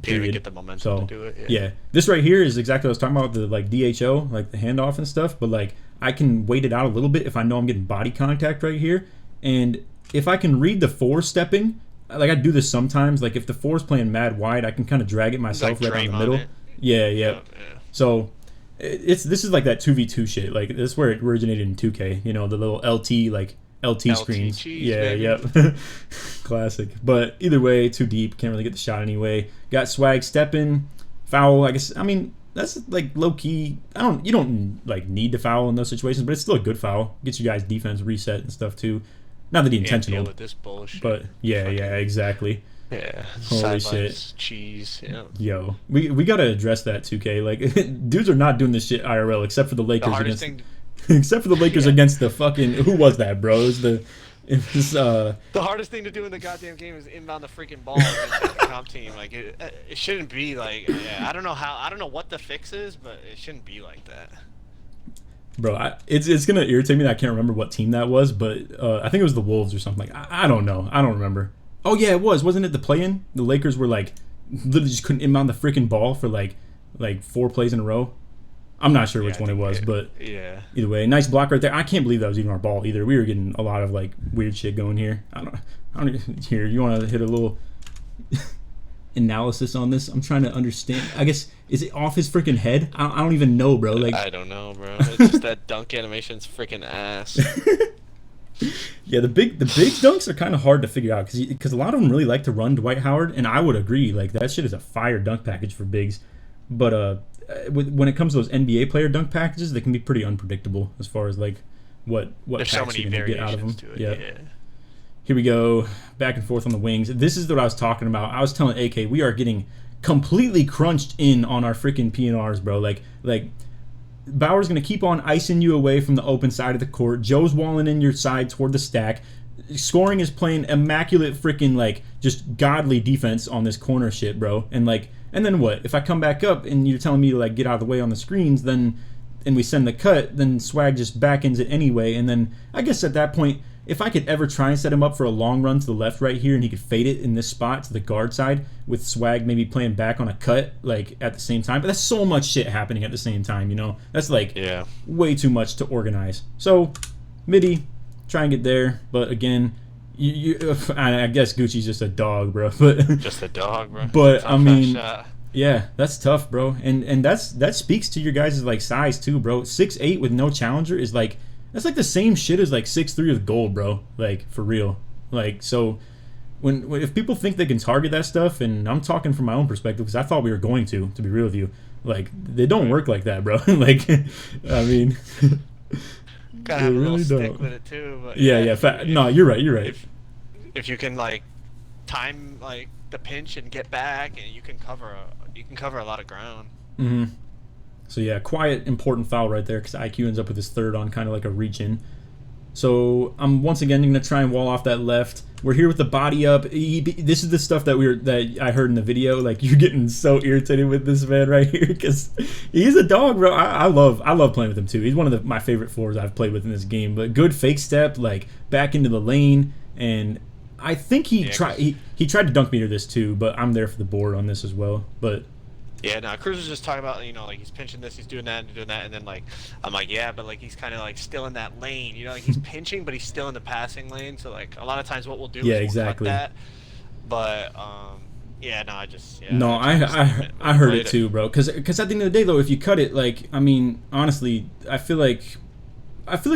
Period. Get the momentum to do it. Yeah, this right here is exactly what I was talking about, the like DHO, like the handoff and stuff. But like I can wait it out a little bit if I know I'm getting body contact right here, and if I can read the 4 stepping. Like I do this sometimes. Like if the 4's playing mad wide, I can kind of drag it myself like right down the middle. Yeah. So this is like that 2v2 shit. Like this is where it originated in 2K. You know, the little LT screens. Cheese, yeah. Classic. But either way, too deep. Can't really get the shot anyway. Got Swag stepping, foul. I guess. I mean, that's like low key. You don't like need to foul in those situations, but it's still a good foul. Gets you guys defense reset and stuff too. Not that he intentional, with this bullshit. But yeah, exactly. Yeah, holy shit, cheese. Yeah. Yo, we gotta address that 2K. Like, dudes are not doing this shit IRL except for the Lakers except for the Lakers against the fucking who was that, bro? The hardest thing to do in the goddamn game is inbound the freaking ball against the comp team. Like it shouldn't be like. Yeah, I don't know what the fix is, but it shouldn't be like that. Bro, it's gonna irritate me that I can't remember what team that was, but I think it was the Wolves or something. Like I don't know, I don't remember. Oh yeah, it wasn't it the play-in? The Lakers were like literally just couldn't inbound the freaking ball for like 4 plays in a row. I'm not sure which one it was, but either way, nice block right there. I can't believe that was even our ball either. We were getting a lot of like weird shit going here. I don't here. You want to hit a little analysis on this? I'm trying to understand. I guess is it off his freaking head? I don't even know, bro. Like I don't know, bro. It's just that dunk animation's freaking ass. Yeah, the big dunks are kind of hard to figure out because a lot of them really like to run Dwight Howard, and I would agree. Like that shit is a fire dunk package for bigs, but when it comes to those NBA player dunk packages, they can be pretty unpredictable as far as like what There's packs you're gonna get out of them. To it. Yeah. Here we go, back and forth on the wings. This is what I was talking about. I was telling AK we are getting completely crunched in on our freaking PNRs, bro. Like Bauer's gonna keep on icing you away from the open side of the court. Joe's walling in your side toward the stack. Scoring is playing immaculate freaking like just godly defense on this corner shit, bro. And then what? If I come back up and you're telling me to like get out of the way on the screens, and we send the cut, then Swag just back ends it anyway. And then I guess at that point, if I could ever try and set him up for a long run to the left right here and he could fade it in this spot to the guard side with Swag maybe playing back on a cut like at the same time. But that's so much shit happening at the same time, you know? That's like way too much to organize. So midi, try and get there. But again, I guess Gucci's just a dog, bro. But just a dog, bro. But I mean, yeah, that's tough, bro. And that speaks to your guys' like size too, bro. 6'8" with no challenger is like that's like the same shit as like 6'3" with gold, bro. Like for real. Like so, when if people think they can target that stuff, and I'm talking from my own perspective because I thought we were going to be real with you. Like they don't work like that, bro. Like I mean. Gotta have a little stick with it too. But no, you're right. If you can like time like the pinch and get back, and you can cover a lot of ground. Mm-hmm. So yeah, quiet important foul right there because IQ ends up with his third on kind of like a reach in. So I'm once again going to try and wall off that left. We're here with the body up. This is the stuff that I heard in the video. Like you're getting so irritated with this man right here because he's a dog, bro. I love playing with him too. He's one of my favorite fours I've played with in this game. But good fake step, like back into the lane, and I think he tried to dunk meter this too. But I'm there for the board on this as well. But yeah, no, Cruz was just talking about, you know, like he's pinching this, he's doing that, and then like I'm like, yeah, but like he's kind of like still in that lane, you know, like he's pinching, but he's still in the passing lane. So like a lot of times what we'll do is we'll cut that. But Yeah, no, I just No, I heard it too, bro. Because at the end of the day, though, if you cut it, like, I mean, honestly, I feel like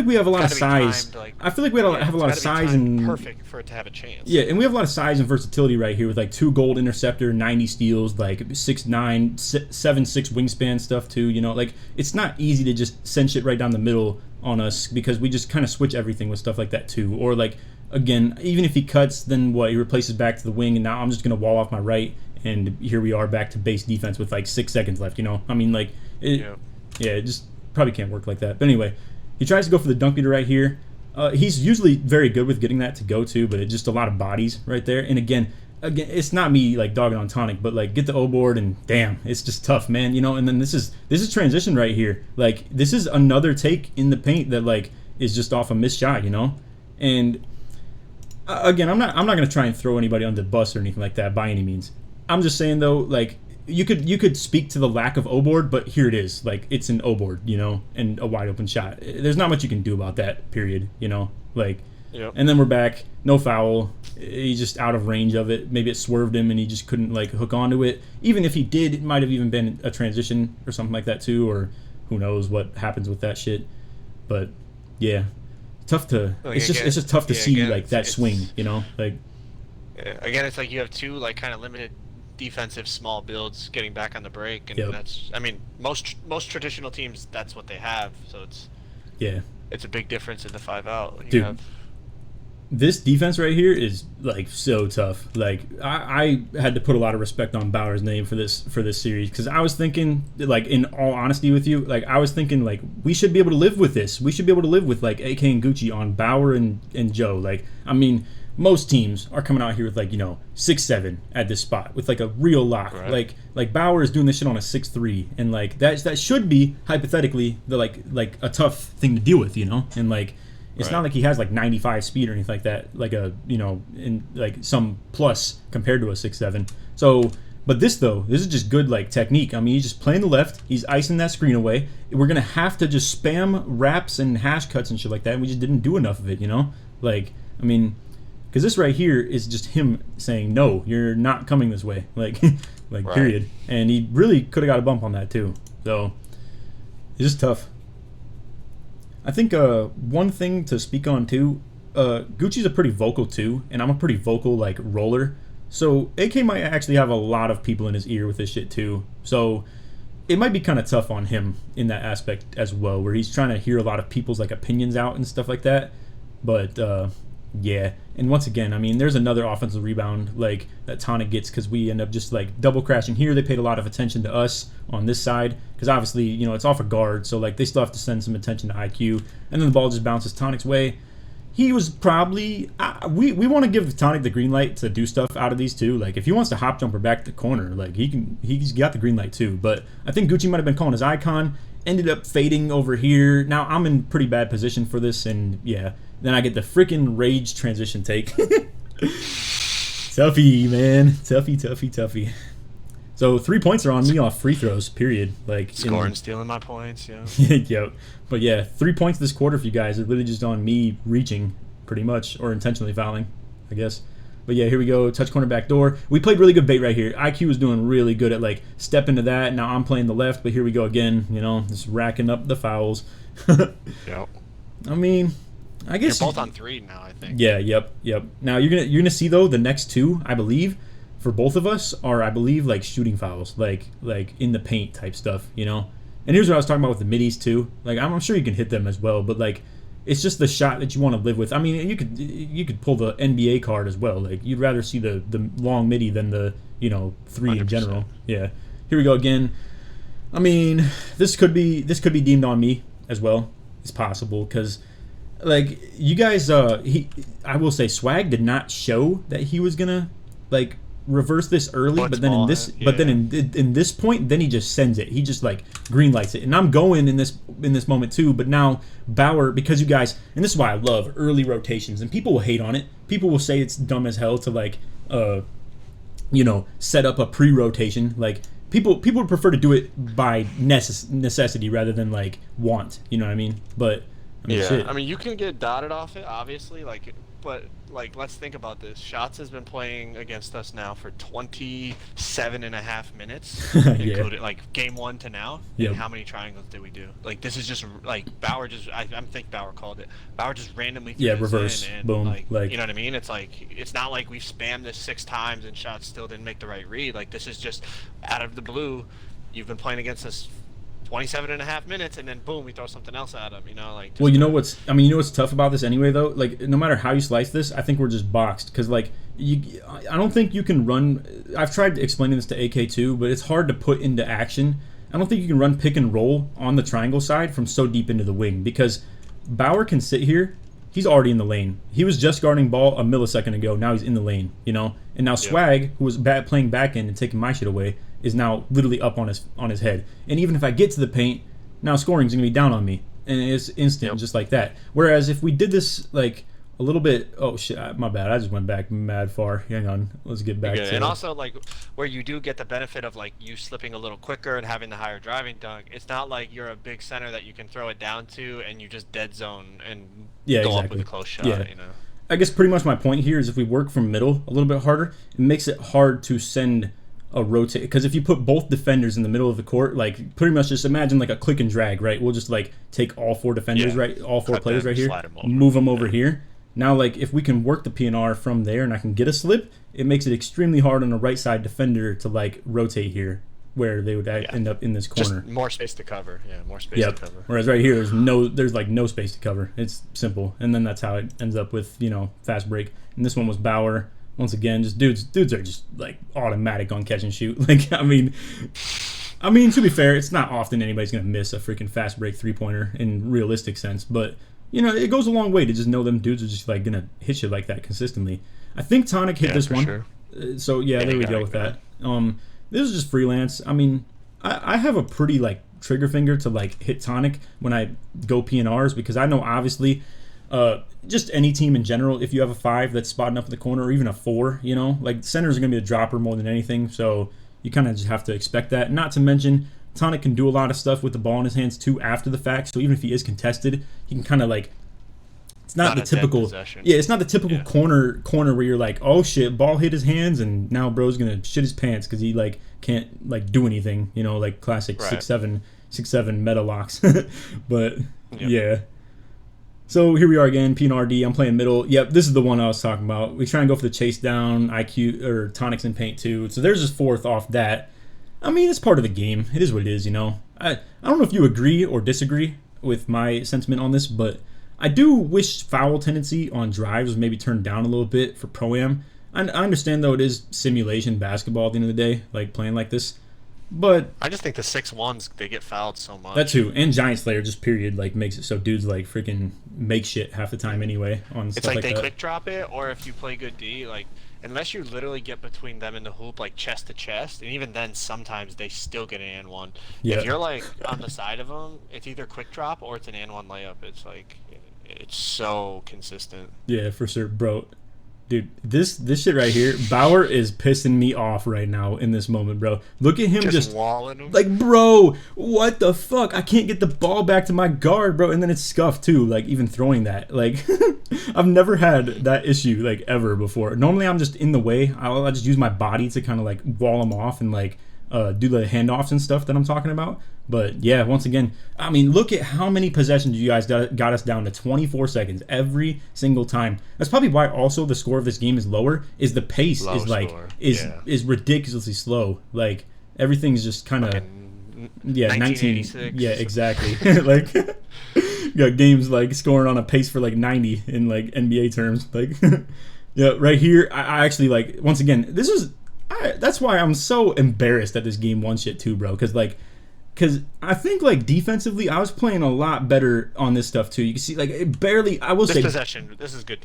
we have a lot of size. Timed, like, I feel like we have a lot of size and perfect for it to have a chance. Yeah, and we have a lot of size and versatility right here with like 2 gold interceptor, 90 steals, like 6'9", 7'6" wingspan stuff too. You know, like it's not easy to just send shit right down the middle on us because we just kind of switch everything with stuff like that too. Or like again, even if he cuts, then what? He replaces back to the wing, and now I'm just gonna wall off my right, and here we are back to base defense with like 6 seconds left. You know, I mean like it just probably can't work like that. But anyway. He tries to go for the dunk meter right here. He's usually very good with getting that to go to, but it's just a lot of bodies right there. And again, it's not me like dogging on Tonic, but like get the O board and damn, it's just tough, man. You know. And then this is transition right here. Like this is another take in the paint that like is just off a missed shot, you know. And again, I'm not gonna try and throw anybody under the bus or anything like that by any means. I'm just saying though, like. You could speak to the lack of O board, but here it is. Like it's an O board, you know, and a wide open shot. There's not much you can do about that. Period. You know, like. Yep. And then we're back. No foul. He's just out of range of it. Maybe it swerved him and he just couldn't like hook onto it. Even if he did, it might have even been a transition or something like that too, or who knows what happens with that shit. But yeah, tough to. Like, it's just tough to see like that swing. You know, like. Again, it's like you have 2 like kind of limited. Defensive small builds getting back on the break, and that's I mean most traditional teams that's what they have, so it's a big difference in the 5 out. Dude, this defense right here is like so tough. Like I had to put a lot of respect on Bauer's name for this series because I was thinking, like in all honesty with you, like I was thinking like we should be able to live with this. We should be able to live with like AK and Gucci on Bauer and Joe. Like I mean. Most teams are coming out here with like 6'7" at this spot with like a real lock. Right. Like Bauer is doing this shit on a 6'3", and like that should be hypothetically the like a tough thing to deal with, you know. And like it's not like he has like 95 speed or anything like that, like a in like some plus compared to a 6'7". So, but this is just good like technique. I mean, he's just playing the left, he's icing that screen away. We're gonna have to just spam wraps and hash cuts and shit like that, and we just didn't do enough of it, you know. Like I mean. Because this right here is just him saying, no, you're not coming this way. Like period. And he really could have got a bump on that, too. So, it's just tough. I think one thing to speak on, too, Gucci's a pretty vocal, too. And I'm a pretty vocal, like, roller. So, AK might actually have a lot of people in his ear with this shit, too. So, it might be kind of tough on him in that aspect as well, where he's trying to hear a lot of people's, like, opinions out and stuff like that. But, yeah, and once again, I mean, there's another offensive rebound like that Tonic gets because we end up just like double crashing here. They paid a lot of attention to us on this side because obviously, it's off a guard, so like they still have to send some attention to IQ, and then the ball just bounces Tonic's way. He was probably we want to give Tonic the green light to do stuff out of these two. Like if he wants to hop jumper back to the corner, like he's got the green light too. But I think Gucci might have been calling his icon. Ended up fading over here. Now I'm in pretty bad position for this, and yeah. Then I get the freaking rage transition take. Toughy, man. Toughy. So 3 points are on me off free throws, period. Like scoring, stealing my points, Yep. But yeah, 3 points this quarter for you guys. It's really just on me reaching, pretty much, or intentionally fouling, I guess. But yeah, here we go. Touch corner back door. We played really good bait right here. IQ was doing really good at like stepping to that. Now I'm playing the left, but here we go again. Just racking up the fouls. Yep. I mean... I guess you're both on 3 now, I think. Yeah, yep. Now you're gonna see though the next 2, I believe, for both of us are I believe like shooting fouls, like in the paint type stuff, And here's what I was talking about with the middies too. Like I'm sure you can hit them as well, but like it's just the shot that you want to live with. I mean, you could pull the NBA card as well. Like you'd rather see the long midi than the 3 100%. In general. Yeah. Here we go again. I mean, this could be deemed on me as well. It's possible because. Like you guys, I will say, Swag did not show that he was gonna like reverse this early, but then in this point, then he just sends it. He just like green lights it, and I'm going in this moment too. But now Bauer, because you guys, and this is why I love early rotations, and people will hate on it. People will say it's dumb as hell to like, set up a pre-rotation. Like people would prefer to do it by necessity rather than like want. You know what I mean? But I mean, Yeah, shit. I mean, you can get dotted off it, obviously, like, but like, let's think about this. Shots has been playing against us now for 27.5 minutes, Yeah. including like game one to now. Yep. And how many triangles did we do? Like, this is just like Bauer just. I think Bauer called it. Bauer just randomly threw this Reverse. in, and Boom. like, Like, you know what I mean? It's like it's not like we've spammed this 6 times and Shots still didn't make the right read. Like, this is just out of the blue. You've been playing against us 27.5 minutes, and then boom, we throw something else at them. You know, like. well, you know what's tough about this anyway, though. Like, no matter how you slice this, I think we're just boxed because, like, I don't think you can run. I've tried explaining this to AK2, but it's hard to put into action. I don't think you can run pick and roll on the triangle side from so deep into the wing because Bauer can sit here. He's already in the lane. He was just guarding ball a millisecond ago. Now he's in the lane, you know. And now Swag, who was playing back end and taking my shit away, is now literally up on his head. And even if I get to the paint, now scoring's gonna be down on me, and it's instant, just like that. Whereas if we did this like a little bit, oh shit, my bad, I just went back mad far. Hang on, let's get back to. And also, like, where you do get the benefit of like you slipping a little quicker and having the higher driving dunk, it's not like you're a big center that you can throw it down to and you just dead zone and go up with a close shot. You know. I guess pretty much my point here is if we work from middle a little bit harder, it makes it hard to send a rotate, because if you put both defenders in the middle of the court, like pretty much just imagine like a click and drag, right? We'll just like take all 4 defenders, right? All 4 players right here, move them over here. Now, like if we can work the PNR from there and I can get a slip, it makes it extremely hard on the right side defender to like rotate here, where they would end up in this corner. Just more space to cover. Yeah, more space to cover. Whereas right here, there's like no space to cover. It's simple, and then that's how it ends up with, you know, fast break. And this one was Bauer. Once again, just dudes are just like automatic on catch and shoot. Like, I mean, to be fair, it's not often anybody's gonna miss a freaking fast break 3-pointer in realistic sense, but you know, it goes a long way to just know them dudes are just like gonna hit you like that consistently. I think Tonic hit this one, sure. So yeah, there we go with that. This is just freelance. I mean, I have a pretty like trigger finger to like hit Tonic when I go PNRs, because I know obviously. Just any team in general, if you have a 5 that's spotting up in the corner, or even a 4, you know, like centers are going to be a dropper more than anything, so you kind of just have to expect that. Not to mention, Tonic can do a lot of stuff with the ball in his hands too after the fact, so even if he is contested, he can kind of like, it's not the typical, it's not the typical corner where you're like, oh shit, ball hit his hands and now bro's going to shit his pants because he like can't like do anything, you know, like classic 6'7" meta locks. But yeah. So here we are again, PNRD. I'm playing middle. Yep, this is the one I was talking about. We try and go for the chase down, IQ, or Tonics in paint too. So there's his 4th off that. I mean, it's part of the game. It is what it is, you know. I don't know if you agree or disagree with my sentiment on this, but I do wish foul tendency on drives was maybe turned down a little bit for Pro-Am. I understand, though, it is simulation basketball at the end of the day, like playing like this. But I just think the 6'1s, they get fouled so much. That too, and Giant Slayer just period like makes it so dudes like freaking make shit half the time anyway on stuff like that. It's like they quick drop it, or if you play good D, like unless you literally get between them and the hoop like chest to chest, and even then sometimes they still get an and one. If you're like on the side of them, it's either quick drop or it's an and one layup. It's like it's so consistent. Yeah, for sure, bro. Dude, this shit right here, Bauer is pissing me off right now in this moment, bro. Look at him just walling him. Like, bro, what the fuck? I can't get the ball back to my guard, bro. And then it's scuffed too, like even throwing that. Like, I've never had that issue like ever before. Normally I'm just in the way. I'll just use my body to kind of like wall him off and like do the handoffs and stuff that I'm talking about. But yeah, once again, I mean, look at how many possessions you guys got us down to 24 seconds every single time. That's probably why also the score of this game is lower. Is the pace is ridiculously slow. Like everything's just kind of 1986. Yeah, exactly. Like you got games like scoring on a pace for like 90 in like NBA terms. Like yeah, right here, I actually like once again that's why I'm so embarrassed that this game won shit too, bro. Because I think like defensively, I was playing a lot better on this stuff too. You can see like it barely. I will say possession. This is good.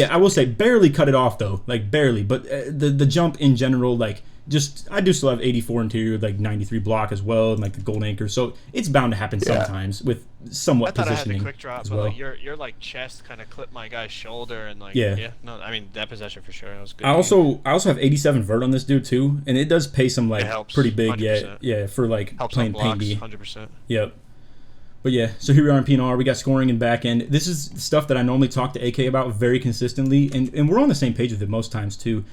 I will say barely cut it off though, like barely. But the jump in general, like just I do still have 84 interior with like 93 block as well, and like the gold anchor. So it's bound to happen sometimes with somewhat positioning. I had the quick drop, as but well. Like your like chest kind of clipped my guy's shoulder and like no, I mean that possession for sure. It was good. I also have 87 vert on this dude too, and it does pay some like helps, pretty big 100%. Yeah for like helps playing blocks, paint D. 100%. Yep. But yeah, so here we are in PNR. We got scoring and back end. This is stuff that I normally talk to AK about very consistently, and we're on the same page with it most times too.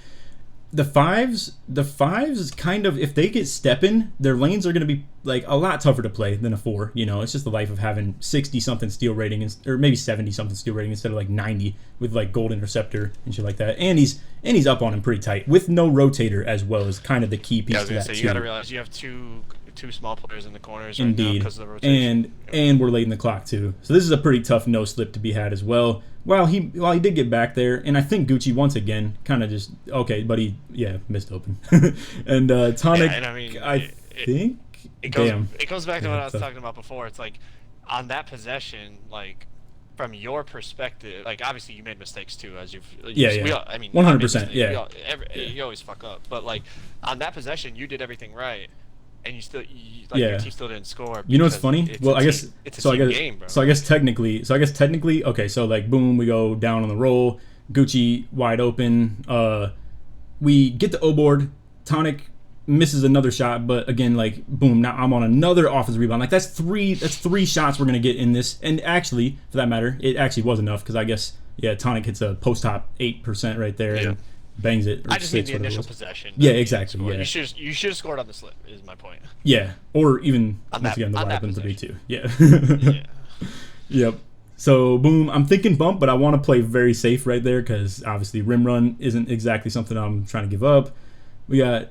The fives is kind of, if they get stepping, their lanes are going to be like a lot tougher to play than a 4. You know, it's just the life of having 60 something steal rating, or maybe 70 something steal rating instead of like 90 with like gold interceptor and shit like that. And he's up on him pretty tight with no rotator as well, is kind of the key piece to that too. You got to realize you have two small players in the corners right Indeed. now because of the rotation. And we're late in the clock too. So this is a pretty tough no slip to be had as well. While he did get back there, and I think Gucci once again kind of just but he missed open. And Tonic, and I mean, I think it goes back to what I was talking about before. It's like on that possession, like from your perspective, like obviously you made mistakes too, as we all, I mean 100%, you always fuck up, but like on that possession you did everything right. And your team still didn't score. You know what's funny? Well, I guess it's a team game, bro. So I guess technically, okay. So like, boom, we go down on the roll. Gucci wide open. We get the O board. Tonic misses another shot, but again, like, boom. Now I'm on another offensive rebound. Like that's three shots we're gonna get in this. And actually, for that matter, it actually was enough because I guess Tonic hits a post hop 8% right there. Yeah. And bangs it. I just need the initial possession. Yeah, exactly. Yeah. You should have scored on the slip. Is my point. Yeah, or even once again the wide open 3-2. Yeah. Yeah. Yep. So boom, I'm thinking bump, but I want to play very safe right there because obviously rim run isn't exactly something I'm trying to give up. We got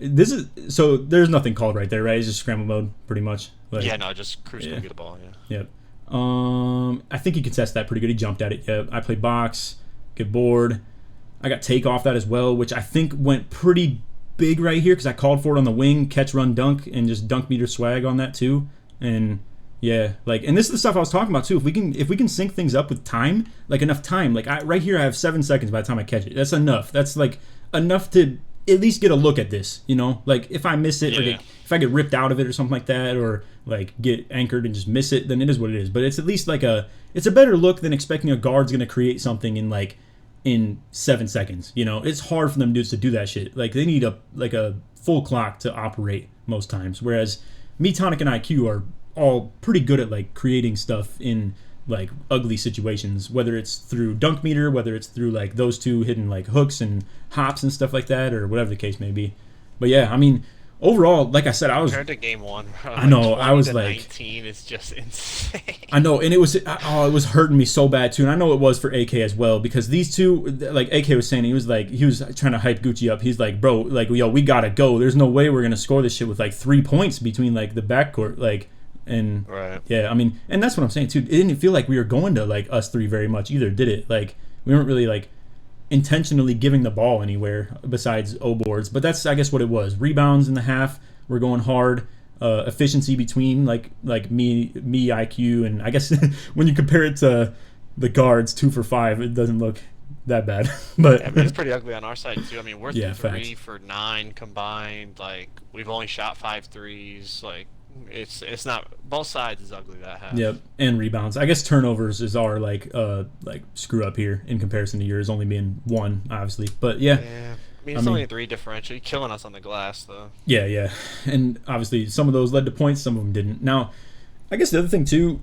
so there's nothing called right there, right? It's just scramble mode, pretty much. Like, just cruise and get the ball. Yeah. Yep. I think he contested that pretty good. He jumped at it. Yep. I played box, good board. I got take off that as well, which I think went pretty big right here because I called for it on the wing, catch, run, dunk, and just dunk meter swag on that too. And yeah, like, and this is the stuff I was talking about too. If we can sync things up with time, like enough time, like right here I have 7 seconds by the time I catch it. That's enough. That's like enough to at least get a look at this, you know? Like if I miss it, or if I get ripped out of it or something like that, or like get anchored and just miss it, then it is what it is. But it's at least like it's a better look than expecting a guard's gonna create something in 7 seconds. You know, it's hard for them dudes to do that shit. Like they need a full clock to operate most times. Whereas me, Tonic, and IQ are all pretty good at like creating stuff in like ugly situations, whether it's through dunk meter, whether it's through like those two hitting like hooks and hops and stuff like that, or whatever the case may be. But yeah, I mean, overall, like I said, I was compared to game one. Bro, I know, I was like 19 is just insane. I know, and it was hurting me so bad too, and I know it was for AK as well because these two, like AK was saying, he was trying to hype Gucci up. He's like, bro, like yo, we gotta go. There's no way we're gonna score this shit with like 3 points between like the backcourt, like. And yeah, I mean, and that's what I'm saying too. It didn't feel like we were going to like us three very much either, did it? Like we weren't really like intentionally giving the ball anywhere besides O boards. But that's I guess what it was. Rebounds in the half, we're going hard. Efficiency between like me IQ, and I guess when you compare it to the guards 2 for 5, it doesn't look that bad. But yeah, I mean, it's pretty ugly on our side too. I mean, we're 3 facts. for 9 combined. Like we've only shot 5 threes. Like. It's not, both sides is ugly that half. Yep, and rebounds. I guess turnovers is our like screw up here in comparison to yours only being 1, obviously. But yeah. I mean, it's only a 3 differential. You're killing us on the glass though. Yeah, and obviously some of those led to points, some of them didn't. Now, I guess the other thing too.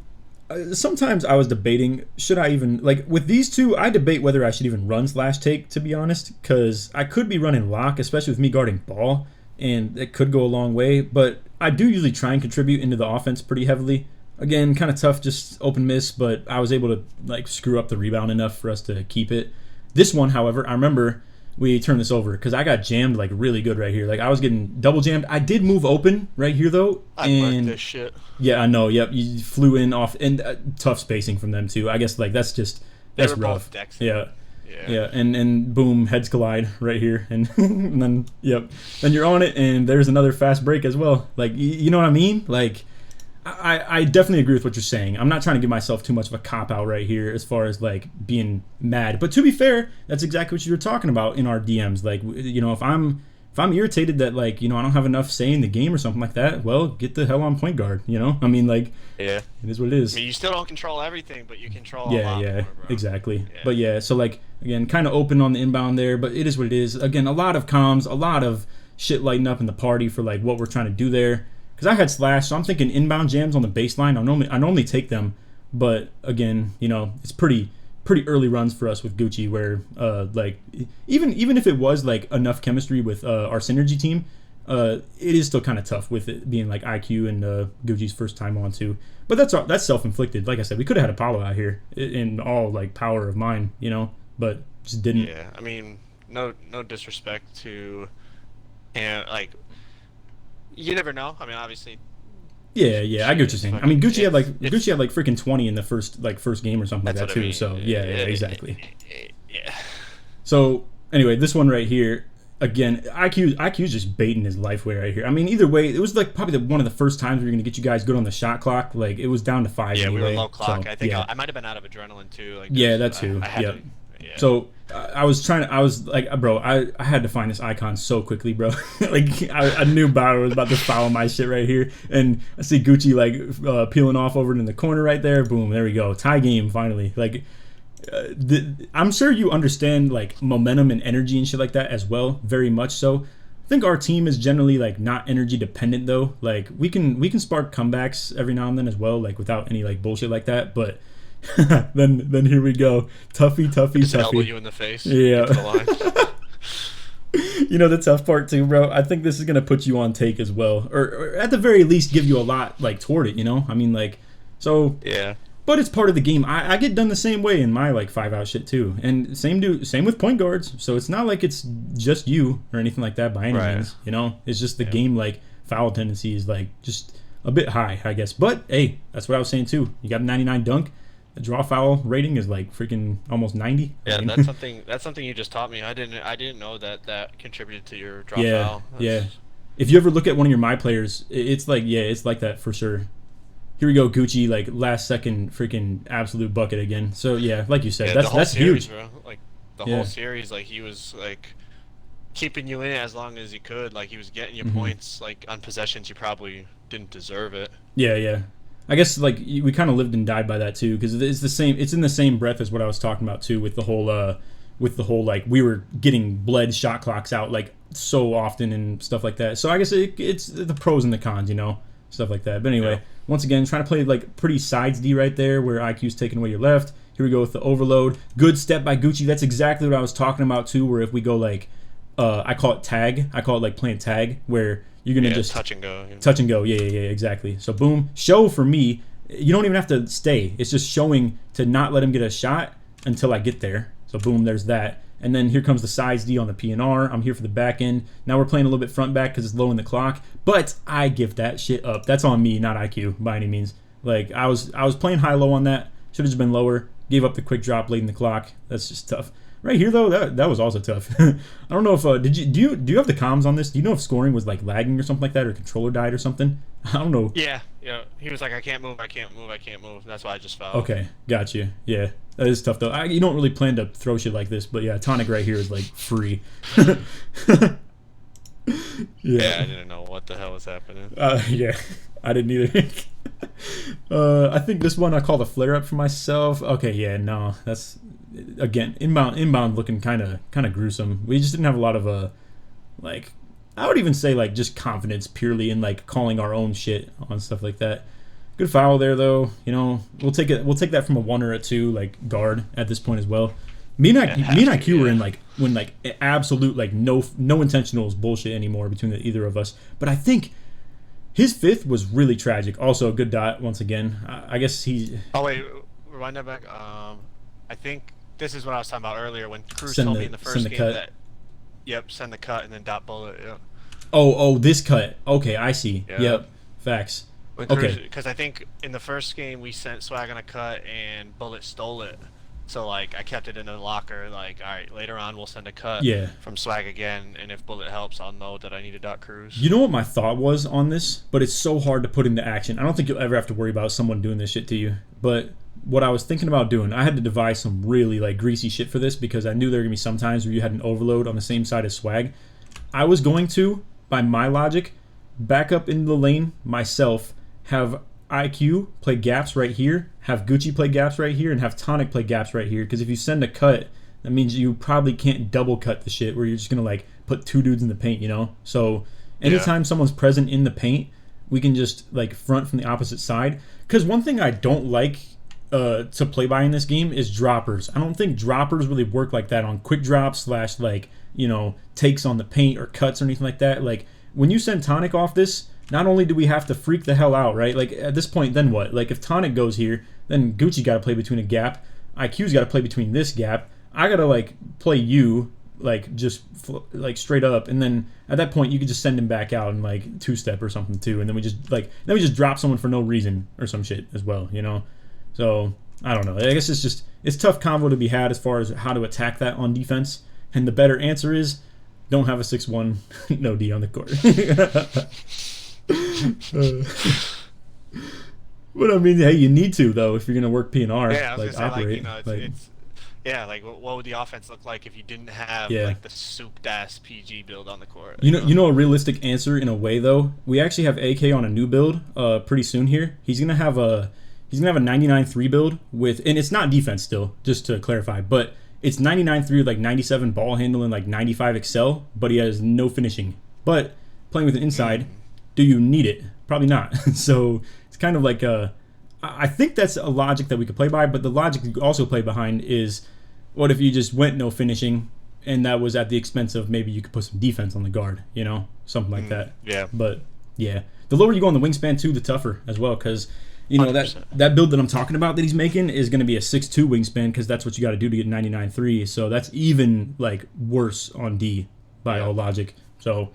Sometimes I was debating should I even like with these two. I debate whether I should even run /take to be honest, because I could be running lock, especially with me guarding ball. And it could go a long way, but I do usually try and contribute into the offense pretty heavily. Again, kind of tough, just open miss, but I was able to like screw up the rebound enough for us to keep it. This one, however, I remember we turned this over because I got jammed like really good right here. Like I was getting double jammed. I did move open right here though. I marked this shit. Yeah, I know. Yep, you flew in off and tough spacing from them too. I guess like that's rough. Yeah, and boom, heads collide right here, and, and then then you're on it, and there's another fast break as well. Like you know what I mean? Like I definitely agree with what you're saying. I'm not trying to give myself too much of a cop out right here as far as like being mad, but to be fair, that's exactly what you were talking about in our DMs. Like you know, if I'm irritated that like you know I don't have enough say in the game or something like that, well, get the hell on point guard. You know, I mean like it is what it is. I mean, you still don't control everything, but you control a lot more, bro. Exactly. Yeah. But yeah, so like again, kind of open on the inbound there, but it is what it is. Again, a lot of comms, a lot of shit lighting up in the party for like what we're trying to do there. because I had slash, so I'm thinking inbound jams on the baseline. I normally take them, but again, you know, it's pretty early runs for us with Gucci, where like even if it was like enough chemistry with our synergy team, it is still kind of tough with it being like IQ and Gucci's first time on too. But that's self-inflicted. Like I said, we could have had Apollo out here in all like power of mine, you know, but just didn't. Yeah, I mean, no disrespect to, and like, you never know. I mean, obviously. Yeah, I get what you're saying. I mean, Gucci had like freaking 20 in the first game or something like that too. I mean. So yeah, exactly. Yeah. So anyway, this one right here, again, IQ's just baiting his life away right here. I mean, either way, it was like probably one of the first times we were gonna get you guys good on the shot clock. Like it was down to 5. Yeah, anyway, we were low clock. So, I think I might have been out of adrenaline too. Like yeah, that too. Yeah. So I was like, bro, I had to find this icon so quickly, bro. Like I knew Bauer was about to follow my shit right here, and I see Gucci like peeling off over in the corner right there. Boom, there we go, tie game finally. Like I'm sure you understand like momentum and energy and shit like that as well, very much so. I think our team is generally like not energy dependent though. Like we can spark comebacks every now and then as well, like without any like bullshit like that, but. then here we go. Tuffy. Just elbow you in the face. Yeah. You know the tough part too, bro. I think this is gonna put you on take as well, or at the very least give you a lot like toward it. You know, I mean like, so yeah. But it's part of the game. I get done the same way in my like 5-out shit too, and same with point guards. So it's not like it's just you or anything like that by any means. You know, it's just the game like foul tendency is like just a bit high, I guess. But hey, that's what I was saying too. You got a 99 dunk. The draw foul rating is like freaking almost 90. Yeah, I mean. That's something you just taught me. I didn't know that contributed to your draw foul. Yeah. If you ever look at one of your my players, it's like that for sure. Here we go, Gucci, like last second freaking absolute bucket again. So yeah, like you said, that's series, huge. Bro. Like the whole series, like he was like keeping you in as long as he could. Like he was getting you points like on possessions you probably didn't deserve it. Yeah. I guess like we kind of lived and died by that too, because it's the same. It's in the same breath as what I was talking about too, with the whole like we were getting bled shot clocks out like so often and stuff like that. So I guess it's the pros and the cons, you know, stuff like that. But anyway, once again, trying to play like pretty sides D right there, where IQ's taking away your left. Here we go with the overload. Good step by Gucci. That's exactly what I was talking about too. Where if we go like, I call it tag. I call it like playing tag, where you're gonna just touch and go. Touch and go. Yeah, exactly. So boom, show for me. You don't even have to stay. It's just showing to not let him get a shot until I get there. So boom, there's that. And then here comes the size D on the PNR. I'm here for the back end. Now we're playing a little bit front back because it's low in the clock. But I give that shit up. That's on me, not IQ by any means. Like I was playing high low on that. Should have just been lower. Gave up the quick drop late in the clock. That's just tough. Right here though, that was also tough. I don't know if do you have the comms on this? Do you know if scoring was like lagging or something like that, or controller died or something? I don't know. Yeah. He was like, I can't move. That's why I just fell. Okay, got you. Yeah, that is tough though. You don't really plan to throw shit like this, but yeah, tonic right here is like free. Yeah, I didn't know what the hell was happening. Yeah, I didn't either. I think this one I call the flare up for myself. Okay, yeah, no, that's. Again, inbound looking kind of gruesome. We just didn't have a lot of like, I would even say like just confidence purely in like calling our own shit on stuff like that. Good foul there though. You know, we'll take that from a 1 or a 2 like guard at this point as well. Me and IQ were in like when like absolute like no intentionals bullshit anymore between either of us. But I think his 5th was really tragic. Also a good dot once again. I guess he. Oh wait, rewind that back. I think. This is what I was talking about earlier when Cruz told me in the first game that. Yep, send the cut and then dot bullet. Yeah. Oh, this cut. Okay, I see. Yeah. Yep, facts. Okay. Because I think in the first game we sent Swag on a cut and Bullet stole it. So like I kept it in the locker. Like all right, later on we'll send a cut. From Swag again, and if Bullet helps, I'll know that I need a dot Cruz. You know what my thought was on this, but it's so hard to put into action. I don't think you'll ever have to worry about someone doing this shit to you, but. What I was thinking about doing, I had to devise some really like greasy shit for this because I knew there were gonna be some times where you had an overload on the same side as Swag. I was going to, by my logic, back up into the lane myself, have IQ play gaps right here, have Gucci play gaps right here, and have Tonic play gaps right here. Because if you send a cut, that means you probably can't double cut the shit where you're just gonna like put 2 dudes in the paint, you know? So anytime someone's present in the paint, we can just like front from the opposite side. Because one thing I don't like to play by in this game is droppers. I don't think droppers really work like that on quick drops / like, you know, takes on the paint or cuts or anything like that. Like when you send Tonic off this, not only do we have to freak the hell out, right? Like at this point, then what? Like if Tonic goes here, then Gucci got to play between a gap. IQ's got to play between this gap. I got to like play you like just like straight up, and then at that point you could just send him back out and like two-step or something too, and then we just drop someone for no reason or some shit as well, you know? So I don't know. I guess it's tough combo to be had as far as how to attack that on defense, and the better answer is don't have a 6-1 no D on the court. But I mean, hey, you need to though if you're gonna work PNR. Yeah, I was like gonna say, operate. like, it's yeah, like what would the offense look like if you didn't have like the souped ass PG build on the court? You know a realistic answer in a way though. We actually have AK on a new build pretty soon here. He's gonna have a 99-3 build with, and it's not defense still, just to clarify, but it's 99-3 with like 97 ball handle and like 95 excel, but he has no finishing. But playing with an inside, do you need it? Probably not. So it's kind of like I think that's a logic that we could play by, but the logic you could also play behind is, what if you just went no finishing, and that was at the expense of maybe you could put some defense on the guard, you know, something like that. Yeah. But yeah, the lower you go on the wingspan too, the tougher as well, because you know 100%. that build that I'm talking about that he's making is going to be a 6'2" wingspan, because that's what you got to do to get 99-3. So that's even like worse on D by all logic. So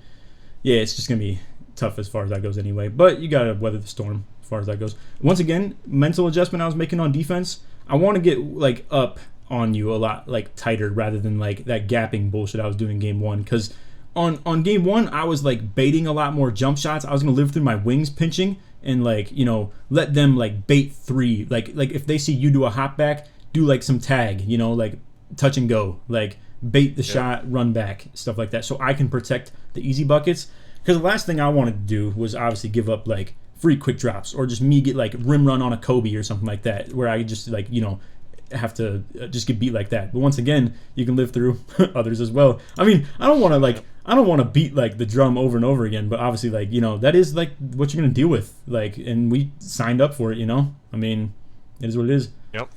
yeah, it's just going to be tough as far as that goes anyway. But you got to weather the storm as far as that goes. Once again, mental adjustment I was making on defense. I want to get like up on you a lot like tighter rather than like that gapping bullshit I was doing in game one, because on game one I was like baiting a lot more jump shots. I was gonna live through my wings pinching and like, you know, let them like bait three, like if they see you do a hop back, do like some tag, you know, like touch and go, like bait the shot, run back, stuff like that, so I can protect the easy buckets. Because the last thing I wanted to do was obviously give up like free quick drops, or just me get like rim run on a Kobe or something like that, where I just like, you know, have to just get beat like that. But once again, you can live through others as well. I mean, I don't want to beat like the drum over and over again, but obviously, like, you know, that is like what you're gonna deal with, like, and we signed up for it, you know. I mean, it is what it is. Yep.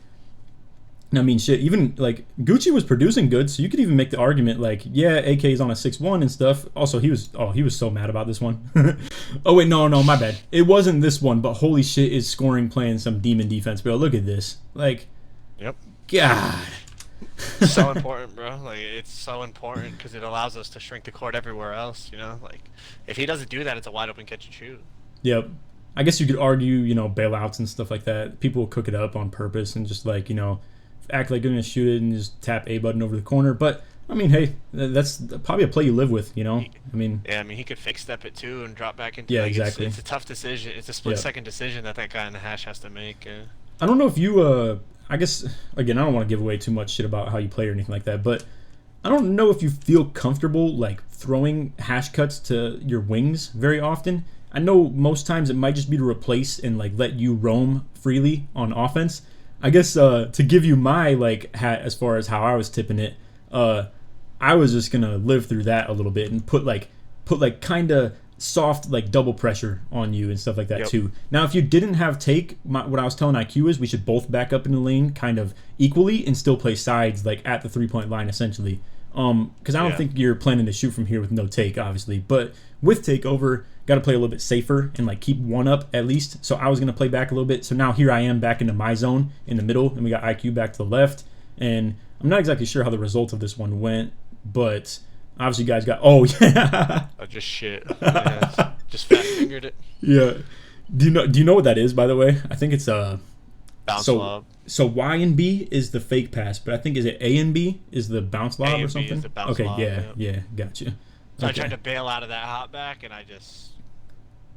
I mean, shit, even like Gucci was producing good, so you could even make the argument like, yeah, AK is on a 6-1 and stuff. Also, he was so mad about this one. Oh wait, no, my bad. It wasn't this one, but holy shit, is scoring playing some demon defense, bro. Look at this, like, yep. God. So important, bro. Like, it's so important because it allows us to shrink the court everywhere else, you know. Like, if he doesn't do that, it's a wide open catch and shoot. Yep. I guess you could argue, you know, bailouts and stuff like that. People will cook it up on purpose and just like, you know, act like they're gonna shoot it and just tap A button over the corner. But I mean, hey, that's probably a play you live with, you know. I mean, yeah, I mean, he could fake step it too and drop back into. Yeah, like, exactly. It's a tough decision. It's a split-second decision that guy in the hash has to make. I don't know if you. I guess again, I don't want to give away too much shit about how you play or anything like that, but I don't know if you feel comfortable like throwing hash cuts to your wings very often. I know most times it might just be to replace and like let you roam freely on offense. I guess to give you my like hat as far as how I was tipping it, I was just gonna live through that a little bit and put like kind of soft like double pressure on you and stuff like that too. Now, if you didn't have take, what I was telling IQ is we should both back up in the lane kind of equally and still play sides like at the 3-point line essentially. Because I don't think you're planning to shoot from here with no take, obviously. But with takeover, got to play a little bit safer and like keep one up at least. So I was gonna play back a little bit. So now here I am back into my zone in the middle, and we got IQ back to the left. And I'm not exactly sure how the result of this one went, but obviously you guys got oh just shit. Yeah, just fat fingered it. Yeah. Do you know what that is, by the way? I think it's bounce lob. So Y and B is the fake pass, but I think is it A and B is the bounce lob or something? Is the bounce lob, yeah, gotcha. So I tried to bail out of that hop back, and I just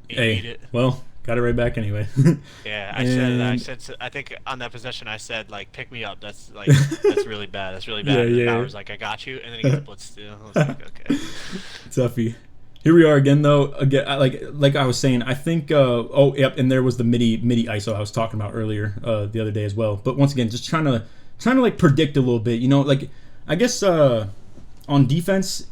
ate it. Well, got it right back anyway. Yeah, I said, I think on that possession I said like, pick me up. That's like that's really bad. That's really bad. And Bauer's like, I got you, and then he gets blitzed still. I was like, okay. Toughy. Here we are again, though. Again, like I was saying, I think. And there was the midi ISO I was talking about earlier the other day as well. But once again, just trying to like predict a little bit. You know, like I guess on defense,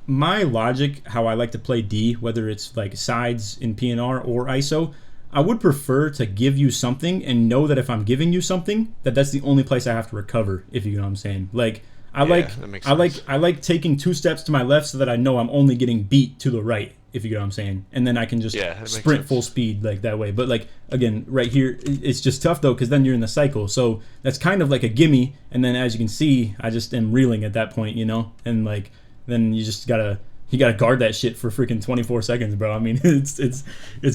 my logic, how I like to play D, whether it's like sides in PNR or ISO, I would prefer to give you something and know that if I'm giving you something, that's the only place I have to recover, if you know what I'm saying. Like I like taking 2 steps to my left so that I know I'm only getting beat to the right, if you know what I'm saying. And then I can just sprint full speed like that way. But like again, right here it's just tough though, because then you're in the cycle. So that's kind of like a gimme, and then as you can see, I just am reeling at that point, you know? And like then you gotta guard that shit for freaking 24 seconds, bro. I mean, it's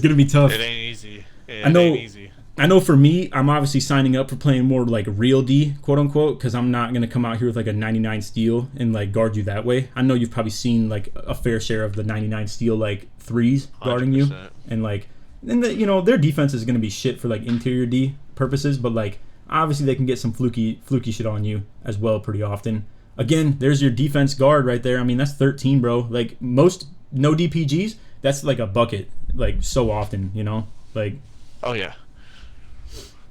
gonna be tough. It ain't easy. I know for me, I'm obviously signing up for playing more like real D, quote unquote, because I'm not gonna come out here with like a 99 steal and like guard you that way. I know you've probably seen like a fair share of the 99 steal like threes guarding 100%. You, and like, and you know, their defense is gonna be shit for like interior D purposes, but like obviously they can get some fluky shit on you as well pretty often. Again, there's your defense guard right there. I mean, that's 13, bro. Like most no DPGs, that's like a bucket, like so often, you know, like. Oh yeah.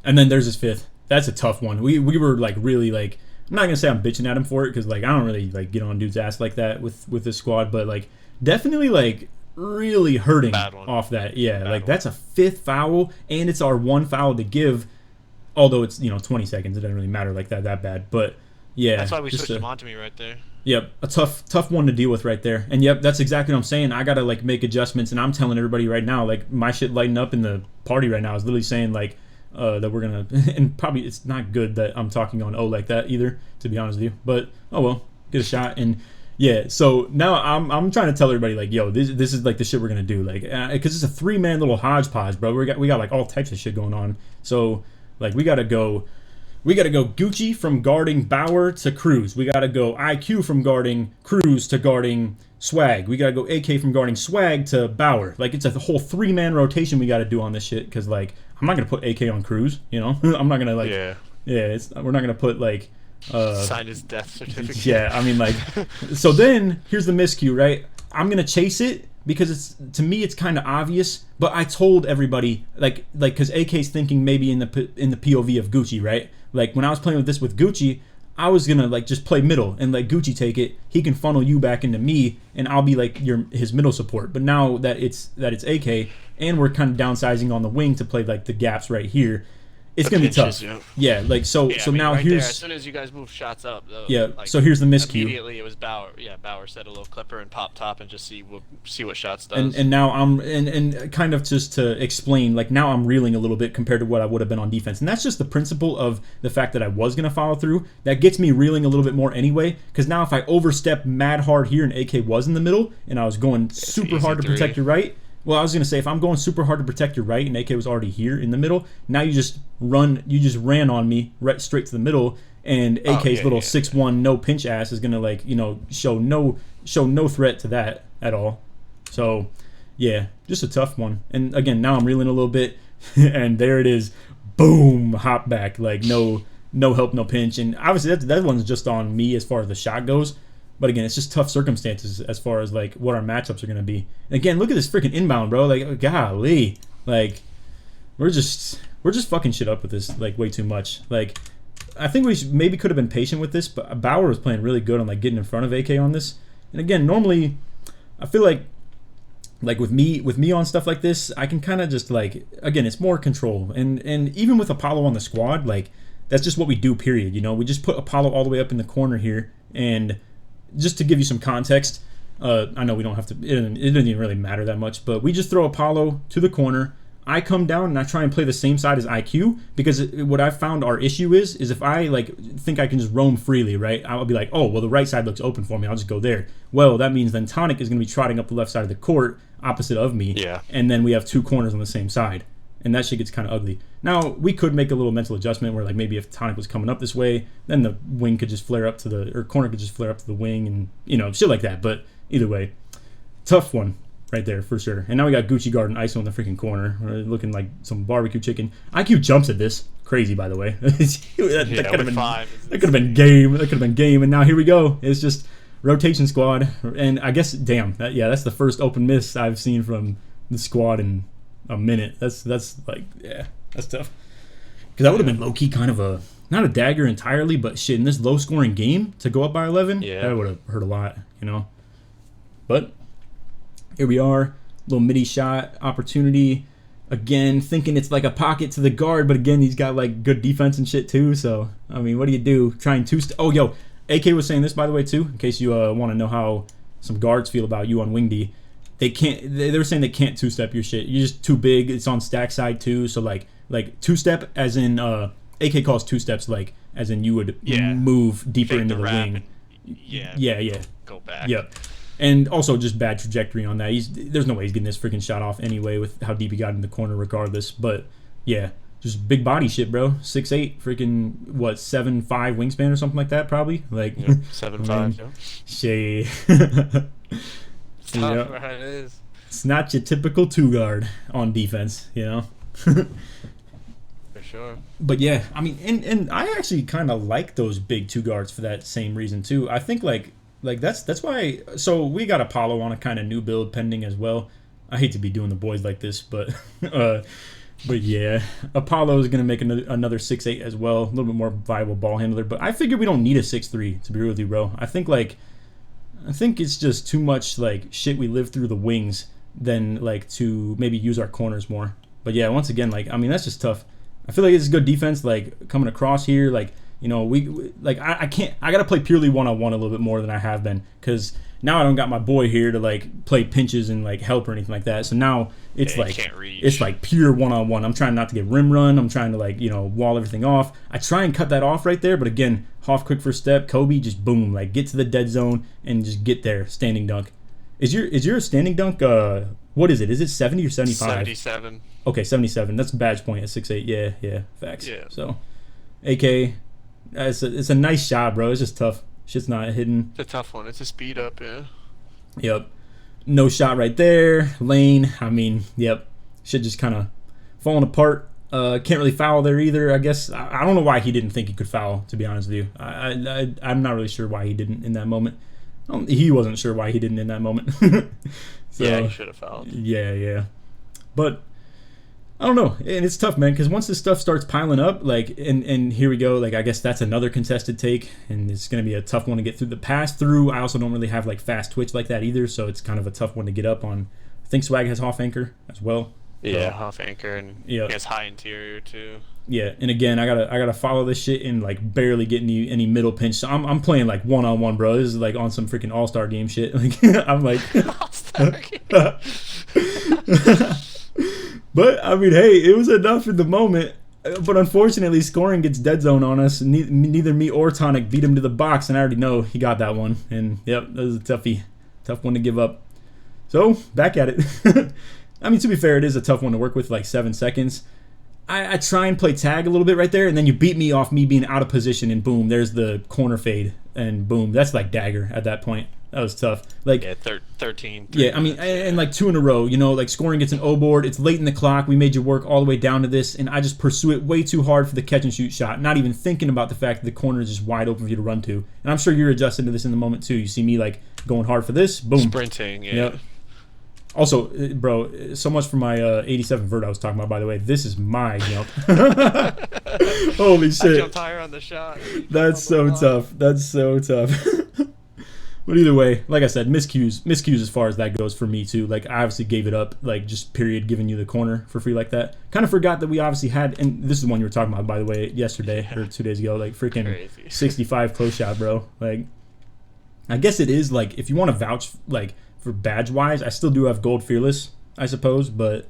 And then there's his 5th. That's a tough one. We were like really like, I'm not gonna say I'm bitching at him for it, because like I don't really like get on dude's ass like that with this squad, but like definitely like really hurting off that. Yeah, Bad like one. that's a 5th foul, and it's our 1 foul to give. Although it's 20 seconds, it doesn't really matter like that bad. But yeah, that's why we switched him onto me right there. Yep, a tough one to deal with right there. And yep, that's exactly what I'm saying. I gotta like make adjustments, and I'm telling everybody right now, like my shit lighting up in the party right now is literally saying like. That we're gonna, and probably it's not good that I'm talking on O like that either, to be honest with you. But oh well, get a shot. And yeah, so now I'm trying to tell everybody like, yo, this is like the shit we're gonna do, like, because it's a 3-man little hodgepodge, bro. We got like all types of shit going on. So like we gotta go Gucci from guarding Bauer to Cruz. We gotta go IQ from guarding Cruz to guarding Swag. We gotta go AK from guarding Swag to Bauer. Like it's a whole 3-man rotation we gotta do on this shit, because like I'm not gonna put AK on Cruz, you know. I'm not gonna like we're not gonna put like sign his death certificate. Yeah, I mean like so then here's the miscue, right? I'm gonna chase it because it's, to me it's kind of obvious, but I told everybody like because AK's thinking maybe in the POV of Gucci, right? Like when I was playing with this with Gucci, I was gonna like just play middle and let Gucci take it. He can funnel you back into me, and I'll be like his middle support. But now that it's AK, and we're kind of downsizing on the wing to play like the gaps right here, it's gonna be tough. Yeah, like so now right here's there, as soon as you guys move shots up. Though, yeah. like, so here's the miscue. Immediately it was Bauer. Yeah, Bauer set a little clipper and pop top and just see what shots does. And now I'm and kind of just to explain, like now I'm reeling a little bit compared to what I would have been on defense, and that's just the principle of the fact that I was gonna follow through. That gets me reeling a little bit more anyway, because now if I overstep mad hard here and AK was in the middle and I was going super hard to protect your right. Well, I was gonna say if I'm going super hard to protect your right and AK was already here in the middle, now you just ran on me right straight to the middle, and AK's little 6'1" no pinch ass is gonna like show no threat to that at all. So yeah, just a tough one. And again, now I'm reeling a little bit, and there it is, boom, hop back, like no help, no pinch, and obviously that one's just on me as far as the shot goes. But again, it's just tough circumstances as far as like what our matchups are going to be. And again, look at this freaking inbound, bro. Like, golly, like we're just fucking shit up with this like way too much. Like, I think we maybe could have been patient with this, but Bauer was playing really good on like getting in front of AK on this. And again, normally, I feel like with me on stuff like this, I can kind of just like, again, it's more control. And even with Apollo on the squad, like that's just what we do. Period. We just put Apollo all the way up in the corner here. And just to give you some context, I know we don't have to, it doesn't even really matter that much, but we just throw Apollo to the corner. I come down and I try and play the same side as IQ, because what I found our issue is if I like think I can just roam freely, right? I'll be like, oh, well, the right side looks open for me, I'll just go there. Well, that means then Tonic is going to be trotting up the left side of the court opposite of me. Yeah. And then we have 2 corners on the same side. And that shit gets kind of ugly. Now, we could make a little mental adjustment where, like, maybe if Tonic was coming up this way, then the wing could just flare up to the, or corner could just flare up to the wing, and, shit like that. But either way, tough one right there for sure. And now we got Gucci guard and ISO in the freaking corner, looking like some barbecue chicken. IQ jumps at this. Crazy, by the way. that could have been game. That could have been game. And now here we go. It's just rotation squad. And I guess, damn, that's the first open miss I've seen from the squad in a minute. That's like, yeah, that's tough, because that would have been low-key kind of not a dagger entirely, but shit, in this low-scoring game to go up by 11, that would have hurt a lot, But here we are, little midi shot opportunity. Again, thinking it's like a pocket to the guard, but again, he's got like good defense and shit too. So, I mean, what do you do? Trying oh, yo, AK was saying this, by the way, too, in case you want to know how some guards feel about you on wing D. They can't. They were saying they can't two-step your shit. You're just too big. It's on stack side too. So like two-step, as in AK calls two steps, like as in you would move deeper into the wing. Yeah. Go back. Yep. And also just bad trajectory on that. There's no way he's getting this freaking shot off anyway with how deep he got in the corner regardless. But yeah, just big body shit, bro. 6'8", freaking what, 7'5" wingspan or something like that, probably. Like 7'5". Yeah. Shit. It's tough, right? It is. It's not your typical two guard on defense, you know. For sure. But yeah, I mean, and I actually kind of like those big two guards for that same reason too. I think like that's why. So we got Apollo on a kind of new build pending as well. I hate to be doing the boys like this, but yeah, Apollo is gonna make another 6'8" as well, a little bit more viable ball handler. But I figure we don't need a 6'3", to be real with you, bro. I think it's just too much like shit we live through the wings than like to maybe use our corners more. But yeah, once again, like I mean that's just tough. I feel like it's good defense, like coming across here, like. You know, I gotta play purely one-on-one a little bit more than I have been, because now I don't got my boy here to like play pinches and like help or anything like that. So now it's like pure one-on-one. I'm trying not to get rim run. I'm trying to like, you know, wall everything off. I try and cut that off right there, but again, Hoff quick first step, Kobe just boom, like get to the dead zone and just get there. Standing dunk. Is your standing dunk? What is it? Is it 70 or 75? 77. Okay, 77. That's badge point at 6'8". Yeah, facts. Yeah. So, AK. It's a nice shot, bro. It's just tough. Shit's not hitting. It's a tough one. It's a speed up, yeah. Yep. No shot right there. Lane. I mean, yep. Shit just kind of falling apart. Can't really foul there either. I guess I don't know why he didn't think he could foul. To be honest with you, I'm not really sure why he didn't in that moment. He wasn't sure why he didn't in that moment. So, yeah, he should have fouled. Yeah. But. I don't know, and it's tough, man, because once this stuff starts piling up, like, and here we go, like, I guess that's another contested take, and it's going to be a tough one to get through the pass-through. I also don't really have, like, fast twitch like that either, so it's kind of a tough one to get up on. I think Swag has Hoff anchor as well. Yeah, Hoff anchor, and he has high interior, too. Yeah, and again, I gotta follow this shit and, like, barely get any middle pinch. So I'm playing, like, one-on-one, bro. This is, like, on some freaking All-Star game shit. Like, I'm like... All-Star game. But, I mean, hey, it was enough in the moment. But unfortunately, scoring gets dead zone on us. Neither me or Tonic beat him to the box, and I already know he got that one. And, yep, that was a toughie. Tough one to give up. So, back at it. I mean, to be fair, it is a tough one to work with, like 7 seconds. I try and play tag a little bit right there, and then you beat me off me being out of position, and boom, there's the corner fade, and boom, that's like dagger at that point. That was tough. Like 13. Yeah, I mean, and like 2 in a row, you know, like scoring gets an O board. It's late in the clock. We made you work all the way down to this, and I just pursue it way too hard for the catch and shoot shot, not even thinking about the fact that the corner is just wide open for you to run to. And I'm sure you're adjusting to this in the moment too. You see me like going hard for this, boom, sprinting. Yeah. Yep. Also, bro, so much for my 87 vert I was talking about, by the way. This is my jump. Holy shit. I jumped higher on the shot. That's so tough. That's so tough. But either way, like I said, miscues as far as that goes for me too. Like I obviously gave it up, like just period, giving you the corner for free like that. Kind of forgot that we obviously had, and this is the one you were talking about, by the way, yesterday or 2 days ago, like freaking crazy. 65 close shot, bro. Like, I guess it is like, if you want to vouch like for badge wise, I still do have gold fearless, I suppose, but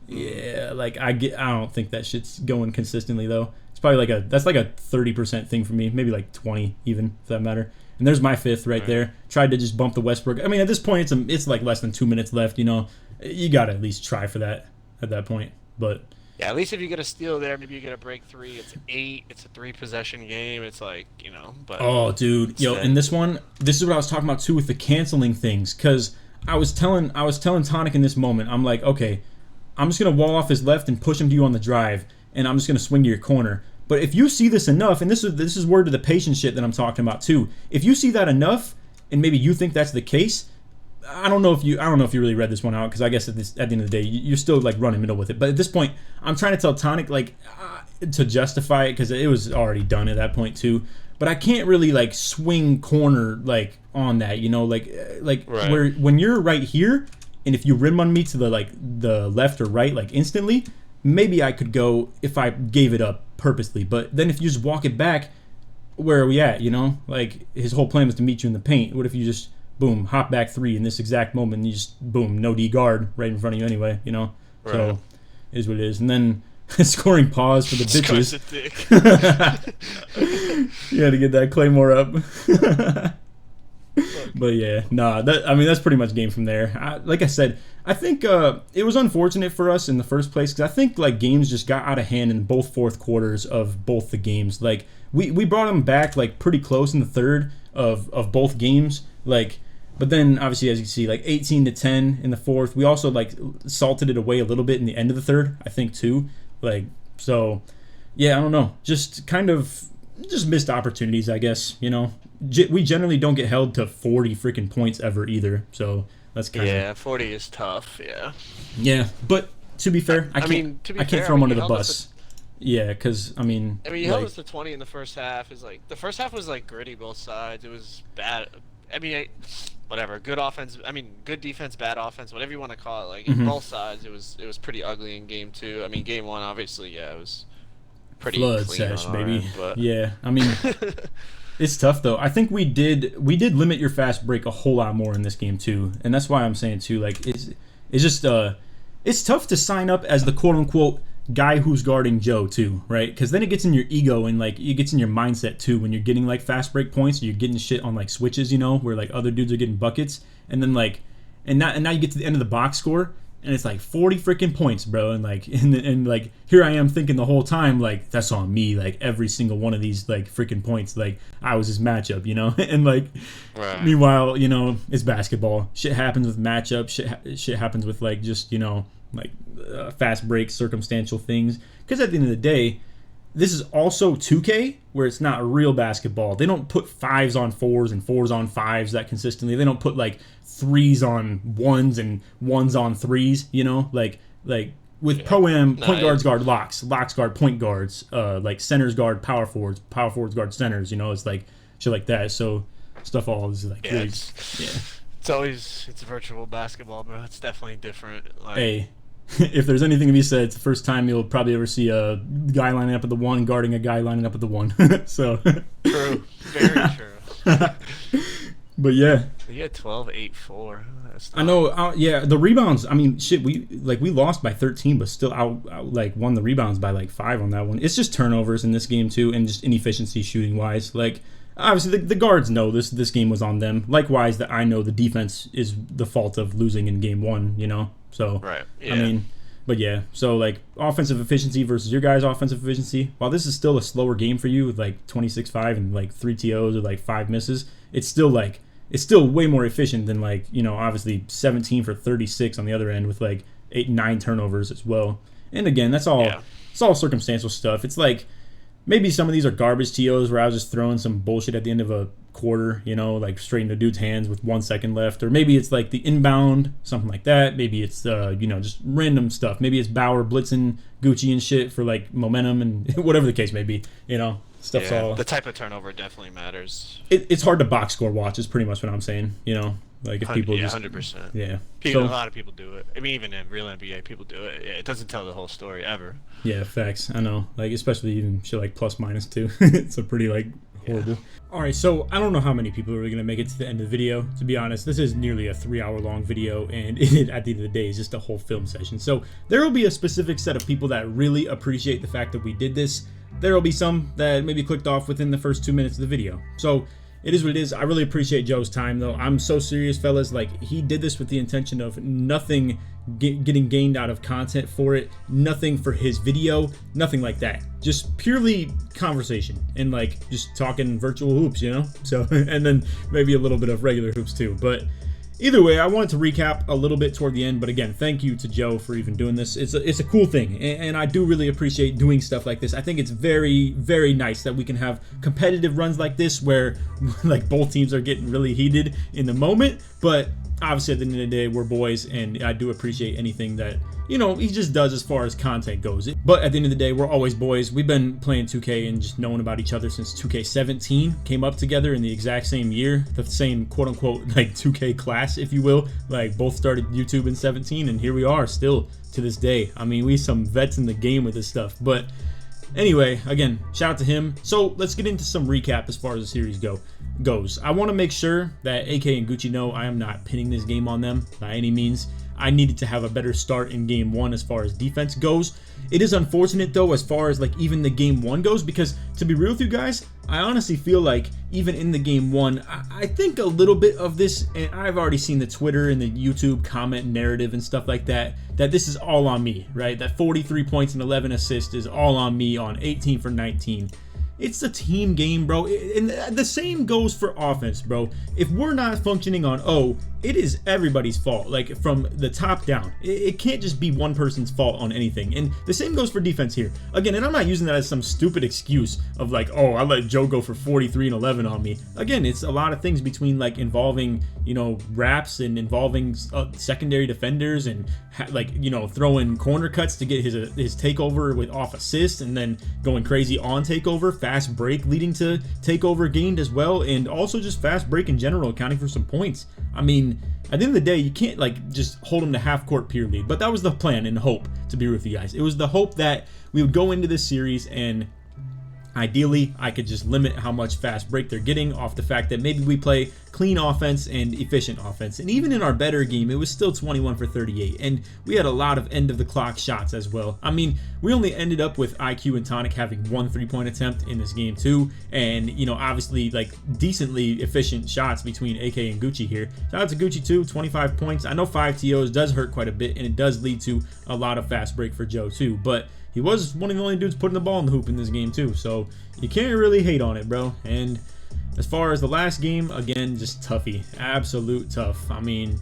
yeah, like I don't think that shit's going consistently though. It's probably like that's like a 30% thing for me, maybe like 20 even, if that matter. And there's my 5th right there. Tried to just bump the Westbrook. I mean, at this point, it's like less than 2 minutes left. You know, you gotta at least try for that at that point. But yeah, at least if you get a steal there, maybe you get a break 3. It's 8. It's a 3-possession game. It's like, you know. But oh, dude, yo, and this is what I was talking about too with the canceling things, because I was telling Tonic in this moment, I'm like, okay, I'm just gonna wall off his left and push him to you on the drive, and I'm just gonna swing to your corner. But if you see this enough, and this is word to the patient shit that I'm talking about too. If you see that enough, and maybe you think that's the case, I don't know if you really read this one out, because I guess at the end of the day, you're still like running middle with it. But at this point, I'm trying to tell Tonic like to justify it, because it was already done at that point too. but I can't really like swing corner like on that, you know, like Right. where when you're right here, and if you rim on me to the left or right like instantly, maybe I could go if I gave it up purposely. But then if you just walk it back, where are we at, you know? Like his whole plan was to meet you in the paint. What if you just boom, hop back 3 in this exact moment, and you just boom, no D guard right in front of you anyway, you know? Right. So it is what it is. And then scoring pause for the bitches. You had to get that Claymore up. But yeah, nah, that's pretty much game from there. Like I said, I think it was unfortunate for us in the first place because I think like games just got out of hand in both fourth quarters of both the games. Like we brought them back like pretty close in the third of both games. Like, but then obviously as you see, like 18-10 in the fourth. We also like salted it away a little bit in the end of the third, I think too. Like so, yeah, I don't know, just kind of just missed opportunities, I guess. You know, we generally don't get held to 40 freaking points ever either. So that's kind of 40 is tough. Yeah, but to be fair, I can't throw him under the bus. Yeah, because I mean, you held us to 20 in the first half. Is like the first half was like gritty both sides. It was bad. I mean, whatever. Good offense. I mean, good defense, bad offense, whatever you want to call it. Like in both sides, it was pretty ugly in game 2. I mean, game 1 obviously, it was pretty flood clean sesh, baby. End, but... Yeah, I mean, it's tough though. I think we did limit your fast break a whole lot more in this game too, and that's why I'm saying too. Like it's just it's tough to sign up as the quote unquote guy who's guarding Joe too, right? Because then it gets in your ego and like it gets in your mindset too when you're getting like fast break points, you're getting shit on like switches, you know, where like other dudes are getting buckets, and then like and now you get to the end of the box score and it's like 40 freaking points, bro, and like and like here I am thinking the whole time like that's on me, like every single one of these like freaking points, like I was his matchup, you know. And like meanwhile, you know, it's basketball, shit happens with matchups, shit happens with like just, you know, like fast breaks, circumstantial things, because at the end of the day this is also 2K where it's not real basketball. They don't put 5s on 4s and 4s on 5s that consistently. They don't put like 3s on 1s and 1s on 3s, you know, like with Pro-Am, point guards guard locks guard point guards, like centers guard power forwards guard centers, you know, it's like shit like that. So stuff all is like it's always virtual basketball, bro. It's definitely different. Like, hey, if there's anything to be said, it's the first time you'll probably ever see a guy lining up at the 1 guarding a guy lining up at the 1. So true, very true. But yeah, you had 12-8-4. I know. Yeah, the rebounds. I mean, shit. We lost by 13, but still out like won the rebounds by like 5 on that one. It's just turnovers in this game too, and just inefficiency shooting wise. Like obviously the guards know this game was on them. Likewise, that I know the defense is the fault of losing in game 1. You know. So right. Yeah. I mean, but yeah. So like offensive efficiency versus your guys' offensive efficiency. While this is still a slower game for you with like 26-5 and like 3 TOs or like 5 misses, it's still way more efficient than like, you know, obviously 17 for 36 on the other end with like 8-9 turnovers as well. And again, it's all circumstantial stuff. It's like maybe some of these are garbage TOs where I was just throwing some bullshit at the end of a quarter, you know, like straight into dude's hands with 1 second left. Or maybe it's like the inbound, something like that. Maybe it's, you know, just random stuff. Maybe it's Bauer blitzing Gucci and shit for like momentum and whatever the case may be, you know. Stuff's all... The type of turnover definitely matters. It's hard to box score watch is pretty much what I'm saying, you know. Like if people just 100%. Yeah. A lot of people do it. I mean, even in real NBA, people do it. Yeah, it doesn't tell the whole story ever. Yeah, facts. I know. Like especially even shit like plus minus too. It's a pretty like horrible. All right, so I don't know how many people are really gonna make it to the end of the video. To be honest, this is nearly a 3-hour long video, and it, at the end of the day, is just a whole film session. So there will be a specific set of people that really appreciate the fact that we did this. There will be some that maybe clicked off within the first 2 minutes of the video. So it is what it is. I really appreciate Joe's time, though. I'm so serious, fellas. Like, he did this with the intention of nothing getting gained out of content for it. Nothing for his video. Nothing like that. Just purely conversation and, like, just talking virtual hoops, you know? So, and then maybe a little bit of regular hoops, too. But either way, I wanted to recap a little bit toward the end, but again, thank you to Joe for even doing this. It's a cool thing, and I do really appreciate doing stuff like this. I think it's very, very nice that we can have competitive runs like this where like both teams are getting really heated in the moment, but obviously at the end of the day, we're boys, and I do appreciate anything that, you know, he just does as far as content goes. But at the end of the day, we're always boys. We've been playing 2K and just knowing about each other since 2K17 came up together in the exact same year, the same quote-unquote like 2K class, if you will. Like, both started YouTube in 17, and here we are still to this day. I mean, we some vets in the game with this stuff. But anyway, again, shout out to him. So let's get into some recap as far as the series goes. I want to make sure that AK and Gucci know I am not pinning this game on them by any means. I needed to have a better start in game 1 as far as defense goes. It is unfortunate though as far as like even the game 1 goes, because to be real with you guys, I honestly feel like even in the game 1, I think a little bit of this, and I've already seen the Twitter and the YouTube comment narrative and stuff like that, that this is all on me, right? That 43 points and 11 assists is all on me on 18 for 19. It's a team game, bro, and the same goes for offense, bro. If we're not functioning on O, it is everybody's fault, like from the top down. It can't just be one person's fault on anything, and the same goes for defense here. Again, and I'm not using that as some stupid excuse of like, oh, I let Joe go for 43 and 11 on me. Again, it's a lot of things between like involving, you know, wraps and involving secondary defenders and like, you know, throwing corner cuts to get his takeover with off assist, and then going crazy on takeover, fast break leading to takeover gained as well, and also just fast break in general accounting for some points. I mean, at the end of the day, you can't like just hold them to half court pure lead, but that was the plan and hope, to be with you guys. It was the hope that we would go into this series and ideally I could just limit how much fast break they're getting off the fact that maybe we play clean offense and efficient offense. And even in our better game, it was still 21 for 38, and we had a lot of end of the clock shots as well. I mean, we only ended up with IQ and Tonic having 1 3-point attempt in this game too, and you know, obviously like decently efficient shots between AK and Gucci here. Shout out to Gucci too, 25 points. I know 5 TOs does hurt quite a bit, and it does lead to a lot of fast break for Joe too, but he was one of the only dudes putting the ball in the hoop in this game too, so you can't really hate on it, bro. And as far as the last game, again, just toughy, absolute tough. I mean,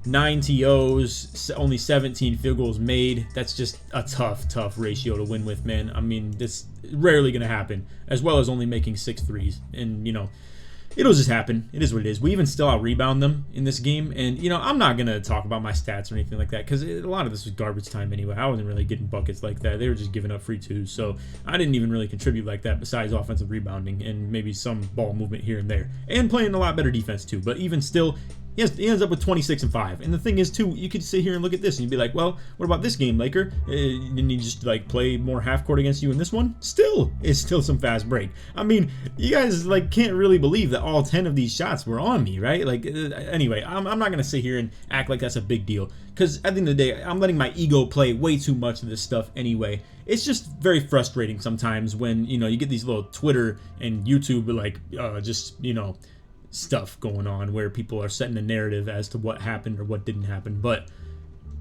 9 TOs, only 17 field goals made. That's just a tough ratio to win with, man. I mean, this rarely gonna happen, as well as only making 6 threes. And you know, it'll just happen. It is what it is. We even still out rebound them in this game, and you know, I'm not gonna talk about my stats or anything like that because a lot of this was garbage time anyway. I wasn't really getting buckets like that. They were just giving up free twos, so I didn't even really contribute like that besides offensive rebounding and maybe some ball movement here and there, and playing a lot better defense too. But even still, he ends up with 26 and 5. And the thing is too, you could sit here and look at this and you'd be like, well, what about this game, Laker? Didn't you just like play more half court against you in this one? It's still some fast break. I mean, you guys like can't really believe that all 10 of these shots were on me, right? Like anyway, I'm not gonna sit here and act like that's a big deal, because at the end of the day, I'm letting my ego play way too much of this stuff anyway. It's just very frustrating sometimes when, you know, you get these little Twitter and YouTube like just, you know, stuff going on where people are setting a narrative as to what happened or what didn't happen. But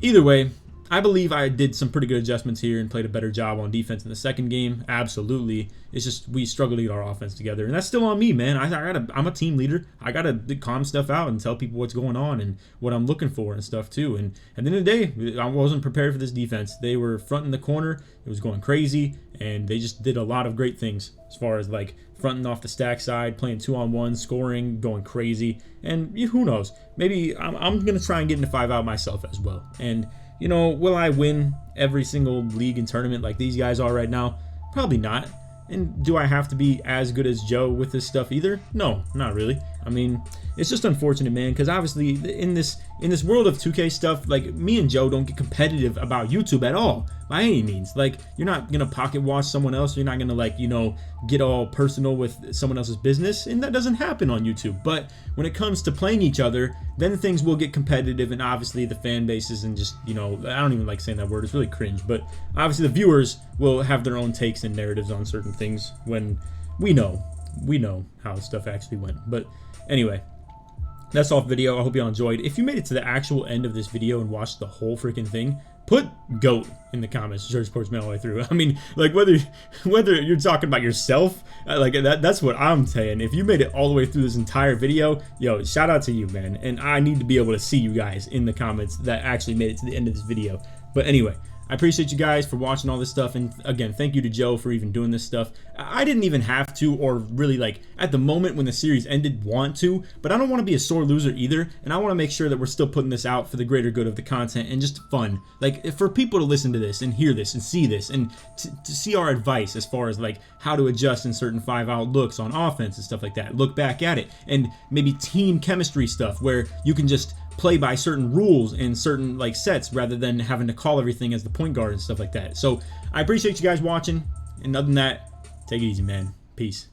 either way, I believe I did some pretty good adjustments here and played a better job on defense in the second game. Absolutely. It's just we struggle to get our offense together, and that's still on me, man. I'm a team leader. I gotta calm stuff out and tell people what's going on and what I'm looking for and stuff too. And at the end of the day, I wasn't prepared for this defense. They were fronting the corner. It was going crazy, and they just did a lot of great things as far as like fronting off the stack side, playing 2-on-1, scoring, going crazy. And who knows? Maybe I'm gonna try and get into 5-out myself as well. And you know, will I win every single league and tournament like these guys are right now? Probably not. And do I have to be as good as Joe with this stuff either? No, not really. I mean, it's just unfortunate, man, because obviously in this world of 2K stuff, like me and Joe don't get competitive about YouTube at all by any means. Like, you're not gonna pocket watch someone else. You're not gonna, like, you know, get all personal with someone else's business, and that doesn't happen on YouTube. But when it comes to playing each other, then things will get competitive, and obviously the fan bases and just, you know, I don't even like saying that word. It's really cringe, but obviously the viewers will have their own takes and narratives on certain things when we know how stuff actually went. But anyway, that's all video. I hope y'all enjoyed. If you made it to the actual end of this video and watched the whole freaking thing, put GOAT in the comments. George Sportsman all the way through. I mean, like whether you're talking about yourself, like that's what I'm saying. If you made it all the way through this entire video, yo, shout out to you, man. And I need to be able to see you guys in the comments that actually made it to the end of this video. But anyway, I appreciate you guys for watching all this stuff, and again, thank you to Joe for even doing this stuff. I didn't even have to, or really like at the moment when the series ended want to, but I don't want to be a sore loser either, and I want to make sure that we're still putting this out for the greater good of the content and just fun, like for people to listen to this and hear this and see this and to see our advice as far as like how to adjust in certain 5-out looks on offense and stuff like that. Look back at it, and maybe team chemistry stuff where you can just play by certain rules and certain like sets rather than having to call everything as the point guard and stuff like that. So I appreciate you guys watching, and other than that, take it easy, man. Peace.